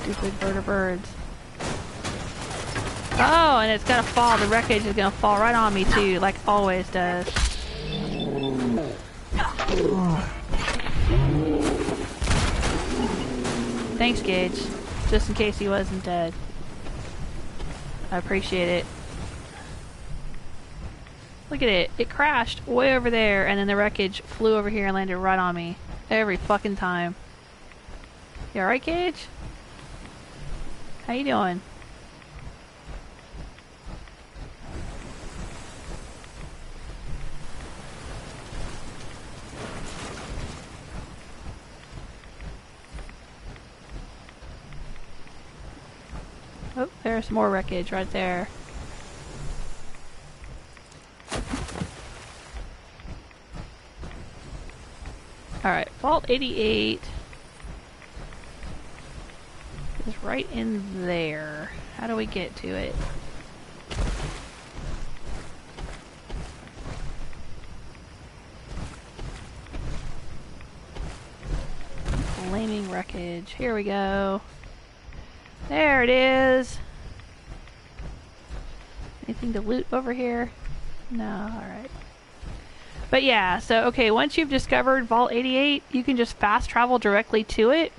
Stupid bird of birds. Oh, and it's gonna fall. The wreckage is gonna fall right on me too, like always does. Thanks, Gage. Just in case he wasn't dead. I appreciate it. Look at it. It crashed way over there, and then the wreckage flew over here and landed right on me. Every fucking time. You alright, Gage? How you doing? Oh, there's more wreckage right there. Alright, Vault-88 is right in there. How do we get to it? Flaming wreckage. Here we go. There it is. Anything to loot over here? No, alright. But yeah, so okay, once you've discovered Vault-88, you can just fast travel directly to it.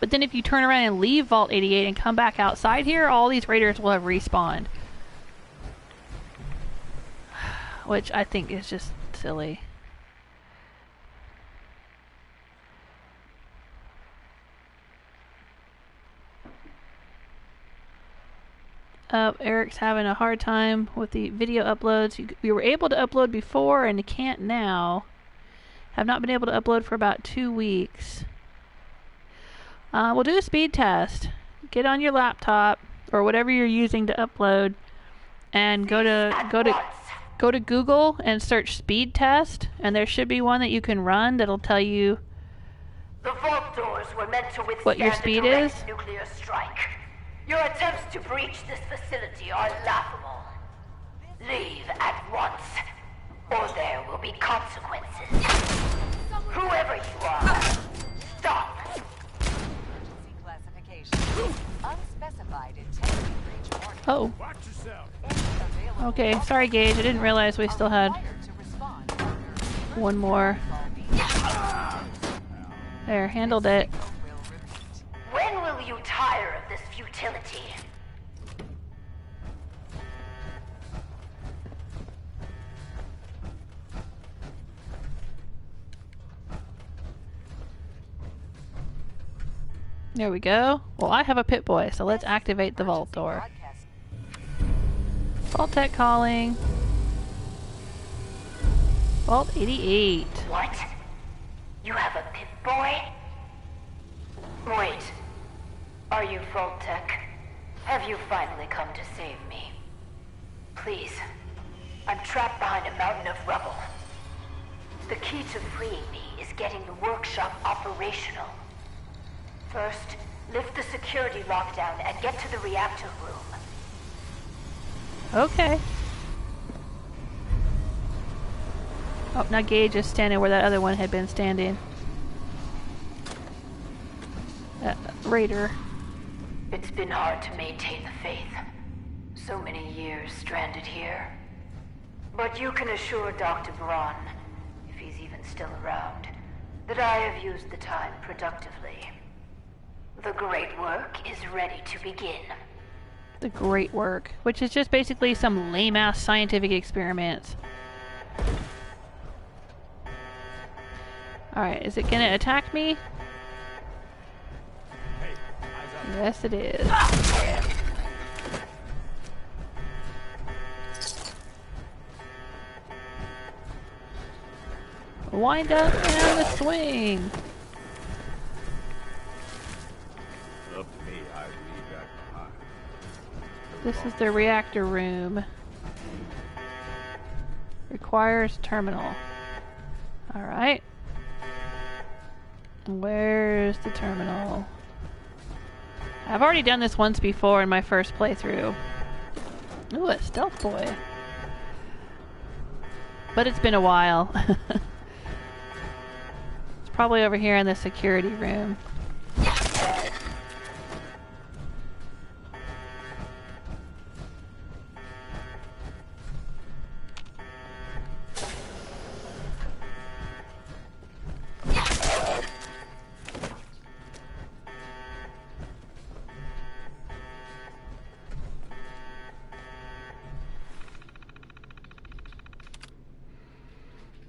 But then if you turn around and leave Vault-88 and come back outside here, all these raiders will have respawned. Which I think is just silly. Eric's having a hard time with the video uploads. We were able to upload before and can't now. Have not been able to upload for about 2 weeks. We'll do a speed test. Get on your laptop or whatever you're using to upload, and go to Google and search speed test, and there should be one that you can run that'll tell you the vault doors were meant to withstand what your speed is. Nuclear strike. Your attempts to breach this facility are laughable. Leave at once, or there will be consequences. Whoever you are, stop. Emergency classification. Unspecified intent breach warning. Oh. Okay, sorry Gage, I didn't realize we still had one more. There, handled it. When will you tire of this futility? There we go. Well, I have a Pip-Boy, so let's activate the vault door. Vault-Tec calling. Vault-88. What? You have a Pip-Boy? Wait. Are you Vault-Tec? Have you finally come to save me? Please. I'm trapped behind a mountain of rubble. The key to freeing me is getting the workshop operational. First, lift the security lockdown and get to the reactor room. Okay. Oh, now Gage is standing where that other one had been standing. Raider. It's been hard to maintain the faith. So many years stranded here. But you can assure Dr. Braun, if he's even still around, that I have used the time productively. The great work is ready to begin. The great work, which is just basically some lame-ass scientific experiments. Alright, is it gonna attack me? Yes, it is. Wind up and the swing. Up to me, I leave that behind. This is the reactor room. requires terminal. Alright. Where's the terminal? I've already done this once before in my first playthrough. Ooh, a stealth boy. But it's been a while. It's probably over here in the security room.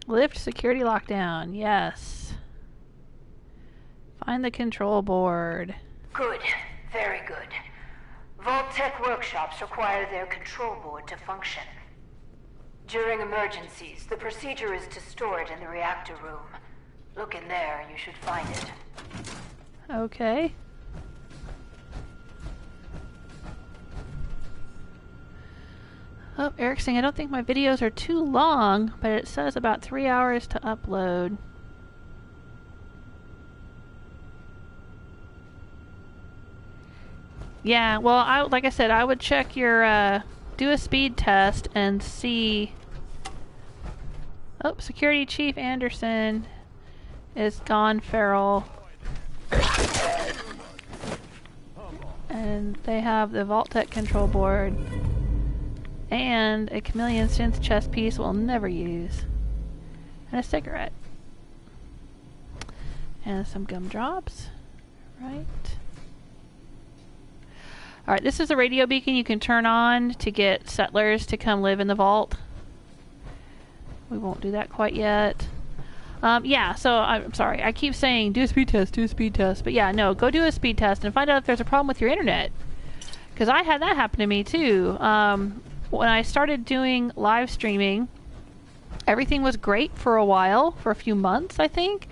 Lift security lockdown. Yes. Find the control board. Good. Very good. Vault-Tec workshops require their control board to function. During emergencies, the procedure is to store it in the reactor room. Look in there, you should find it. Okay. Oh, Eric's saying I don't think my videos are too long, but it says about 3 hours to upload. Yeah, well, like I said, I would check your, do a speed test and see... Oh, Security Chief Anderson is gone feral. And they have the Vault-Tec control board. And a chameleon synth chest piece we'll never use. And a cigarette. And some gumdrops. Right. Alright, this is a radio beacon you can turn on to get settlers to come live in the vault. We won't do that quite yet. Yeah, so I'm sorry. I keep saying do a speed test, do a speed test. But yeah, no, go do a speed test and find out if there's a problem with your internet. Because I had that happen to me too. When I started doing live streaming, everything was great for a while, for a few months, I think.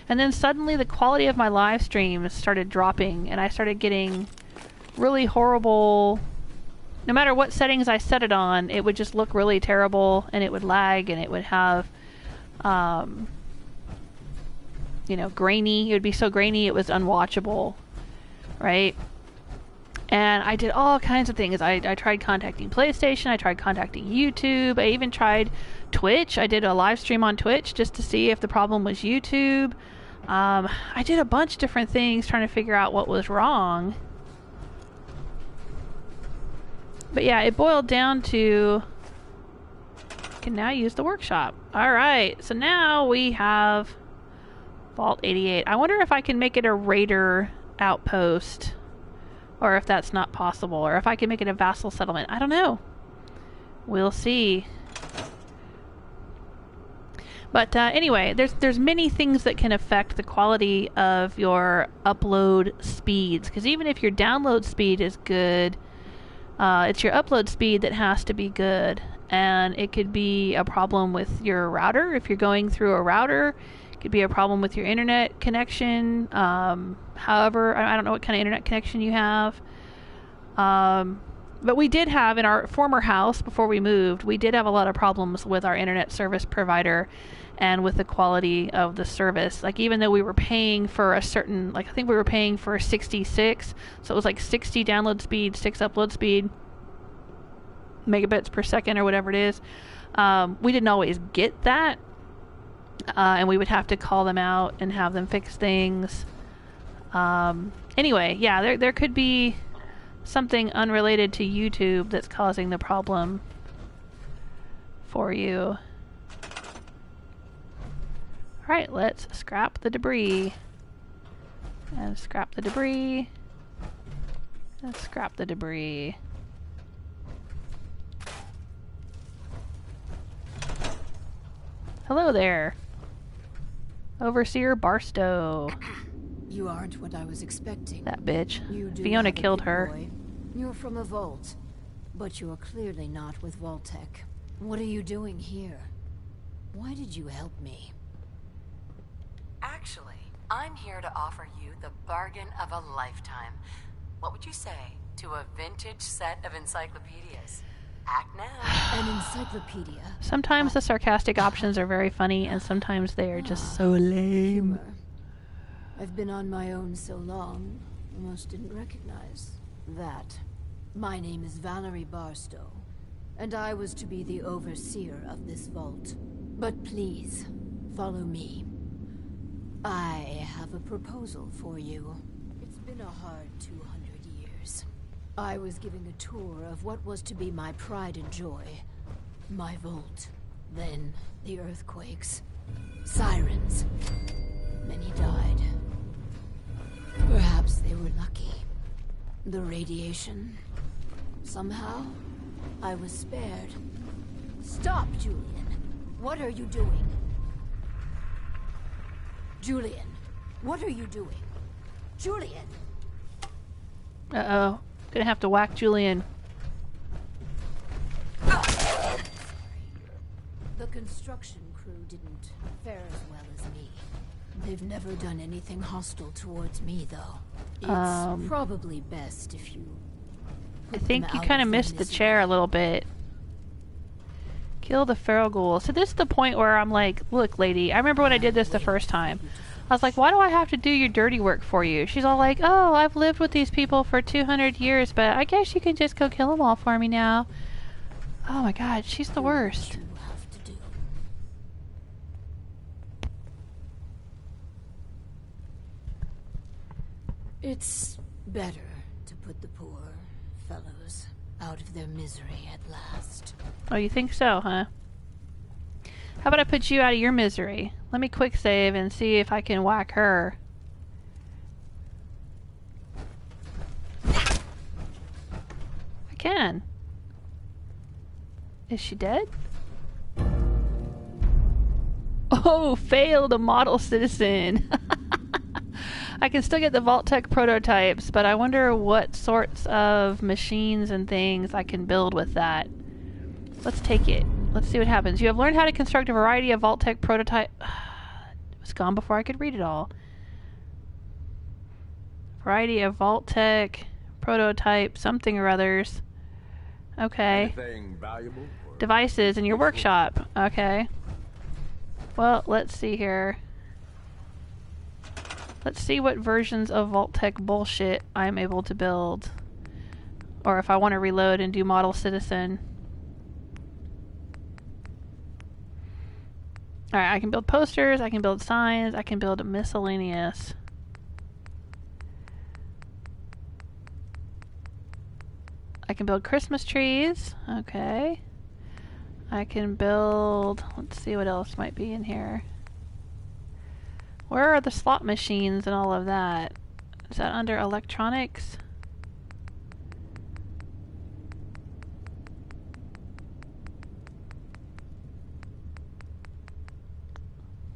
And then suddenly the quality of my live streams started dropping, and I started getting really horrible... No matter what settings I set it on, it would just look really terrible, and it would lag, and it would have, you know, grainy. It would be so grainy it was unwatchable, right? And I did all kinds of things. I tried contacting PlayStation, I tried contacting YouTube, I even tried Twitch. I did a live stream on Twitch just to see if the problem was YouTube. I did a bunch of different things trying to figure out what was wrong. But yeah, it boiled down to... I can now use the workshop. Alright, so now we have Vault 88. I wonder if I can make it a raider outpost. Or if that's not possible. Or if I can make it a vassal settlement. I don't know. We'll see. But anyway, there's many things that can affect the quality of your upload speeds. Because even if your download speed is good, it's your upload speed that has to be good. And it could be a problem with your router. If you're going through a router, it could be a problem with your internet connection. However, I don't know what kind of internet connection you have. But we did have, in our former house, before we moved, we did have a lot of problems with our internet service provider and with the quality of the service. Like, even though we were paying for a certain, like, I think we were paying for 66, so it was like 60 download speed, 6 upload speed, megabits per second or whatever it is. We didn't always get that, and we would have to call them out and have them fix things. Anyway, yeah, there could be something unrelated to YouTube that's causing the problem for you. Alright, let's scrap the debris. And scrap the debris. And scrap the debris. Hello there. Overseer Barstow. You aren't what I was expecting. That bitch. You do Fiona have a killed big her. boy. You're from a vault, but you're clearly not with Vault-Tec. What are you doing here? Why did you help me? Actually, I'm here to offer you the bargain of a lifetime. What would you say to a vintage set of encyclopedias? Act now. An encyclopedia. Sometimes the sarcastic options are very funny, and sometimes they are just so lame. I've been on my own so long, almost didn't recognize that. My name is Valerie Barstow, and I was to be the overseer of this vault. But please, follow me. I have a proposal for you. It's been a hard 200 years. I was giving a tour of what was to be my pride and joy. My vault. Then the earthquakes. Sirens. Many died. Perhaps they were lucky. The radiation. Somehow, I was spared. Stop, Julian. What are you doing? Julian, what are you doing? Julian! Uh-oh. Gonna have to whack Julian. The construction crew didn't fare as well as me. They've never done anything hostile towards me, though. It's probably best if you... I think you kind of missed the chair a little bit. Kill the feral ghoul. So this is the point where I'm like, look, lady, I remember when I did this the first time. I was like, why do I have to do your dirty work for you? She's all like, oh, I've lived with these people for 200 years, but I guess you can just go kill them all for me now. Oh my god, she's the worst. It's better to put the poor fellows out of their misery at last. Oh, you think so, huh? How about I put you out of your misery? Let me quick save and see if I can whack her. I can. Is she dead? Oh, failed a model citizen. I can still get the Vault-Tec prototypes, but I wonder what sorts of machines and things I can build with that. Let's take it. Let's see what happens. You have learned how to construct a variety of Vault-Tec prototype. It was gone before I could read it all. Variety of Vault-Tec prototype something or others. Okay. Anything valuable? Devices in your workshop. Okay. Well, let's see here. Let's see what versions of Vault-Tec bullshit I'm able to build. Or if I want to reload and do model citizen. Alright, I can build posters, I can build signs, I can build miscellaneous. I can build Christmas trees. Okay. I can build... Let's see what else might be in here. Where are the slot machines and all of that? Is that under electronics?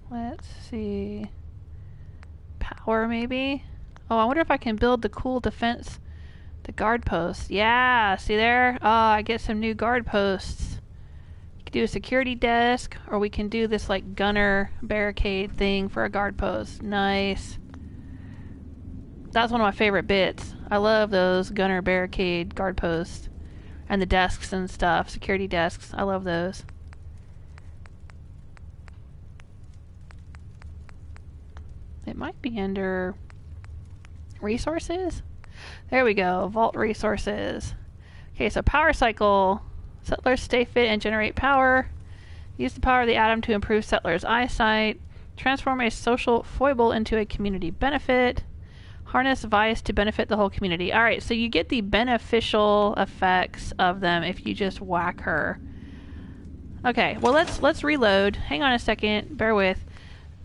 Let's see. Power, maybe? Oh, I wonder if I can build the cool defense, the guard posts. Yeah, see there? Oh, I get some new guard posts. You can do a security desk, or we can do this like gunner barricade thing for a guard post. Nice. That's one of my favorite bits. I love those gunner barricade guard posts. And the desks and stuff, security desks. I love those. It might be under resources. There we go. Vault resources. Okay, so power cycle. Settlers stay fit and generate power. Use the power of the atom to improve settlers' eyesight. Transform a social foible into a community benefit. Harness vice to benefit the whole community. Alright, so you get the beneficial effects of them if you just whack her. Okay, well let's reload. Hang on a second. Bear with.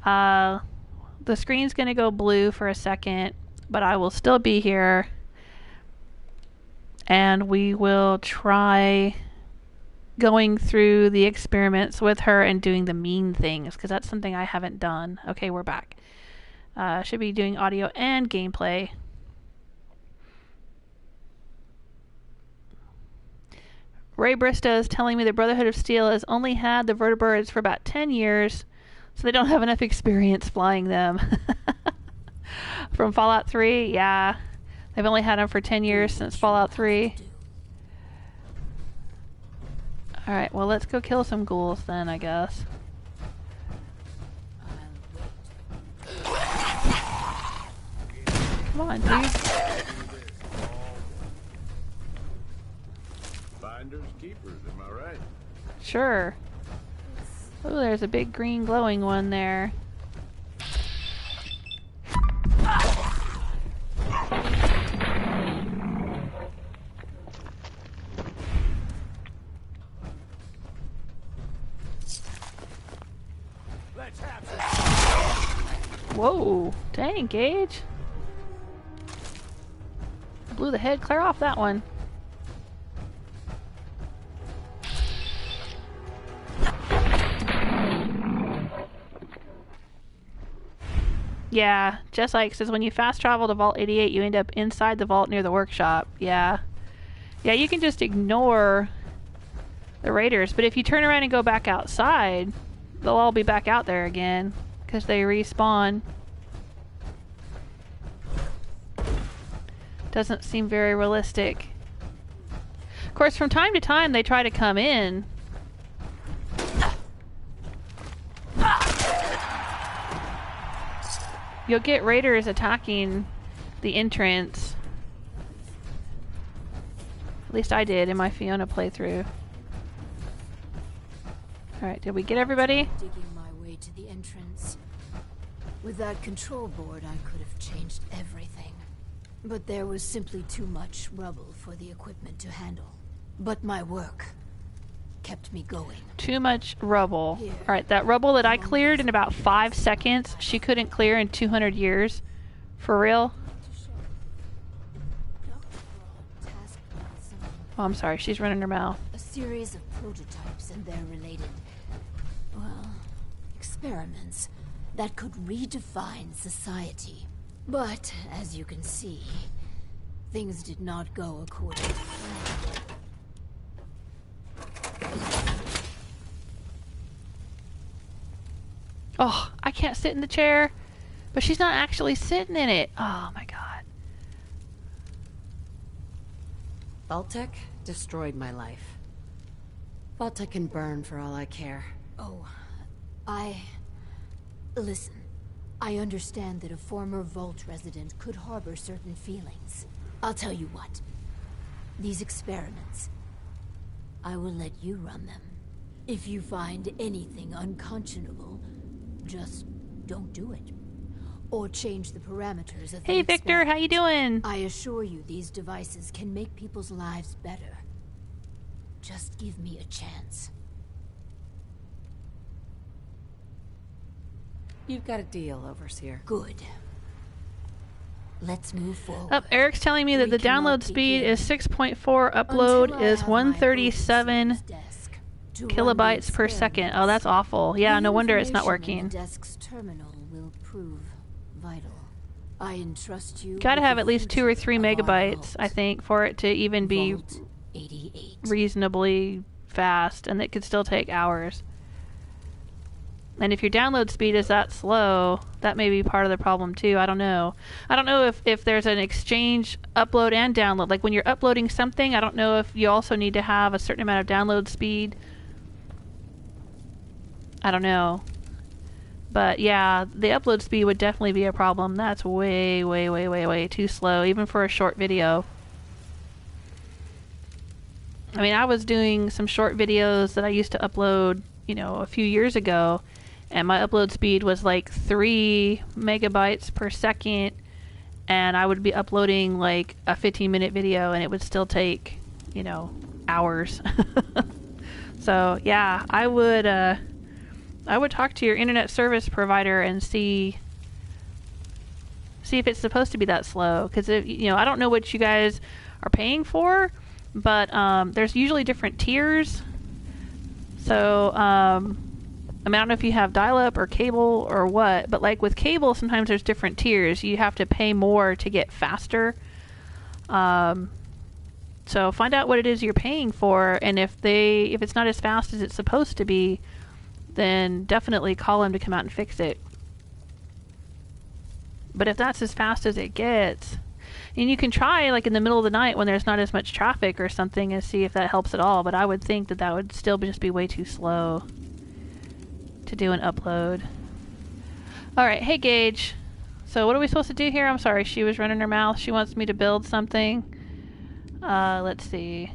The screen's going to go blue for a second, but I will still be here. And we will try going through the experiments with her and doing the mean things, because that's something I haven't done. Okay, we're back. Should be doing audio and gameplay. Ray Bristow is telling me the Brotherhood of Steel has only had the vertebrates for about 10 years, so they don't have enough experience flying them. From Fallout 3, yeah. They've only had them for 10 years since Fallout 3. Alright, well, let's go kill some ghouls then, I guess. Come on, dude. Finders keepers, am I right? Sure. Oh, there's a big green glowing one there. Whoa, dang, Gage. Blew the head clear off that one. Yeah, just like says when you fast travel to Vault 88, you end up inside the vault near the workshop. Yeah. Yeah, you can just ignore the raiders, but if you turn around and go back outside, they'll all be back out there again because they respawn. Doesn't seem very realistic. Of course, from time to time they try to come in. You'll get raiders attacking the entrance. At least I did in my Fiona playthrough. Alright, did we get everybody? Digging my way to the entrance. With that control board, I could have changed everything. But there was simply too much rubble for the equipment to handle. But my work kept me going. Too much rubble. Alright, that rubble that I cleared in about 5 seconds, she couldn't clear in 200 years. For real? Oh, I'm sorry, she's running her mouth. A series of prototypes and their related, well, experiments that could redefine society. But, as you can see, things did not go according to plan. Oh, I can't sit in the chair. But she's not actually sitting in it. Oh my god. Vault-Tec destroyed my life. Vault-Tec can burn for all I care. Oh, Listen, I understand that a former Vault resident could harbor certain feelings. I'll tell you what. These experiments, I will let you run them. If you find anything unconscionable, just don't do it. Or change the parameters of the Hey Victor, how you doing? I assure you these devices can make people's lives better. Just give me a chance. You've got a deal, Overseer. Good. Let's move forward. Oh, Eric's telling me that the download speed is 6.4, upload is 137 kilobytes per second. Oh, that's awful. Yeah, no wonder it's not working. Desk's terminal will prove vital. I entrust you. Gotta have at least 2 or 3 megabytes, I think, for it to even be reasonably fast, and it could still take hours. And if your download speed is that slow, that may be part of the problem too. I don't know. I don't know if there's an exchange upload and download. Like when you're uploading something, I don't know if you also need to have a certain amount of download speed. I don't know. But yeah, the upload speed would definitely be a problem. That's way, way, way, way, way too slow, even for a short video. I mean, I was doing some short videos that I used to upload, you know, a few years ago, and my upload speed was like 3 megabytes per second, and I would be uploading like a 15-minute video, and it would still take, you know, hours. So yeah, I would talk to your internet service provider and see if it's supposed to be that slow, because you know, I don't know what you guys are paying for, but there's usually different tiers. So I mean, I don't know if you have dial-up or cable or what, but like with cable, sometimes there's different tiers. You have to pay more to get faster. So find out what it is you're paying for, and if it's not as fast as it's supposed to be, then definitely call them to come out and fix it. But if that's as fast as it gets, And you can try, like, in the middle of the night when there's not as much traffic or something and see if that helps at all, but I would think that that would still just be way too slow to do an upload. Alright, hey Gage. So what are we supposed to do here? I'm sorry, she was running her mouth. She wants me to build something. Let's see.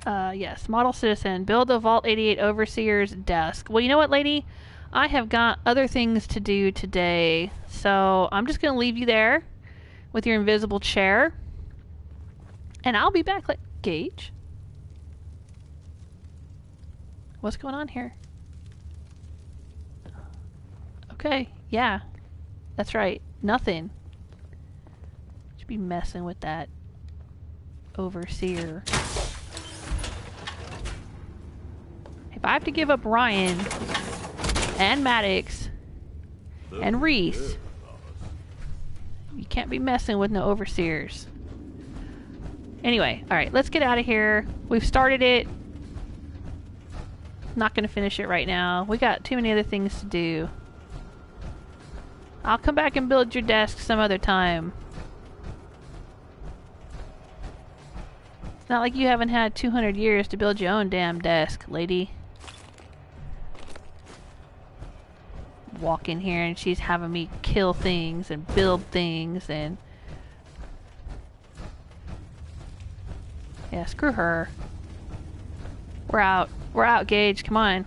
Yes, model citizen. Build a Vault 88 Overseer's desk. Well, you know what, lady? I have got other things to do today, so I'm just going to leave you there with your invisible chair, and I'll be back. Like, Gage? What's going on here? Okay, yeah, that's right. Nothing. Should be messing with that Overseer. If I have to give up Ryan and Maddox and Reese, you can't be messing with no Overseers. Anyway, alright, let's get out of here. We've started it. Not going to finish it right now. We got too many other things to do. I'll come back and build your desk some other time. It's not like you haven't had 200 years to build your own damn desk, lady. Walk in here and she's having me kill things and build things and... Yeah, screw her. We're out. We're out, Gage. Come on.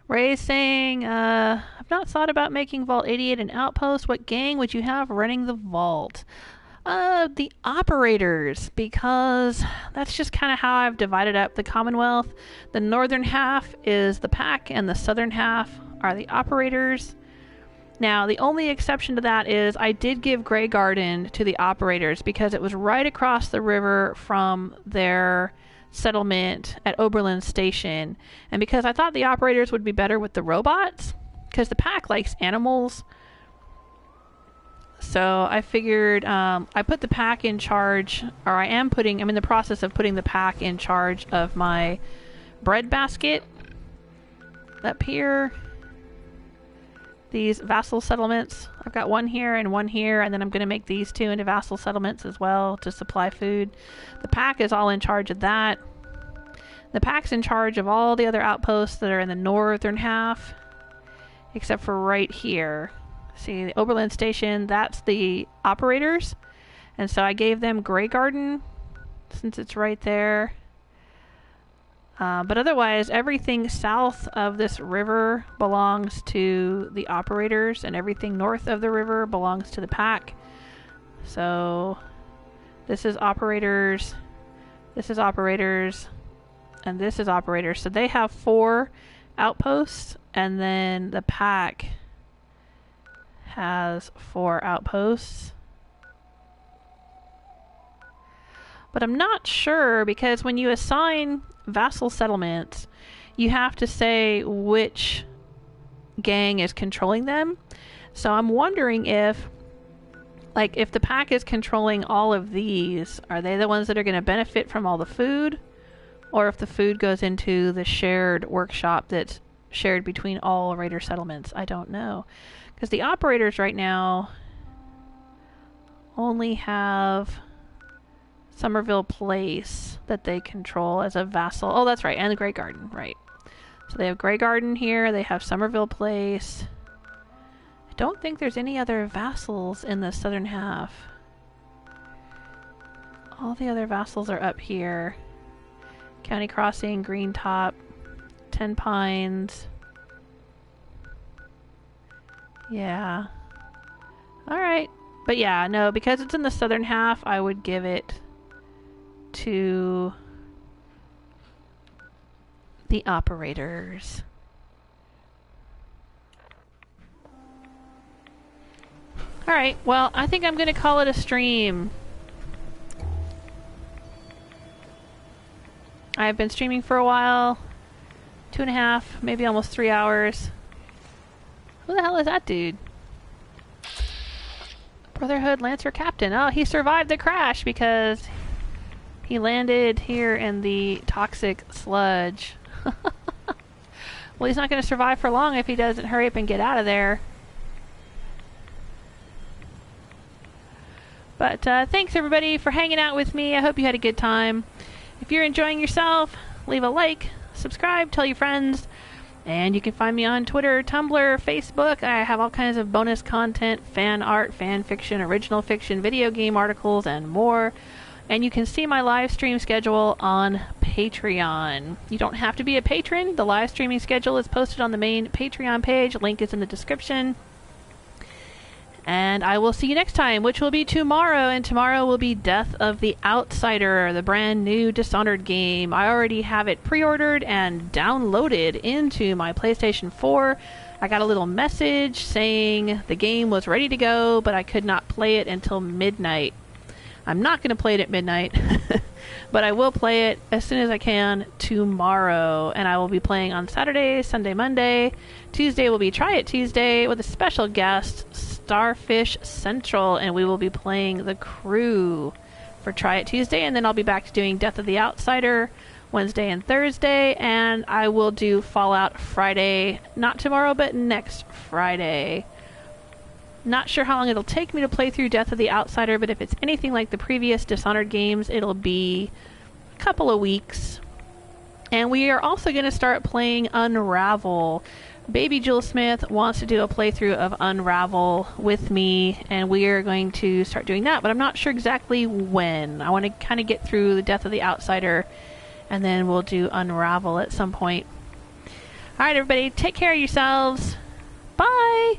Ray's saying, I've not thought about making Vault 88 an outpost. What gang would you have running the vault? The operators, because that's just kind of how I've divided up the Commonwealth. The northern half is the pack and the southern half are the operators. Now, the only exception to that is I did give Grey Garden to the operators because it was right across the river from their settlement at Oberlin Station, and because I thought the operators would be better with the robots because the pack likes animals. So I figured I put the pack in charge, or I'm in the process of putting the pack in charge of my bread basket up here. These vassal settlements. I've got one here, and then I'm going to make these two into vassal settlements as well to supply food. The pack is all in charge of that. The pack's in charge of all the other outposts that are in the northern half, except for right here. See, the Oberlin Station, that's the operators. And so I gave them Grey Garden, since it's right there. But otherwise, everything south of this river belongs to the operators, and everything north of the river belongs to the pack. So, this is operators, this is operators, and this is operators. So they have 4 outposts, and then the pack has 4 outposts. But I'm not sure, because when you assign vassal settlements, you have to say which gang is controlling them. So I'm wondering if the pack is controlling all of these, are they the ones that are going to benefit from all the food? Or if the food goes into the shared workshop that's shared between all raider settlements. I don't know. Because the operators right now only have Somerville Place that they control as a vassal. Oh, that's right. And the Grey Garden, right. So they have Grey Garden here. They have Somerville Place. I don't think there's any other vassals in the southern half. All the other vassals are up here. County Crossing, Green Top, 10 Pines. Yeah. Alright. But yeah, no, because it's in the southern half, I would give it to the operators. Alright, well, I think I'm going to call it a stream. I've been streaming for a while. 2.5, maybe almost 3 hours. Who the hell is that dude? Brotherhood Lancer Captain. Oh, he survived the crash because He landed here in the toxic sludge. Well, he's not going to survive for long if he doesn't hurry up and get out of there. But thanks everybody for hanging out with me. I hope you had a good time. If you're enjoying yourself, leave a like, subscribe, tell your friends. And you can find me on Twitter, Tumblr, Facebook. I have all kinds of bonus content, fan art, fan fiction, original fiction, video game articles, and more. And you can see my live stream schedule on Patreon. You don't have to be a patron. The live streaming schedule is posted on the main Patreon page. Link is in the description. And I will see you next time, which will be tomorrow. And tomorrow will be Death of the Outsider, the brand new Dishonored game. I already have it pre-ordered and downloaded into my PlayStation 4. I got a little message saying the game was ready to go, but I could not play it until midnight. I'm not going to play it at midnight, but I will play it as soon as I can tomorrow. And I will be playing on Saturday, Sunday, Monday. Tuesday will be Try It Tuesday with a special guest, Starfish Central, and we will be playing the crew for Try It Tuesday. And then I'll be back to doing Death of the Outsider Wednesday and Thursday. And I will do Fallout Friday, not tomorrow, but next Friday. Not sure how long it'll take me to play through Death of the Outsider, but if it's anything like the previous Dishonored games, it'll be a couple of weeks. And we are also going to start playing Unravel. Baby Jewel Smith wants to do a playthrough of Unravel with me, and we are going to start doing that, but I'm not sure exactly when. I want to kind of get through the Death of the Outsider, and then we'll do Unravel at some point. Alright, everybody, take care of yourselves. Bye!